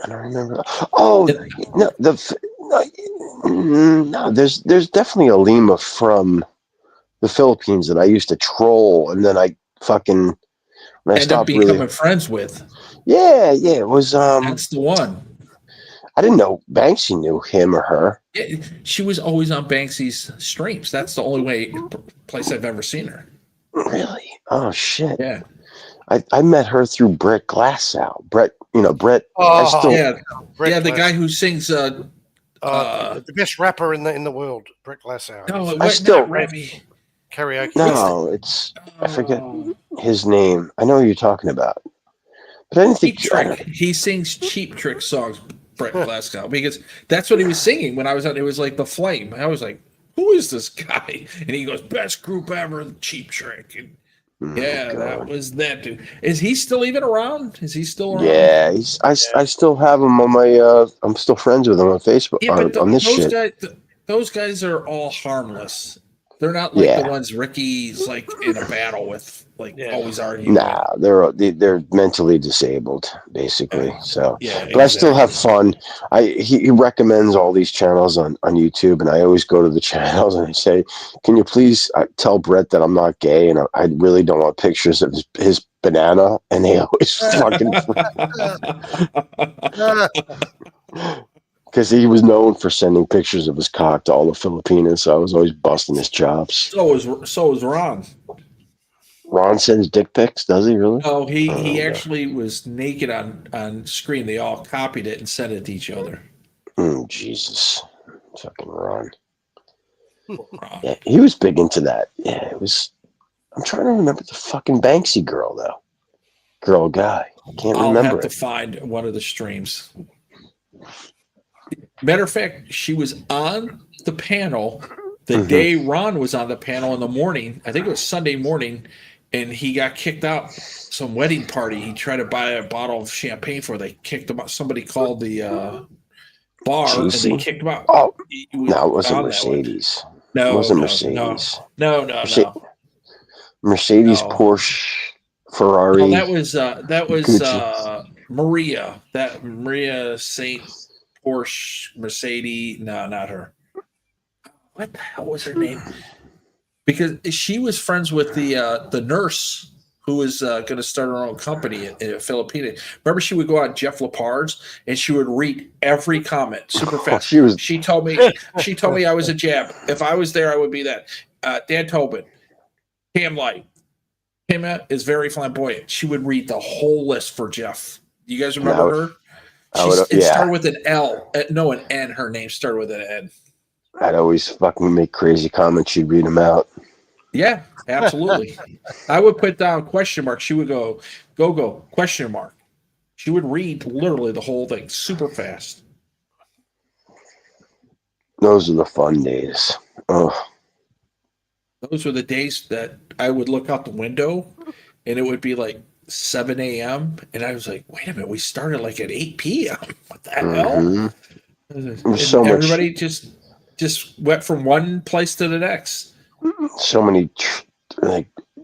I don't remember. Oh no, there's definitely a Lima from the Philippines that I used to troll, and then I fucking end up becoming friends with. Yeah, it was. That's the one. I didn't know Banksy knew him or her. Yeah, she was always on Banksy's streams. That's the only place I've ever seen her. Really? Oh shit. Yeah. I met her through Brett Glassow. Brett. Oh, the guy who sings the best rapper in the world, Brett Glassow. No, karaoke. No, I forget his name. I know who you're talking about. But I didn't think he sings Cheap Trick songs, Brett Glasgow, because that's what he was singing when I was on. It was like The Flame. I was like, who is this guy? And he goes, best group ever, Cheap Trick. And that was that dude. Is he still even around? Is he still around? Yeah, I still have him on my. I'm still friends with him on Facebook. Yeah, but those guys are all harmless. They're not like the ones Ricky's like in a battle with, always arguing. Nah, they're mentally disabled, basically. So, but I still have fun. He recommends all these channels on YouTube, and I always go to the channels and I say, "Can you please tell Brett that I'm not gay, and I really don't want pictures of his banana?" And they always fucking. Because he was known for sending pictures of his cock to all the Filipinos, so I was always busting his chops. So was Ron. Ron sends dick pics, does he really? Oh, he actually was naked on screen. They all copied it and sent it to each other. Jesus. Fucking Ron. Yeah, he was big into that. Yeah, it was. I'm trying to remember the fucking Banksy girl, though. Guy. I can't remember. I'll have to find one of the streams. Matter of fact, she was on the panel the day Ron was on the panel in the morning. I think it was Sunday morning, and he got kicked out. Some wedding party. He tried to buy a bottle of champagne for. They kicked him out. Somebody called the bar and they kicked him out. Oh, no, it wasn't Mercedes. No, it wasn't Mercedes. No. Mercedes, Porsche, Ferrari. No, that was Maria. That Maria Saint Porsche, Mercedes. No, not her. What the hell was her name? Because she was friends with the nurse who was going to start her own company in Filipina. Remember, she would go on Jeff Lepard's and she would read every comment super fast. She told me I was a jab. If I was there, I would be that. Dan Tobin, Cam Light. Cam is very flamboyant. She would read the whole list for Jeff. You guys remember her? It started with an L. No, an N. Her name started with an N. I'd always fucking make crazy comments. She'd read them out. Yeah, absolutely. I would put down question mark. She would go, question mark. She would read literally the whole thing super fast. Those are the fun days. Oh. Those were the days that I would look out the window and it would be like 7 a.m. And I was like, wait a minute, we started like at 8 p.m. What the hell? So everybody just went from one place to the next. So many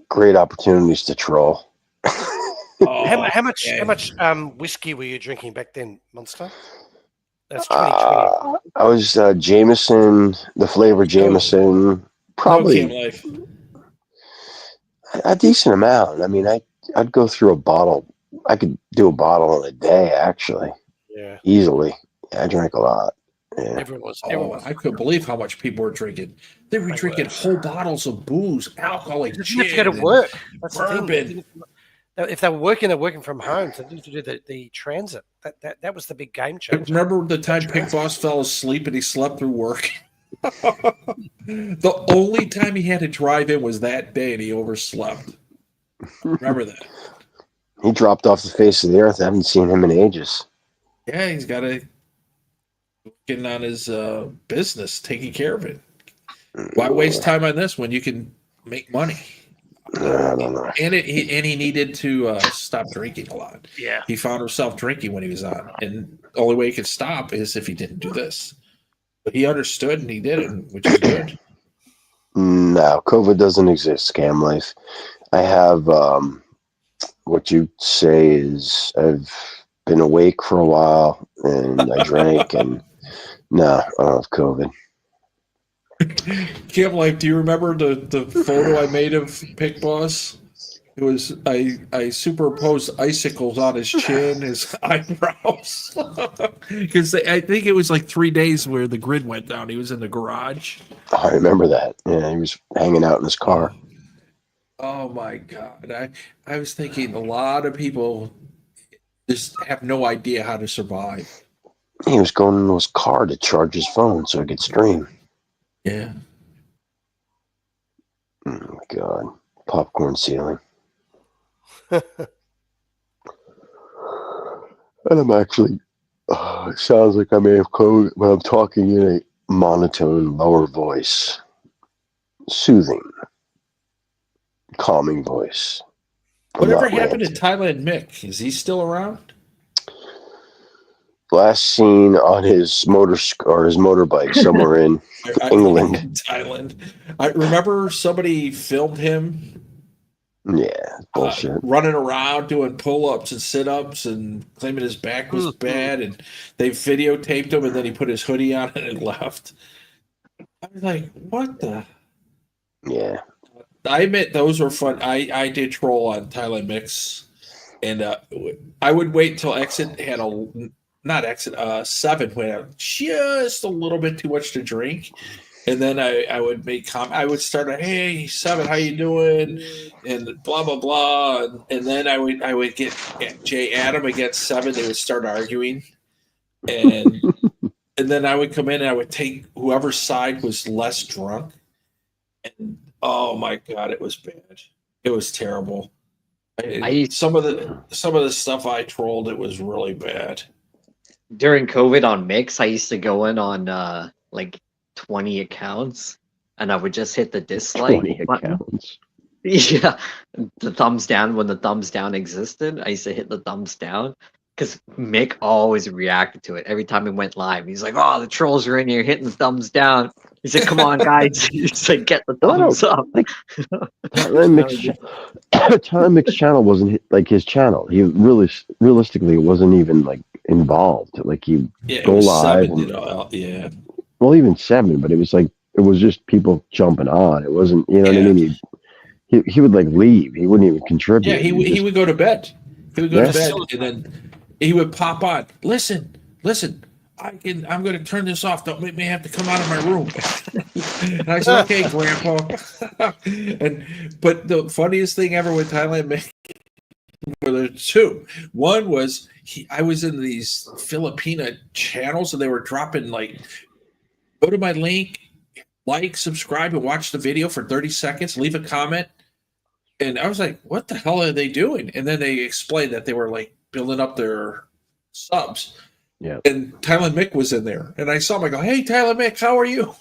great opportunities to troll. How much whiskey were you drinking back then, Monster? That's 2020. I was Jameson, the flavor Jameson, probably a decent amount. I mean, I'd go through a bottle. I could do a bottle in a day, actually. Yeah, easily. Yeah, I drank a lot. Yeah. Everyone. I couldn't believe how much people were drinking. They were drinking whole bottles of booze, alcoholic gin, have to go to work. That's bourbon. the thing. If they were working, they're working from home. So they need to do the transit. That was the big game changer. Remember the time Pig Boss fell asleep and he slept through work? The only time he had to drive in was that day, and he overslept. Remember that? He dropped off the face of the earth. I haven't seen him in ages. Yeah, he's got to getting on his business, taking care of it. Why waste time on this when you can make money? I don't know. And he needed to stop drinking a lot. Yeah, he found himself drinking when he was on, and the only way he could stop is if he didn't do this. But he understood and he did it, which is good. No, COVID doesn't exist, Cam Life. I have what you say is I've been awake for a while and I drank and no, I don't have COVID. Cam Life, do you remember the photo I made of Pick Boss? It was I superimposed icicles on his chin, his eyebrows, because I think it was like 3 days where the grid went down. He was in the garage. Oh, I remember that. Yeah, he was hanging out in his car. Oh my God! I was thinking a lot of people just have no idea how to survive. He was going into his car to charge his phone so he could stream. Yeah. Oh my God! Popcorn ceiling. And I'm actually, it sounds like I may have COVID, but I'm talking in a monotone, lower voice. Soothing, calming voice. Whatever happened to Thailand Mick? Is he still around? Last seen on his motorbike somewhere in England. Thailand. I remember somebody filmed him. Yeah, bullshit. Running around doing pull-ups and sit-ups and claiming his back was bad, and they videotaped him, and then he put his hoodie on and left. I was like, what the? Yeah. I admit those were fun. I did troll on Thailand Mix, and I would wait until Exit had Seven went out just a little bit too much to drink. And then I would make I would start hey Seven, how you doing? And blah blah blah. And then I would get Jay Adam against Seven. They would start arguing, and and then I would come in and I would take whoever's side was less drunk. And oh my God, it was bad. It was terrible. Some of the stuff I trolled, it was really bad. During COVID on Mix, I used to go in on like 20 accounts, and I would just hit the dislike 20 button. accounts. Yeah, the thumbs down when the thumbs down existed. I used to hit the thumbs down because Mick always reacted to it every time it went live. He's like, "Oh, the trolls are in here hitting the thumbs down." He said, "Come on, guys!" He's like, "Get the thumbs up." Like, Tyler Mick's channel wasn't like his channel. He realistically, it wasn't even like involved. Like you it go was live. 7, yeah. Well, even 7, but it was like it was just people jumping on. It wasn't, you know what I Yeah. mean? He would like leave. He wouldn't even contribute. Yeah, he would go to bed. He would go Yeah. to bed, and then he would pop on. Listen. I'm going to turn this off. Don't make me have to come out of my room. And I said, okay, Grandpa. But the funniest thing ever with Thailand Mick, well, there's two. One was I was in these Filipina channels, and they were dropping like, go to my link, like, subscribe, and watch the video for 30 seconds. Leave a comment. And I was like, what the hell are they doing? And then they explained that they were like building up their subs. Yeah. And Tyler Mick was in there. And I saw him, I go, hey, Tyler Mick, how are you?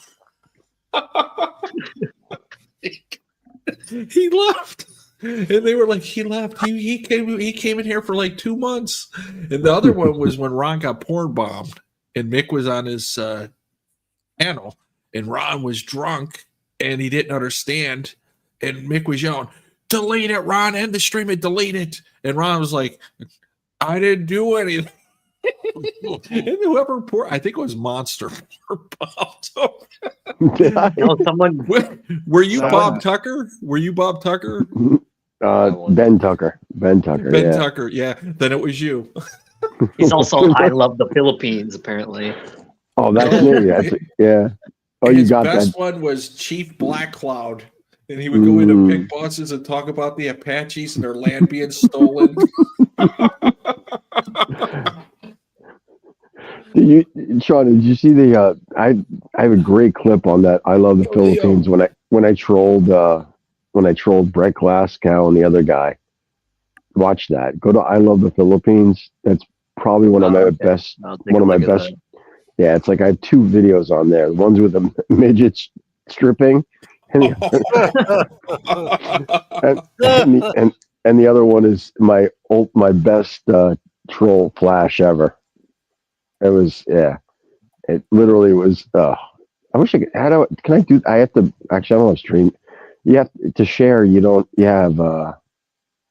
He left. And they were like, he left. He came in here for like 2 months. And the other one was when Ron got porn bombed and Mick was on his channel and Ron was drunk and he didn't understand. And Mick was yelling, delete it, Ron, end the stream and delete it. And Ron was like, I didn't do anything. And whoever I think it was Monster popped up. No, someone. Were you Bob Tucker? Were you Bob Tucker? Ben Tucker. Ben Tucker, yeah. Then it was you. He's also I Love the Philippines, apparently. Oh, that's me. Yeah. Oh, his you got best that. one was Chief Black Cloud. And he would go into big bosses and talk about the Apaches and their land being stolen. Sean, did you see the? I have a great clip on that. I Love the Philippines when I trolled Brett Glasgow and the other guy. Watch that. Go to I Love the Philippines. That's probably one of my best. One of my best. Yeah, it's like I have 2 videos on there. One's with the midgets stripping, and the other one is my best troll flash ever. It was It literally was. I wish I could. Can I do? I have to actually. I don't have stream. You have to share. You don't. You have to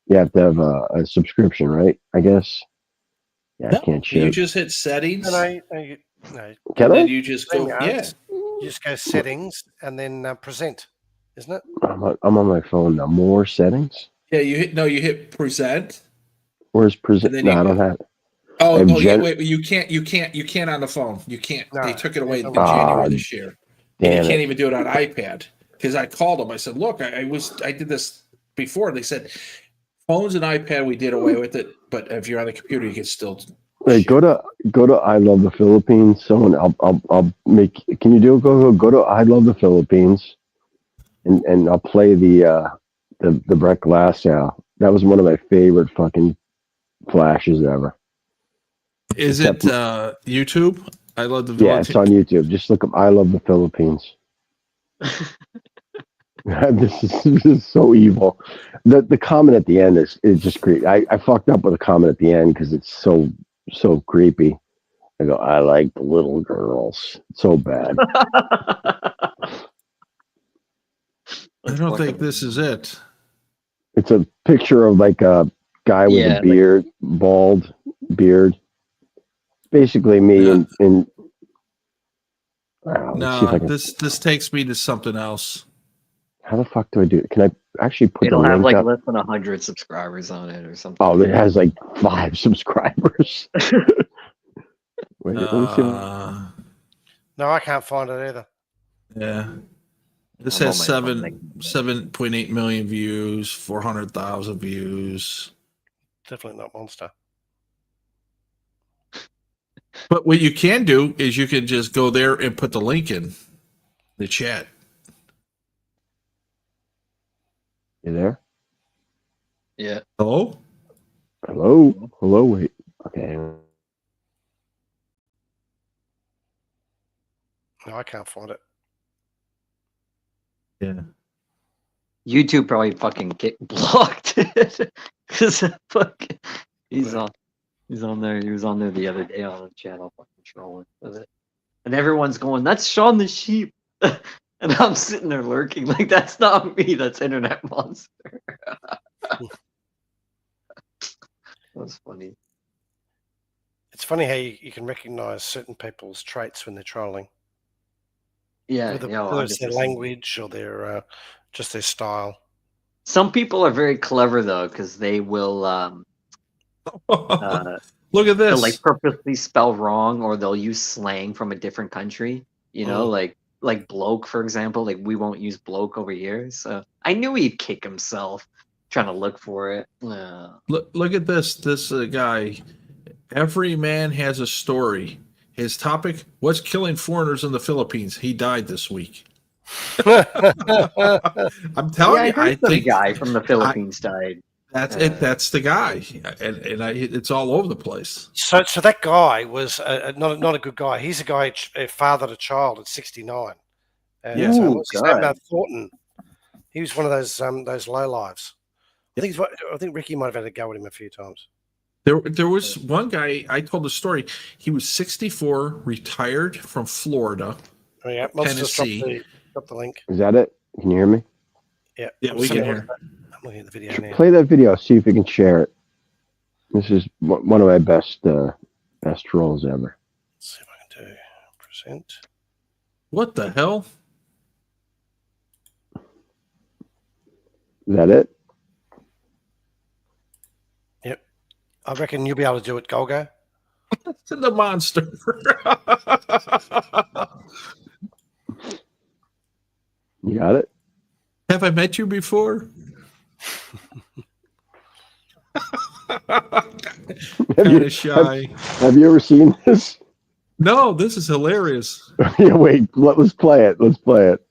have a subscription, right? I guess. Yeah, No, I can't share. You just hit settings. No. Can I? Then you just go. Yeah. You just go settings and then present, isn't it? I'm on my phone now. More settings. Yeah, you hit present. Where's present? No, I don't have it. Yeah, wait, you can't on the phone. You can't. No, they took it away in no. January this year. And you can't Damn even do it on iPad. Because I called them. I said, look, I did this before. They said phones and iPad, we did away with it, but if you're on the computer, you can still Wait, go to I Love the Philippines. Someone I'll make. Can you do it? Go to I Love the Philippines, and I'll play the Brett Glasgow. That was one of my favorite fucking flashes ever. Is it YouTube? I Love the Philippines. Yeah, it's on YouTube. Just look up I Love the Philippines. This is so evil. The comment at the end is just creepy. I fucked up with a comment at the end because it's so creepy. I go, I like the little girls. So bad. I don't think this is it. It's a picture of like a guy with a beard, bald beard. Basically me in no, this takes me to something else. How the fuck do I do it? Can I actually put It'll the have link like up? less than 100 subscribers on it or something. Oh, it has like 5 subscribers. Wait, let me see. No, I can't find it either. Yeah. This has 7.8 million views, 400,000 views. Definitely not Monster. But what you can do is you can just go there and put the link in the chat. You there? Yeah. Hello? Hello. Wait. Okay. No, I can't find it. Yeah. YouTube probably fucking get blocked because he's on there. He was on there the other day on the channel fucking trolling with it, and everyone's going, "That's Sean the Sheep," and I'm sitting there lurking like, "That's not me. That's Internet Monster." That's funny. It's funny how you can recognize certain people's traits when they're trolling. Yeah, Whether, yeah, whether it's their 100%. language or their just their style. Some people are very clever though, because they will Look at they'll like this. purposely spell wrong, or they'll use slang from a different country. Mm. Like bloke, for example. Like we won't use bloke over here. So I knew he'd kick himself trying to look for it. Look at this. This guy. Every man has a story. His topic: what's killing foreigners in the Philippines? He died this week. I'm telling you, I the think guy from the Philippines died. that's it. That's the guy, and it's all over the place. So that guy was not a good guy. He's a guy fathered a child at 69. And Yeah. what's his name? God. Thornton. He was one of those low lives. I think Ricky might have had a go at him a few times. There was one guy, I told the story. He was 64, retired from Florida, Yeah, Tennessee. Drop the link. Is that it? Can you hear me? Yeah, Yeah, we can hear. I'm looking at the video now. Play that video. See if we can share it. This is one of my best trolls ever. Let's see if I can do present. What the hell? Is that it? Yep. I reckon you'll be able to do it, Golgo. It's the monster. You got it? Have I met you before? Kind of shy. Have you ever seen this? No, this is hilarious. Yeah, wait. Let's play it. Let's play it.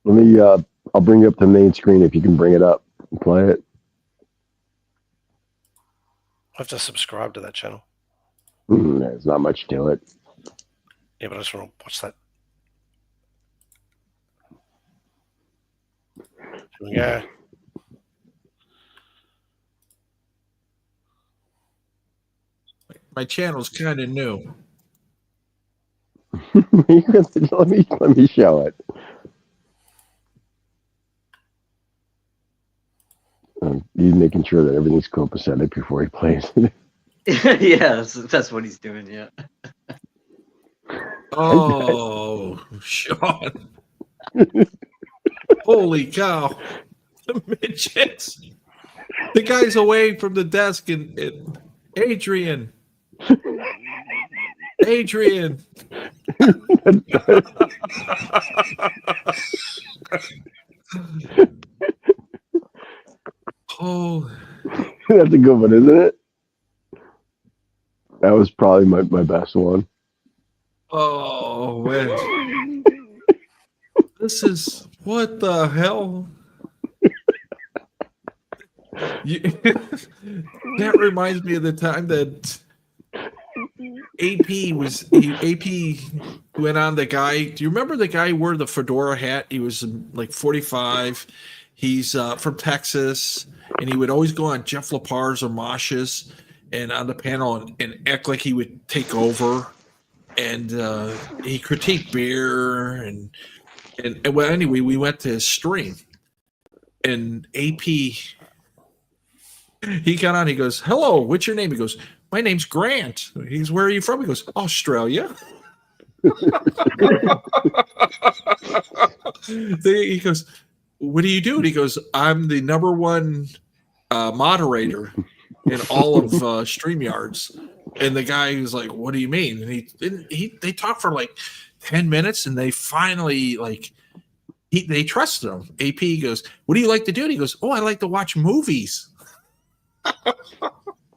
Let me. I'll bring you up to the main screen if you can bring it up and play it. I have to subscribe to that channel. There's not much to it. Yeah, but I just want to watch that. Here we go. My channel's kind of new. let me show it. He's making sure that everything's copacetic before he plays it. Yeah, that's what he's doing. Yeah. Oh, Sean. Holy cow. The midgets. The guy's away from the desk and Adrian. Oh, that's a good one, isn't it? That was probably my best one. Oh, man. This is what the hell? That reminds me of the time that AP went on the guy. Do you remember the guy who wore the fedora hat? He was like 45. He's from Texas, and he would always go on Jeff Lepar's or Mosh's and on the panel and act like he would take over. And he critiqued beer and well, anyway, we went to his stream, and AP, he got on. He goes, "Hello, what's your name?" He goes, "My name's Grant." He's, "Where are you from?" He goes, "Australia." He goes, "What do you do?" And he goes, "I'm the #1 moderator in all of StreamYards." And the guy was like, "What do you mean?" And they talked for like 10 minutes, and they finally they trusted him. AP goes, "What do you like to do?" And he goes, "Oh, I like to watch movies."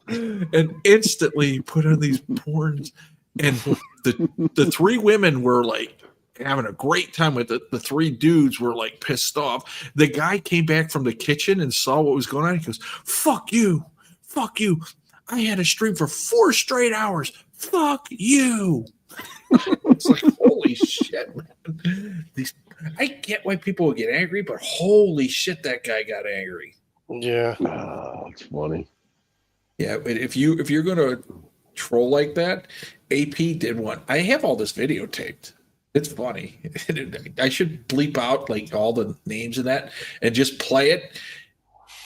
And instantly put on these porns, and the three women were like having a great time with it. The three dudes were like pissed off. The guy came back from the kitchen and saw what was going on. He goes, fuck you. I had a stream for 4 straight hours. Fuck you. It's like, holy shit, man. I get why people would get angry, but holy shit, that guy got angry. Yeah. It's funny. Yeah, but if you're gonna troll like that, AP did one. I have all this videotaped. It's funny. I should bleep out like all the names of that and just play it.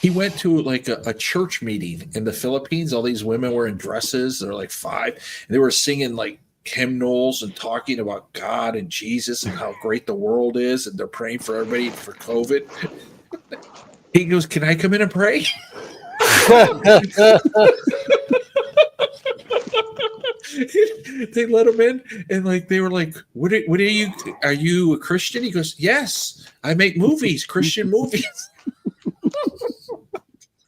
He went to like a church meeting in the Philippines. All these women were in dresses. They're like 5. And they were singing like hymnals and talking about God and Jesus and how great the world is. And they're praying for everybody for COVID. He goes, "Can I come in and pray?" They let him in, and like they were like, what are you? Are you a Christian?" He goes, "Yes, I make movies, Christian movies."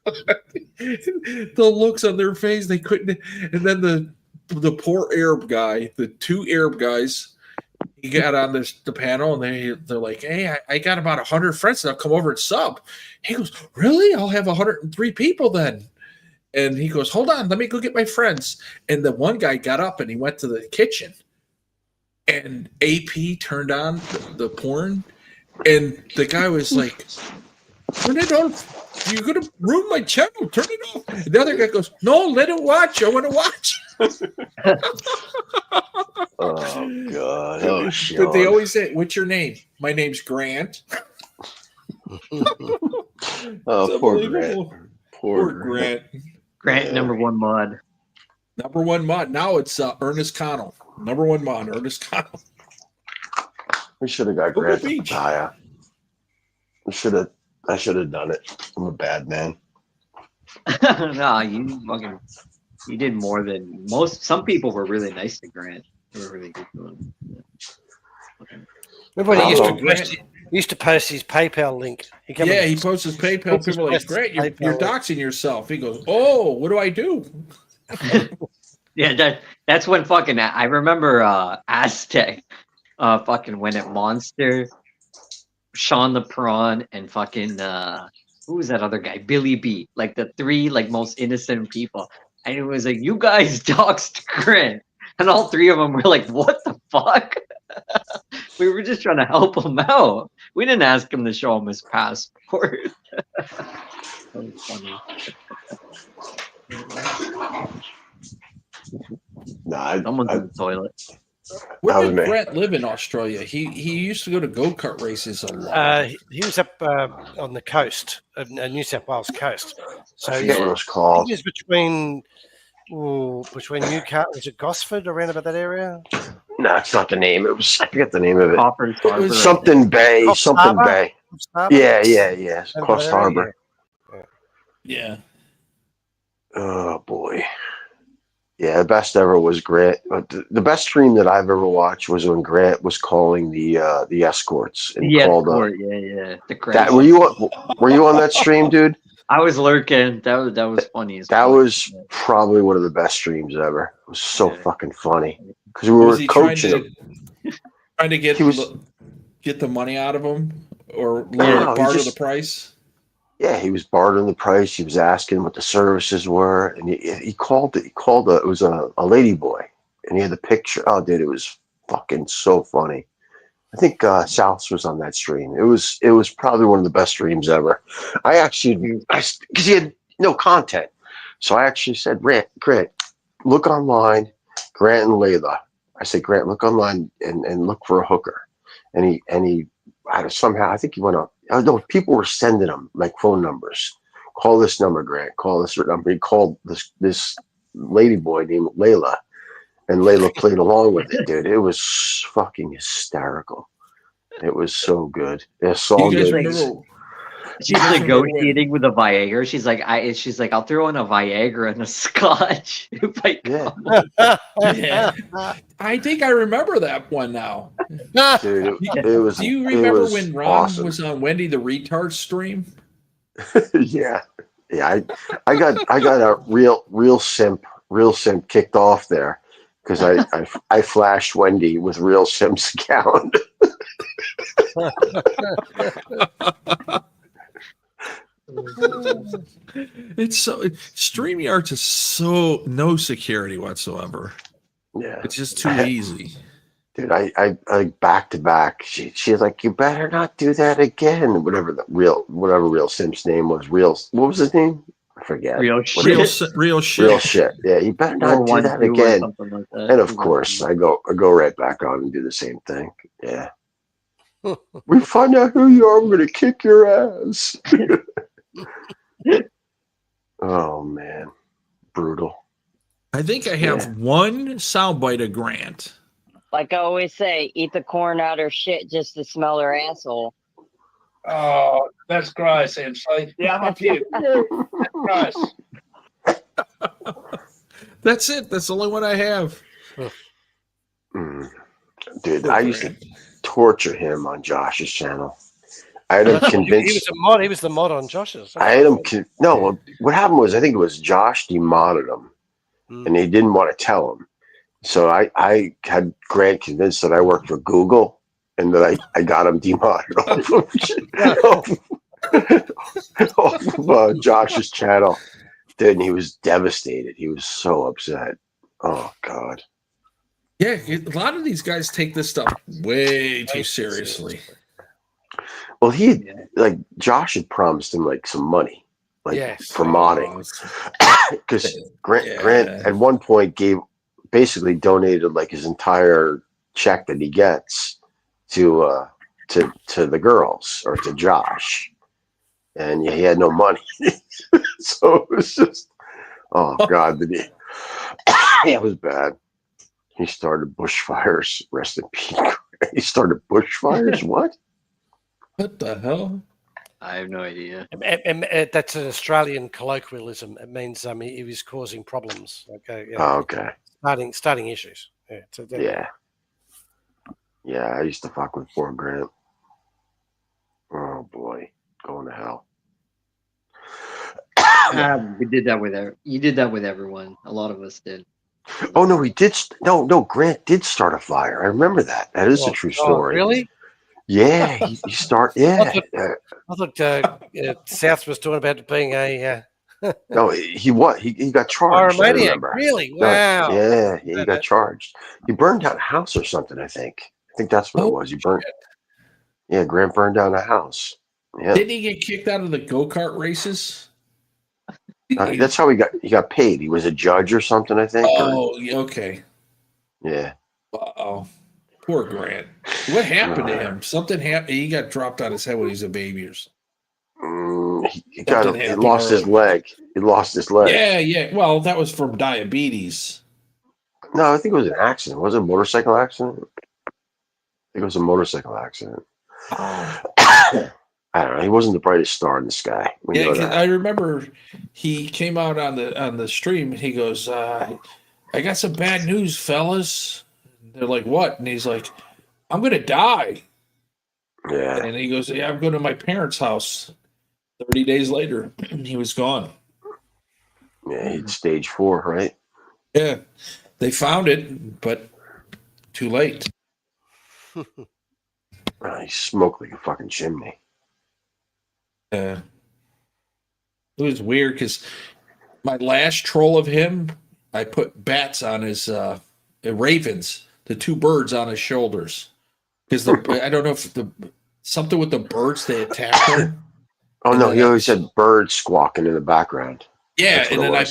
The looks on their face, they couldn't. And then the poor Arab guy, the 2 Arab guys, he got on the panel, and they're like, "Hey, I got about 100 friends that'll come over and sub." He goes, "Really? I'll have 103 people then." And he goes, "Hold on, let me go get my friends." And the one guy got up and he went to the kitchen, and AP turned on the porn, and the guy was like, "Turn it off. You're going to ruin my channel. Turn it off." And the other guy goes, "No, let it watch. I want to watch." Oh, God. Oh, But they always say, "What's your name?" "My name's Grant." Oh, poor Grant. Poor Grant. Grant, number 1 mod. Number 1 mod. Now it's Ernest Connell. Number 1 mod, Ernest Connell. We should have got Grant to retire. I should have done it. I'm a bad man. Nah, you did more than most. Some people were really nice to Grant. They were really good to him. Remember when he used to post his PayPal link? He posts his PayPal. People are like, "Great, you're doxing yourself." He goes, "Oh, what do I do?" Yeah, that's when fucking I remember Aztec fucking went at Monster, Sean the Prawn, and fucking who was that other guy? Billy B. Like the 3 like most innocent people. And it was like, "You guys doxed Grant." And all 3 of them were like, "What the fuck?" We were just trying to help him out. We didn't ask him to show him his passport. That was funny. Someone's in the toilet. Where did Grant live in Australia? He used to go to go-kart races a lot. He was up on the coast, New South Wales coast. So I forget what it was called. He was between Newcastle, was it Gosford, around about that area? No, it's not the name. It was, I forget the name of it. It was something Bay. Coffs something Harbour? Bay. Yeah. Coffs Harbour. Yeah. Oh boy. Yeah, the best ever was Grant. The best stream that I've ever watched was when Grant was calling the escorts. And the called escort, yeah. Were you on that stream, dude? I was lurking. That was funny. That was probably one of the best streams ever. It was so fucking funny because we were coaching him. Trying to get the money out of him or barter the price. Yeah, he was bartering the price. He was asking what the services were, and he called it. It was a lady boy, and he had the picture. Oh, dude, it was fucking so funny. I think Souths was on that stream. It was probably one of the best streams ever. Because he had no content, so I actually said, Grant, look online, Grant and Layla. I said, Grant, look online and look for a hooker, and he somehow, I think he went up. Oh, no, people were sending him like phone numbers. Call this number, Grant. Call this number. He called this lady boy named Layla, and Layla played along with it, dude. It was fucking hysterical. It was so good. She's negotiating with a Viagra. She's like, I'll throw in a Viagra and a Scotch if I Yeah. I think I remember that one now. Dude, it was. Do you remember when Ron was on Wendy the Retard stream? Yeah. I got a real simp kicked off there because I flashed Wendy with real simp's account. It's so StreamYards is so no security whatsoever. Yeah, it's just too easy. Dude, I back to back. She's like, you better not do that again. Whatever real simp's name was. What was his name? I forget. Real shit. Yeah, you better not do that again. Like that. And of course, I go right back on and do the same thing. Yeah. We find out who you are, I'm gonna kick your ass. Oh man, brutal. I think I have one soundbite of Grant. Like I always say, eat the corn out her shit just to smell her asshole. Oh, that's gross, actually. Yeah, I'm a few. That's gross. That's it. That's the only one I have. Dude, Poor I used to Grant. torture him on Josh's channel. I had him He convinced. was a mod. He was the mod on Josh's. I had him. No, what happened was I think it was Josh demodded him, and he didn't want to tell him. So I had Grant convinced that I worked for Google, and that I got him demodded off of Josh's channel. Dude, and he was devastated. He was so upset. Oh God. Yeah, a lot of these guys take this stuff way too seriously. Well, like Josh had promised him like some money, like for modding, because Grant at one point basically donated like his entire check that he gets to the girls or to Josh, and he had no money, so it was just God, it was bad. He started bushfires. Rest in peace. He started bushfires. What? What the hell? I have no idea. And that's an Australian colloquialism. It means he was causing problems. Okay. Yeah. Oh, okay. Starting issues. Yeah. Yeah. I used to fuck with poor Grant. Oh boy, going to hell. We did that with you did that with everyone. A lot of us did. Oh no, he did. No, Grant did start a fire. I remember that. That is a true story. Really? Yeah, he started. Yeah. I thought South was talking about being a. No, he got charged. I remember. Really? Wow. No, yeah, he got charged. He burned down a house or something. I think that's what it was. He burned. Yeah, Grant burned down a house. Yeah. Didn't he get kicked out of the go-kart races? That's how he got paid. He was a judge or something, I think. Oh, okay. Yeah. Uh-oh. Poor Grant. What happened to him? Something happened. He got dropped on his head when he was a baby or something. He lost his leg. He lost his leg. Yeah. Well, that was from diabetes. No, I think it was an accident. Was it a motorcycle accident? I think it was a motorcycle accident. I don't know. He wasn't the brightest star in the sky. I remember he came out on the stream and he goes, I got some bad news, fellas. They're like, what? And he's like, I'm going to die. Yeah. And he goes, yeah, I'm going to my parents' house. 30 days later, he was gone. Yeah, he'd stage 4, right? Yeah. They found it, but too late. He smoked like a fucking chimney. It was weird because my last troll of him, I put bats on his ravens, the 2 birds on his shoulders. Because I don't know if something with the birds, they attacked him. Oh no, he always had birds squawking in the background. Yeah, and then I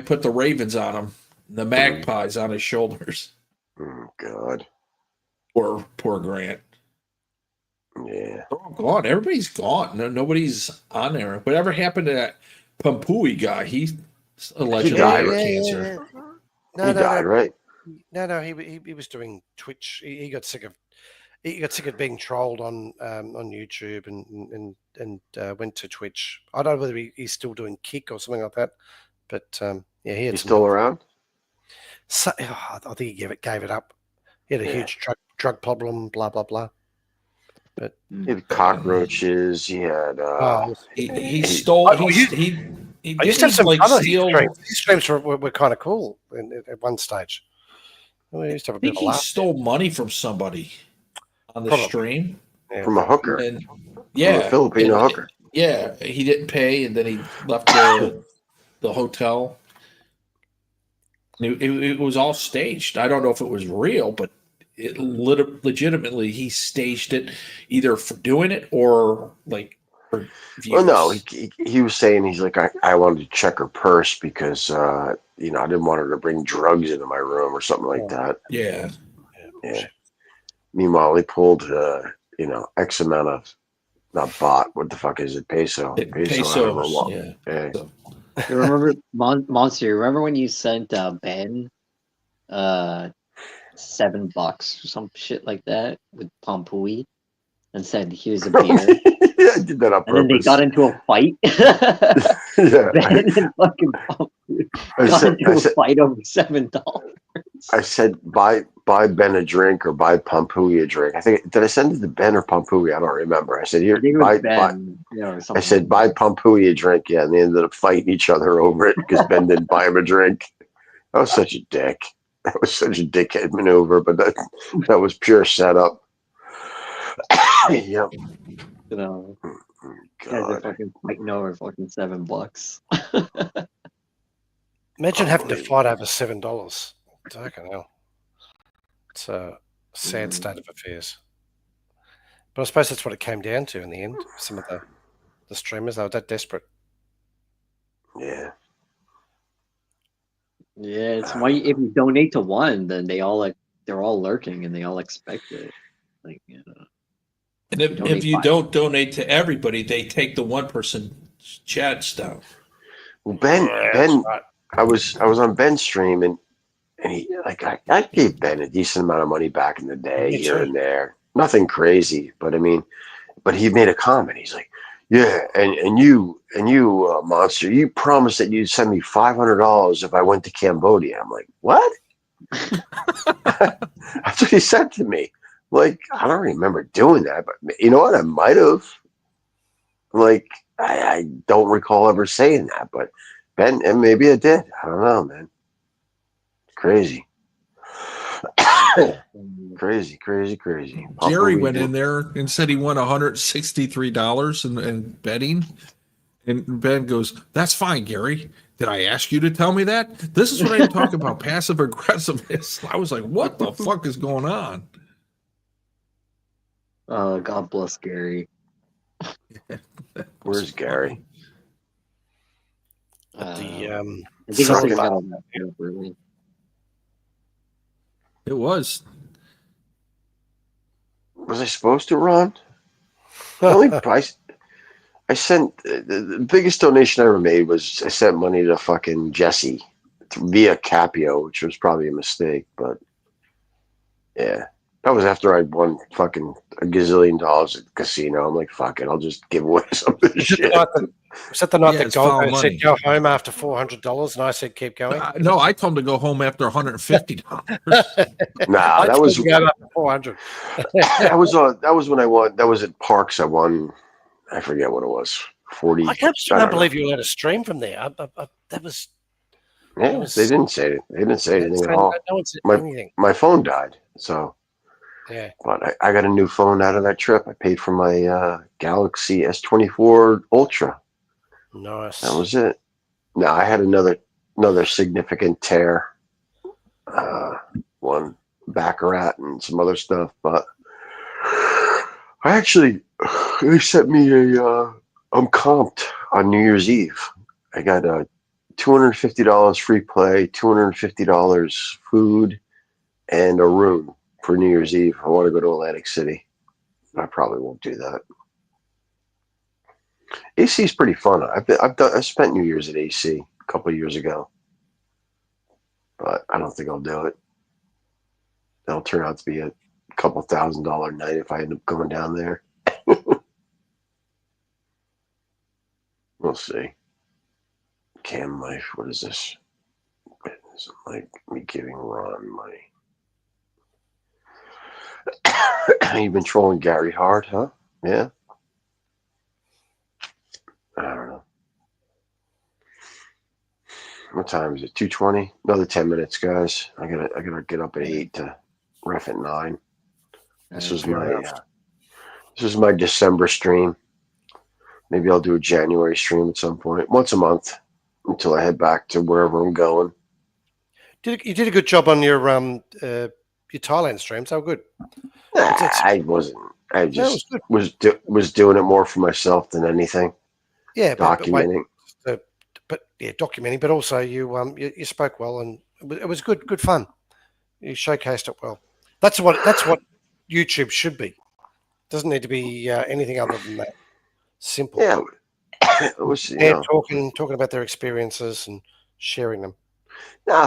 put the ravens on him, the magpies on his shoulders. Oh God. Poor Grant. Yeah. They're all gone. Everybody's gone. Nobody's on there. Whatever happened to that Pampui guy? He allegedly died had cancer. No, he died, right? No, he was doing Twitch. He got sick of being trolled on YouTube and went to Twitch. I don't know whether he's still doing Kick or something like that, but he's still around. So, I think he gave it up. He had a huge drug problem. Blah blah blah. But he had cockroaches. He had. He stole. He I used to have some other streams. These streams were kind of cool at one stage. We used to have a bit of a laugh. He stole money from somebody on the stream. Yeah. From a hooker. And, from a Filipino hooker. Yeah, he didn't pay, and then he left the hotel. It was all staged. I don't know if it was real, but legitimately he staged it, either for doing it or like for views. Well, no, he was saying he's like I wanted to check her purse because I didn't want her to bring drugs into my room or something like that. Yeah. Meanwhile, he pulled X amount of not bot. What the fuck is it? Peso. Pesos. Yeah. So, You remember Monster? You remember when you sent Ben $7 or some shit like that with Pampui and said, "Here's a beer," Yeah, I did that on and then they purpose. got into a fight. Yeah, Ben and fucking Pampui got into a fight over $7. I said buy Ben a drink or buy Pampui a drink. I think did I send it to Ben or Pampui? I don't remember. I said here I think it was Ben. Or I something said buy Pampui a drink. Yeah, and they ended up fighting each other over it because Ben didn't buy him a drink. That was such a dick. That was such a dickhead maneuver, but that was pure setup. Yep. You know, guys are God. fucking fighting over fucking $7. Imagine having to fight over $7. Fucking hell. It's a sad state of affairs. But I suppose that's what it came down to in the end. Some of the streamers, they were that desperate. Yeah. Yeah, it's why if you donate to one, then they're all lurking and they all expect it. Like, you know. And if you don't donate to everybody, they take the one person chat stuff. Well, Ben, right. I was on Ben's stream and he I gave Ben a decent amount of money back in the day here and there. Nothing crazy, but I mean, but he made a comment. He's like, "Yeah, and you Monster, you promised that you'd send me $500 if I went to Cambodia." I'm like, "What?" That's what he said to me. Like, I don't remember doing that, but you know what? I might have. Like, I don't recall ever saying that, but Ben, and maybe I did. I don't know, man. Crazy. Crazy. Jerry went in there and said he won $163 in betting. And Ben goes, "That's fine, Gary. Did I ask you to tell me that? This is what I talk about, passive aggressiveness." I was like, what the fuck is going on? God bless Gary. Where's Gary? At the I think it's that really. It was. Was I supposed to run? The only price I sent the biggest donation I ever made was I sent money to fucking Jesse via Capio, which was probably a mistake, but yeah. That was after I'd won fucking a gazillion dollars at the casino. I'm like, fuck it, I'll just give away some of this shit. Was that the night that Gold said go home after $400 and I said keep going? No, I told him to go home after $150. Nah, that was after 400. that was when I won. That was at Parks. I won. I forget what it was. 40. I can't believe you let a stream from there. That was. Yeah, they didn't say it. They didn't say anything at all. No one said anything. My phone died, so. Yeah. But I got a new phone out of that trip. I paid for my Galaxy S24 Ultra. Nice. That was it. Now I had another significant tear. One Baccarat and some other stuff, but they sent me I'm comped on New Year's Eve. I got $250 free play, $250 food, and a room for New Year's Eve. I want to go to Atlantic City. I probably won't do that. AC is pretty fun. I spent New Year's at AC a couple of years ago, but I don't think I'll do it. That'll turn out to be a couple $1,000 night if I end up going down there. We'll see. Cam life. What is this? Is it like me giving Ron money? You've been trolling Gary hard, huh? Yeah. I don't know. What time is it? 2:20. Another 10 minutes, guys. I gotta get up at 8 to ref at 9. This was my December stream. Maybe I'll do a January stream at some point, once a month, until I head back to wherever I'm going. You did a good job on your Thailand streams. How good? I wasn't. I just was doing it more for myself than anything. Yeah, documenting. But documenting. But also you spoke well, and it was good fun. You showcased it well. That's what YouTube should be. Doesn't need to be anything other than that. Simple. Yeah, It was, And talking about their experiences and sharing them.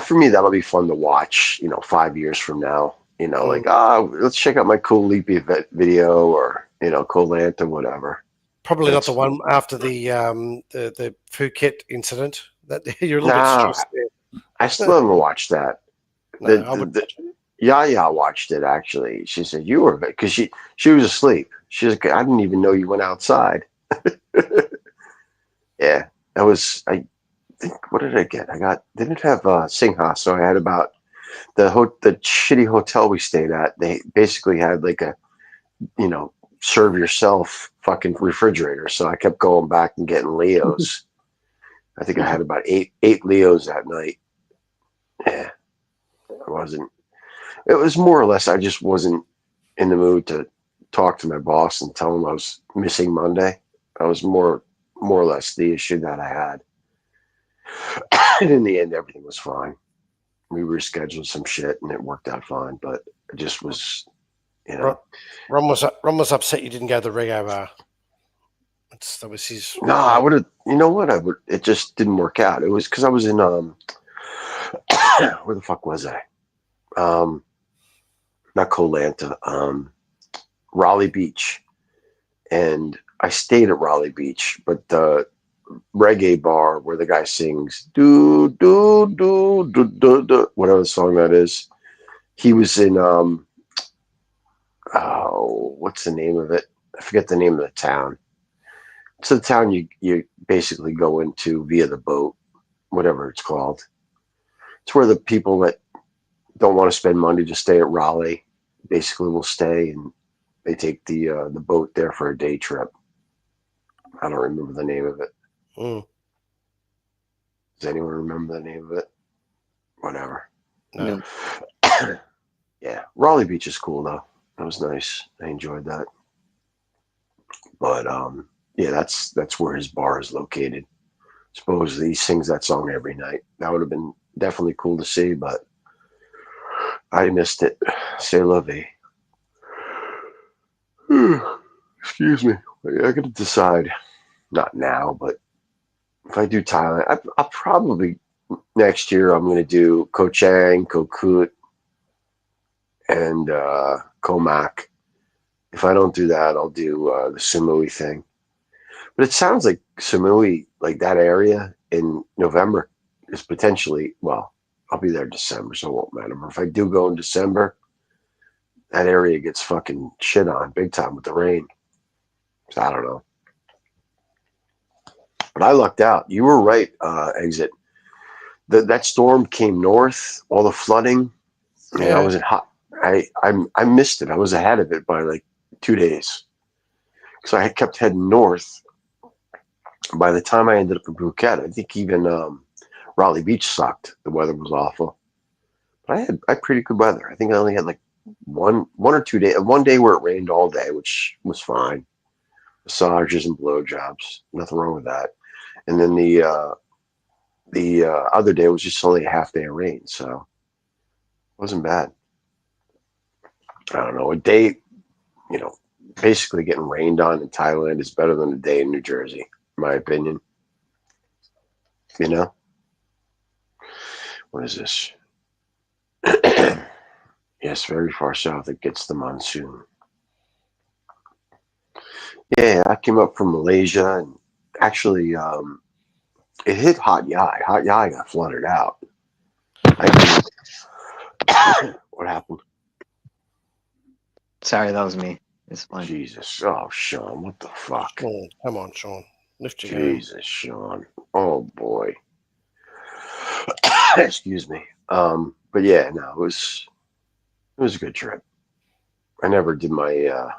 For me, that'll be fun to watch, 5 years from now. Like, let's check out my cool Leapy video or, Colant or whatever. Probably That's not the one after the Phuket incident. That you're a little bit No, stressed there. I still haven't watched that. No, I would. Yaya watched it, actually. She said, you were, because she was asleep. She was like, I didn't even know you went outside. Yeah, that was, I think, what did I get? Didn't have Singha, so I had about the shitty hotel we stayed at. They basically had like a, serve yourself fucking refrigerator. So I kept going back and getting Leos. I think I had about eight Leos that night. Yeah, it was more or less, I just wasn't in the mood to talk to my boss and tell him I was missing Monday. That was more or less the issue that I had. And in the end, everything was fine. We rescheduled some shit and it worked out fine, but it just was, Ron was upset you didn't go to the Rego bar. That was his. No, I would have. You know what? It just didn't work out. It was because I was in where the fuck was I? Not Colanta. Raleigh Beach, and I stayed at Raleigh Beach, but the reggae bar where the guy sings do do do do do do whatever the song that is. He was in what's the name of it? I forget the name of the town. It's the town you basically go into via the boat, whatever it's called. It's where the people that don't want to spend money to stay at Raleigh basically will stay, and they take the boat there for a day trip. I don't remember the name of it. Does anyone remember the name of it? Whatever. No. Yeah, Raleigh Beach is cool though. That was nice. I enjoyed that. But yeah, that's where his bar is located. Supposedly he sings that song every night. That would have been definitely cool to see, but I missed it. C'est la vie. Excuse me. I got to decide. Not now, but if I do Thailand, I'll probably next year I'm going to do Koh Chang, Koh Koot, and Koh Mak. If I don't do that, I'll do the Samui thing. But it sounds like Samui, like that area in November, is potentially, well, I'll be there in December, so it won't matter. But if I do go in December, that area gets fucking shit on big time with the rain. So I don't know. But I lucked out. You were right, Exit. That storm came north, all the flooding. And I was I missed it. I was ahead of it by like 2 days. So I kept heading north. By the time I ended up in Phuket, I think even Raleigh Beach sucked. The weather was awful. But I had pretty good weather. I think I only had like one or 2 days. One day where it rained all day, which was fine. Massages and blowjobs, nothing wrong with that. And then the other day was just only a half day of rain, so it wasn't bad. I don't know. A day, basically getting rained on in Thailand is better than a day in New Jersey, in my opinion. What is this? Yes, very far south it gets the monsoon. Yeah, I came up from Malaysia, and actually it hit Hot Yai. Hot Yai got flooded out. What happened? Sorry, that was me. It's fine. Jesus. Oh, Sean, what the fuck? Oh, come on, Sean. Lift your Jesus, Sean. Oh, boy. Excuse me. But yeah, no, it was a good trip. I never did my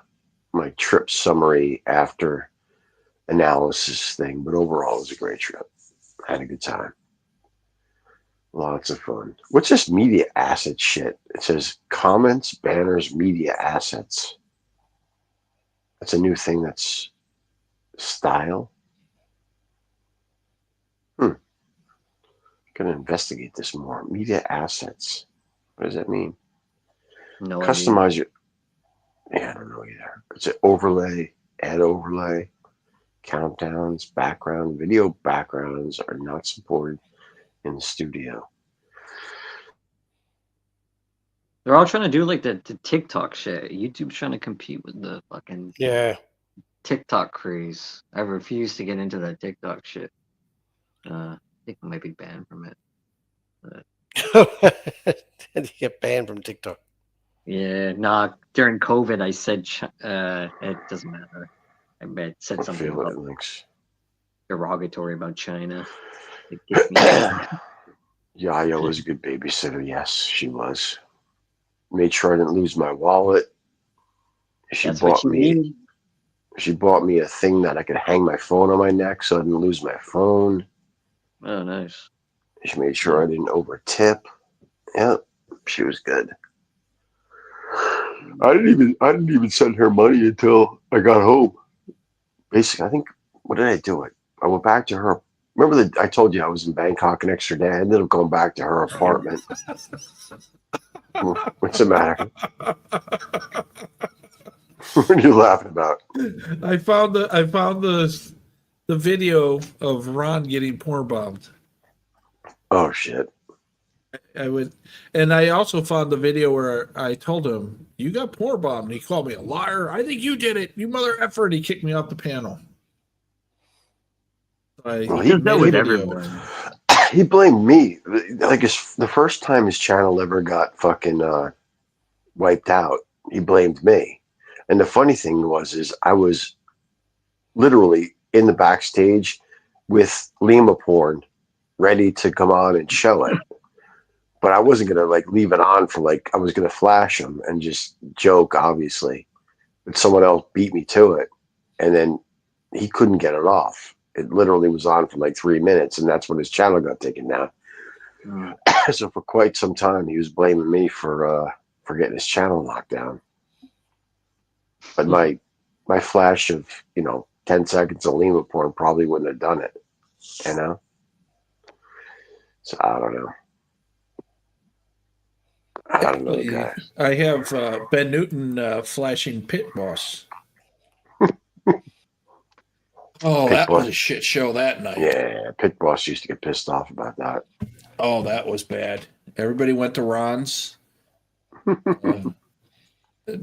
my trip summary after analysis thing, but overall it was a great trip. I had a good time. Lots of fun. What's this media asset shit? It says comments, banners, media assets. That's a new thing. That's style. Gonna investigate this more. Media assets. What does that mean? No Customize your. Yeah, I don't know either. It's an overlay, add overlay, countdowns, video backgrounds are not supported in the studio. They're all trying to do like the TikTok shit. YouTube's trying to compete with the fucking TikTok craze. I refuse to get into that TikTok shit. I think I might be banned from it. Did you get banned from TikTok? Yeah, nah. During COVID, I said it doesn't matter. I said something about derogatory about China. It gets me. Yaya was a good babysitter. Yes, she was. Made sure I didn't lose my wallet. She bought me a thing that I could hang my phone on my neck so I didn't lose my phone. Oh, nice. She made sure I didn't over tip. Yep, she was good. I didn't even send her money until I got home. Basically, I think, what did I do? I went back to her. Remember I told you I was in Bangkok an extra day? I ended up going back to her apartment. What's the matter? What are you laughing about? I found the video of Ron getting porn bombed. Oh shit. And I also found the video where I told him, "You got porn bombed." And he called me a liar. I think you did it, you mother effer. And he kicked me off the panel. He does that with everyone. He blamed me. Like the first time his channel ever got fucking wiped out, he blamed me. And the funny thing is I was literally in the backstage with Lima porn ready to come on and show it. But I wasn't going to like leave it on for I was going to flash him and just joke, obviously. But someone else beat me to it. And then he couldn't get it off. It literally was on for 3 minutes, and that's when his channel got taken down. So for quite some time, he was blaming me for getting his channel locked down. But my flash of 10 seconds of Lima porn probably wouldn't have done it, So I don't know. I don't know, guys. I have Ben Newton flashing Pit Boss. Oh, that was a shit show that night. Yeah, Pit Boss used to get pissed off about that. Oh, that was bad. Everybody went to Ron's.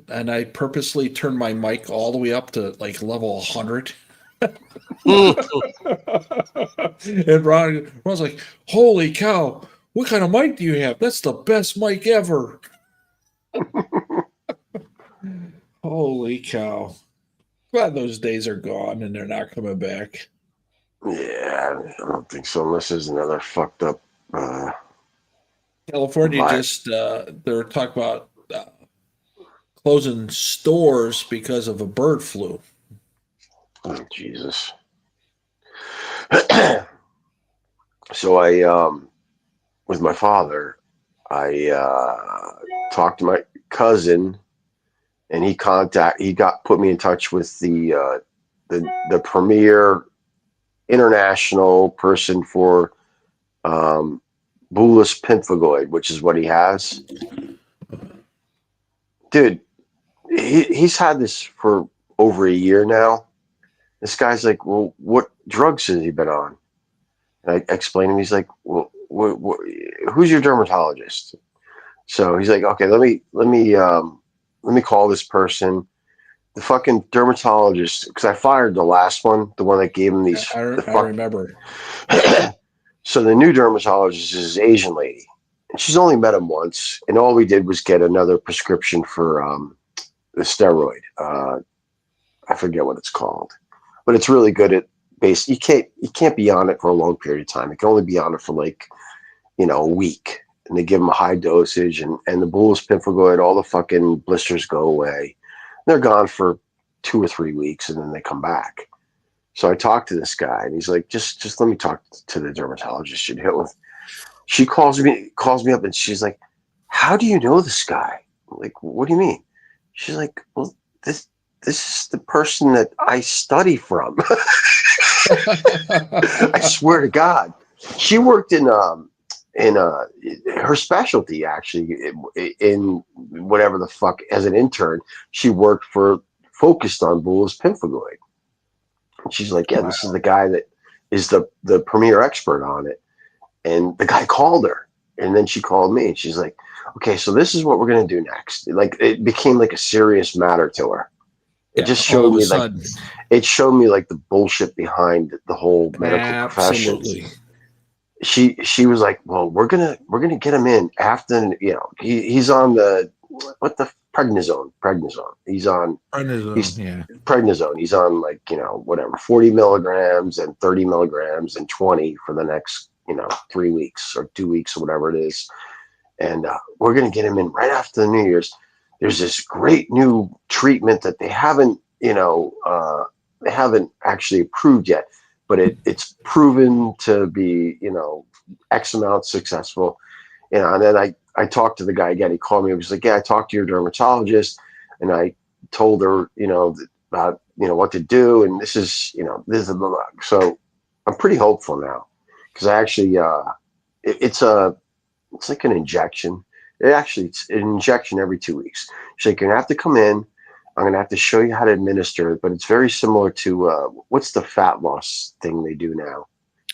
And I purposely turned my mic all the way up to level 100. And Ron's like, "Holy cow, what kind of mic do you have? That's the best mic ever." Holy cow. Glad those days are gone and they're not coming back. Yeah, I don't think so, unless there's another fucked up California they're talking about closing stores because of a bird flu. Oh, Jesus. So I with my father, I talked to my cousin, and he put me in touch with the premier international person for bullous pemphigoid, which is what he has. Dude, he's had this for over a year now. This guy's like, "Well, what drugs has he been on?" And I explained to him. He's like, "Well, who's your dermatologist?" So he's like, "Okay, let me call this person." The fucking dermatologist, because I fired the last one, the one that gave him these. I remember. So the new dermatologist is an Asian lady, and she's only met him once, and all we did was get another prescription for the steroid. I forget what it's called, but it's really good at base. You can't be on it for a long period of time. You can only be on it for a week, and they give them a high dosage, and the bullous pemphigoid, all the fucking blisters go away. They're gone for 2 or 3 weeks, and then they come back. So I talked to this guy, and he's like, just let me talk to the dermatologist you'd hit with. She calls me up, and she's like, "How do you know this guy?" I'm like, "What do you mean?" She's like, "Well, this is the person that I study from." I swear to God, she worked in her specialty, actually, in whatever the fuck, as an intern. She focused on bullous pemphigoid. She's like, yeah, this is the guy that is the premier expert on it. And the guy called her, and then she called me, and she's like, okay, so this is what we're going to do next. Like, it became like a serious matter to her. It just showed me like, it showed me like the bullshit behind the whole medical profession. Absolutely. She was like, well, we're gonna get him in after, he's on the prednisone. He's on prednisone. He's on like, whatever, 40 milligrams and 30 milligrams and 20 for the next 3 weeks or 2 weeks or whatever it is. And we're going to get him in right after the New Year's. There's this great new treatment that they haven't actually approved yet, but it's proven to be, X amount successful. And then I talked to the guy again. He called me. He was like, yeah, I talked to your dermatologist, and I told her, about, what to do. And this is blah, blah. So I'm pretty hopeful now, because I actually, it's like an injection. It's an injection every 2 weeks. So you're going to have to come in. I'm going to have to show you how to administer it, but it's very similar to what's the fat loss thing they do now?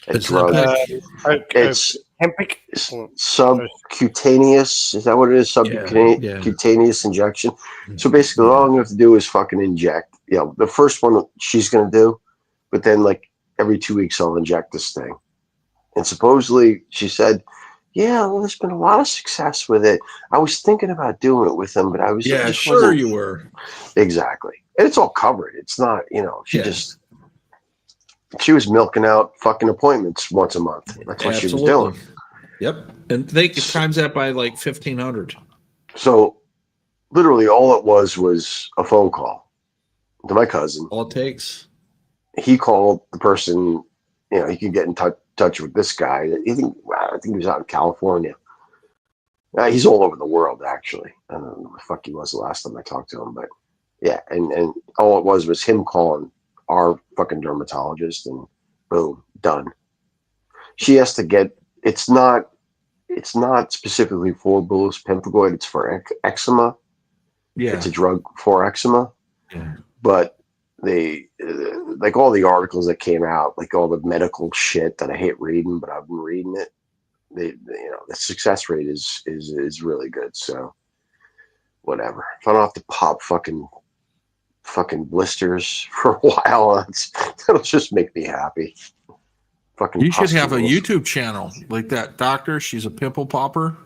A drug. It's subcutaneous. Is that what it is? Subcutaneous injection. So basically, all you have to do is fucking inject. The first one she's going to do, but then like every 2 weeks I'll inject this thing. And supposedly she said, yeah, well, there's been a lot of success with it. I was thinking about doing it with them, but I was you were. Exactly. And it's all covered. It's not, she was milking out fucking appointments once a month. That's what she was doing. Yep. And they times that by like 1,500. So literally all it was a phone call to my cousin. All it takes. He called the person, he could get in touch with this guy. I think he was out in California. He's all over the world, actually. I don't know what the fuck he was the last time I talked to him, but yeah. And all it was him calling our fucking dermatologist, and boom, done. She has to get. It's not specifically for bullous pemphigoid. It's for eczema. Yeah, it's a drug for eczema. Yeah, but they like all the articles that came out, like all the medical shit that I hate reading, but I've been reading it. The success rate is really good. So whatever. If I don't have to pop fucking blisters for a while, that'll just make me happy. Fucking. You should have a YouTube channel like that doctor. She's a pimple popper.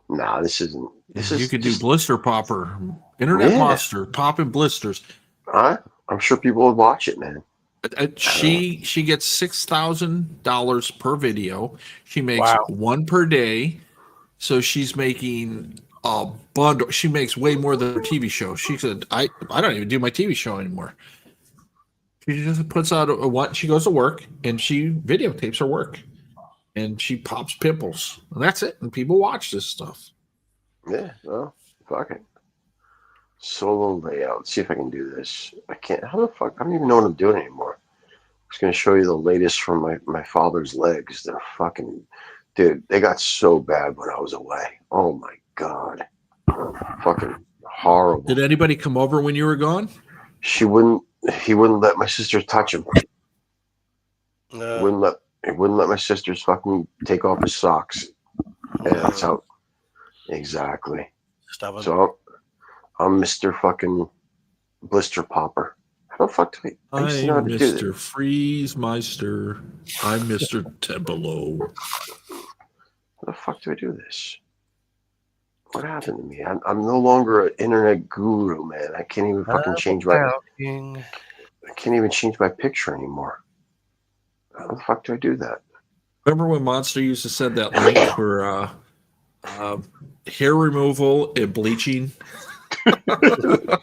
Nah, this isn't. You could do blister popper, internet monster, popping blisters. I'm sure people would watch it, man. She gets $6,000 per video. She makes one per day, so she's making a bundle. She makes way more than her TV show. She said, "I don't even do my TV show anymore." She just puts out she goes to work and she videotapes her work, and she pops pimples, and that's it. And people watch this stuff. Yeah, well, fuck it. Solo layout. Let's see if I can do this. I can't. How the fuck? I don't even know what I'm doing anymore. I'm just gonna show you the latest from my father's legs. They're fucking, dude. They got so bad when I was away. Oh my god, fucking horrible. Did anybody come over when you were gone? He wouldn't let my sisters touch him. No. He wouldn't let my sisters fucking take off his socks. Yeah, that's how. Exactly. Stubborn. So I'm Mr. fucking blister popper. How the fuck do I used to know how to do Mr. Freeze Meister. I'm Mr. Tempelo. How the fuck do I do this? What happened to me? I'm no longer an internet guru, man. I can't even fucking change my. I can't even change my picture anymore. How the fuck do I do that? Remember when Monster used to send that link for hair removal and bleaching? The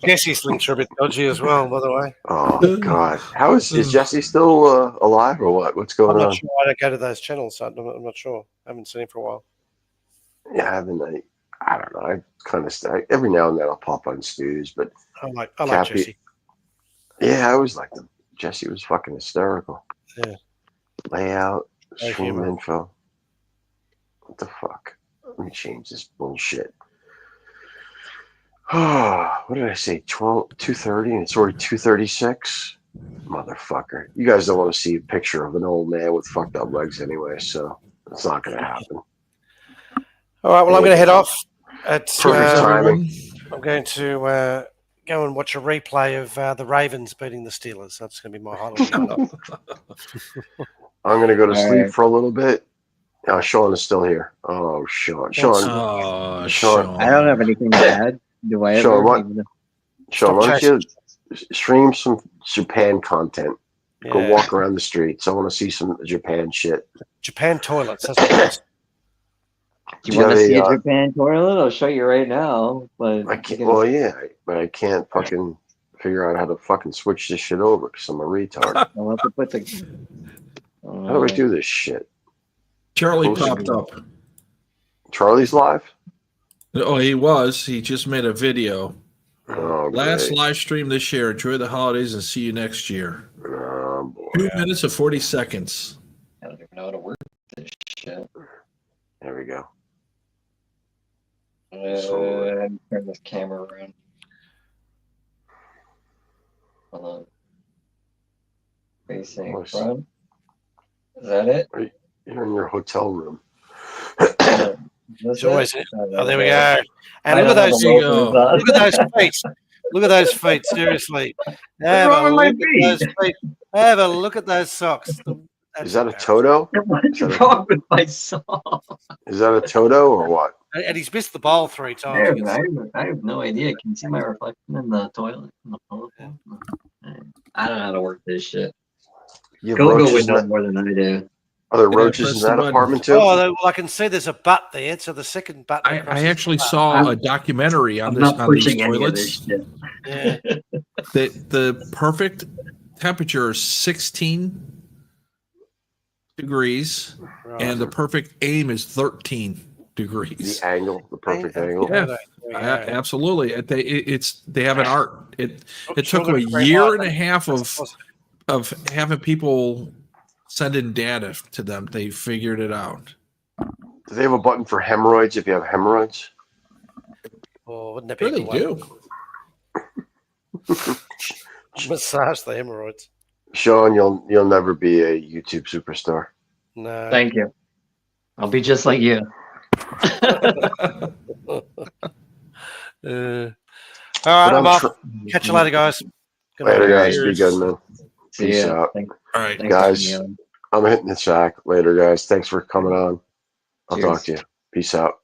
Jesse's links are a bit dodgy as well, by the way. Oh god, how is Jesse still alive or what? What's going on? I'm not sure. I don't go to those channels, so I'm not sure. I haven't seen him for a while. Yeah, I haven't. I don't know. I kind of every now and then I'll pop on Stu's, but I like Jesse. Yeah, I always liked him. Jesse was fucking hysterical. Yeah. Layout, stream info. What the fuck? Let me change this bullshit. What did I say? 2:30, and it's already 2:36. Motherfucker! You guys don't want to see a picture of an old man with fucked up legs anyway, so it's not going to happen. All right. Well, I'm going to head off. It's Perfect timing. I'm going to go and watch a replay of the Ravens beating the Steelers. That's going to be my highlight. I'm going to go to sleep for a little bit. Sean is still here. Oh, Sean. I don't have anything to add. Do I ever? Sean, why don't you stream some Japan content? Yeah. Go walk around the streets. I want to see some Japan shit. Japan toilets. That's what it is. Do you want to see a Japan toilet? I'll show you right now. But I can't. Well, yeah, but I can't fucking figure out how to fucking switch this shit over because I'm a retard. I'll have to put the. How do I do this shit? Charlie popped up. Charlie's live? Oh, he was. He just made a video. Oh, last live stream this year. Enjoy the holidays and see you next year. Oh, boy. 2 minutes and 40 seconds. I don't even know how to work this shit. There we go. Turn this camera around. Hold on. Facing front. Is that it? You're in your hotel room. There we go. And look at those. Look at those feet. Look at those feet. Seriously. Have a look at those socks. Is that a Toto? What's wrong with my sock? Is that a Toto or what? And he's missed the bowl 3 times. I have no idea. Can you see my reflection in the toilet? I don't know how to work this shit. Gogo would know more than I do. Are there roaches in that apartment too? Oh, well, I can see there's a butt there. So the second butt. I actually saw a documentary on these toilets. Yeah. The perfect temperature is 16 degrees, and the perfect aim is 13 degrees. The angle, the perfect angle. Yeah, absolutely. They have an art. It took them a year and a half of having people send in data to them. They figured it out. Do they have a button for hemorrhoids if you have hemorrhoids? Oh, wouldn't that be they do. Massage the hemorrhoids. Sean, you'll never be a YouTube superstar. No. Thank you. I'll be just like you. All right, I'm off. Catch you later, guys. Good later, guys. Be good, man. Peace out. All right, guys. I'm hitting the sack. Later, guys. Thanks for coming on. I'll talk to you. Peace out.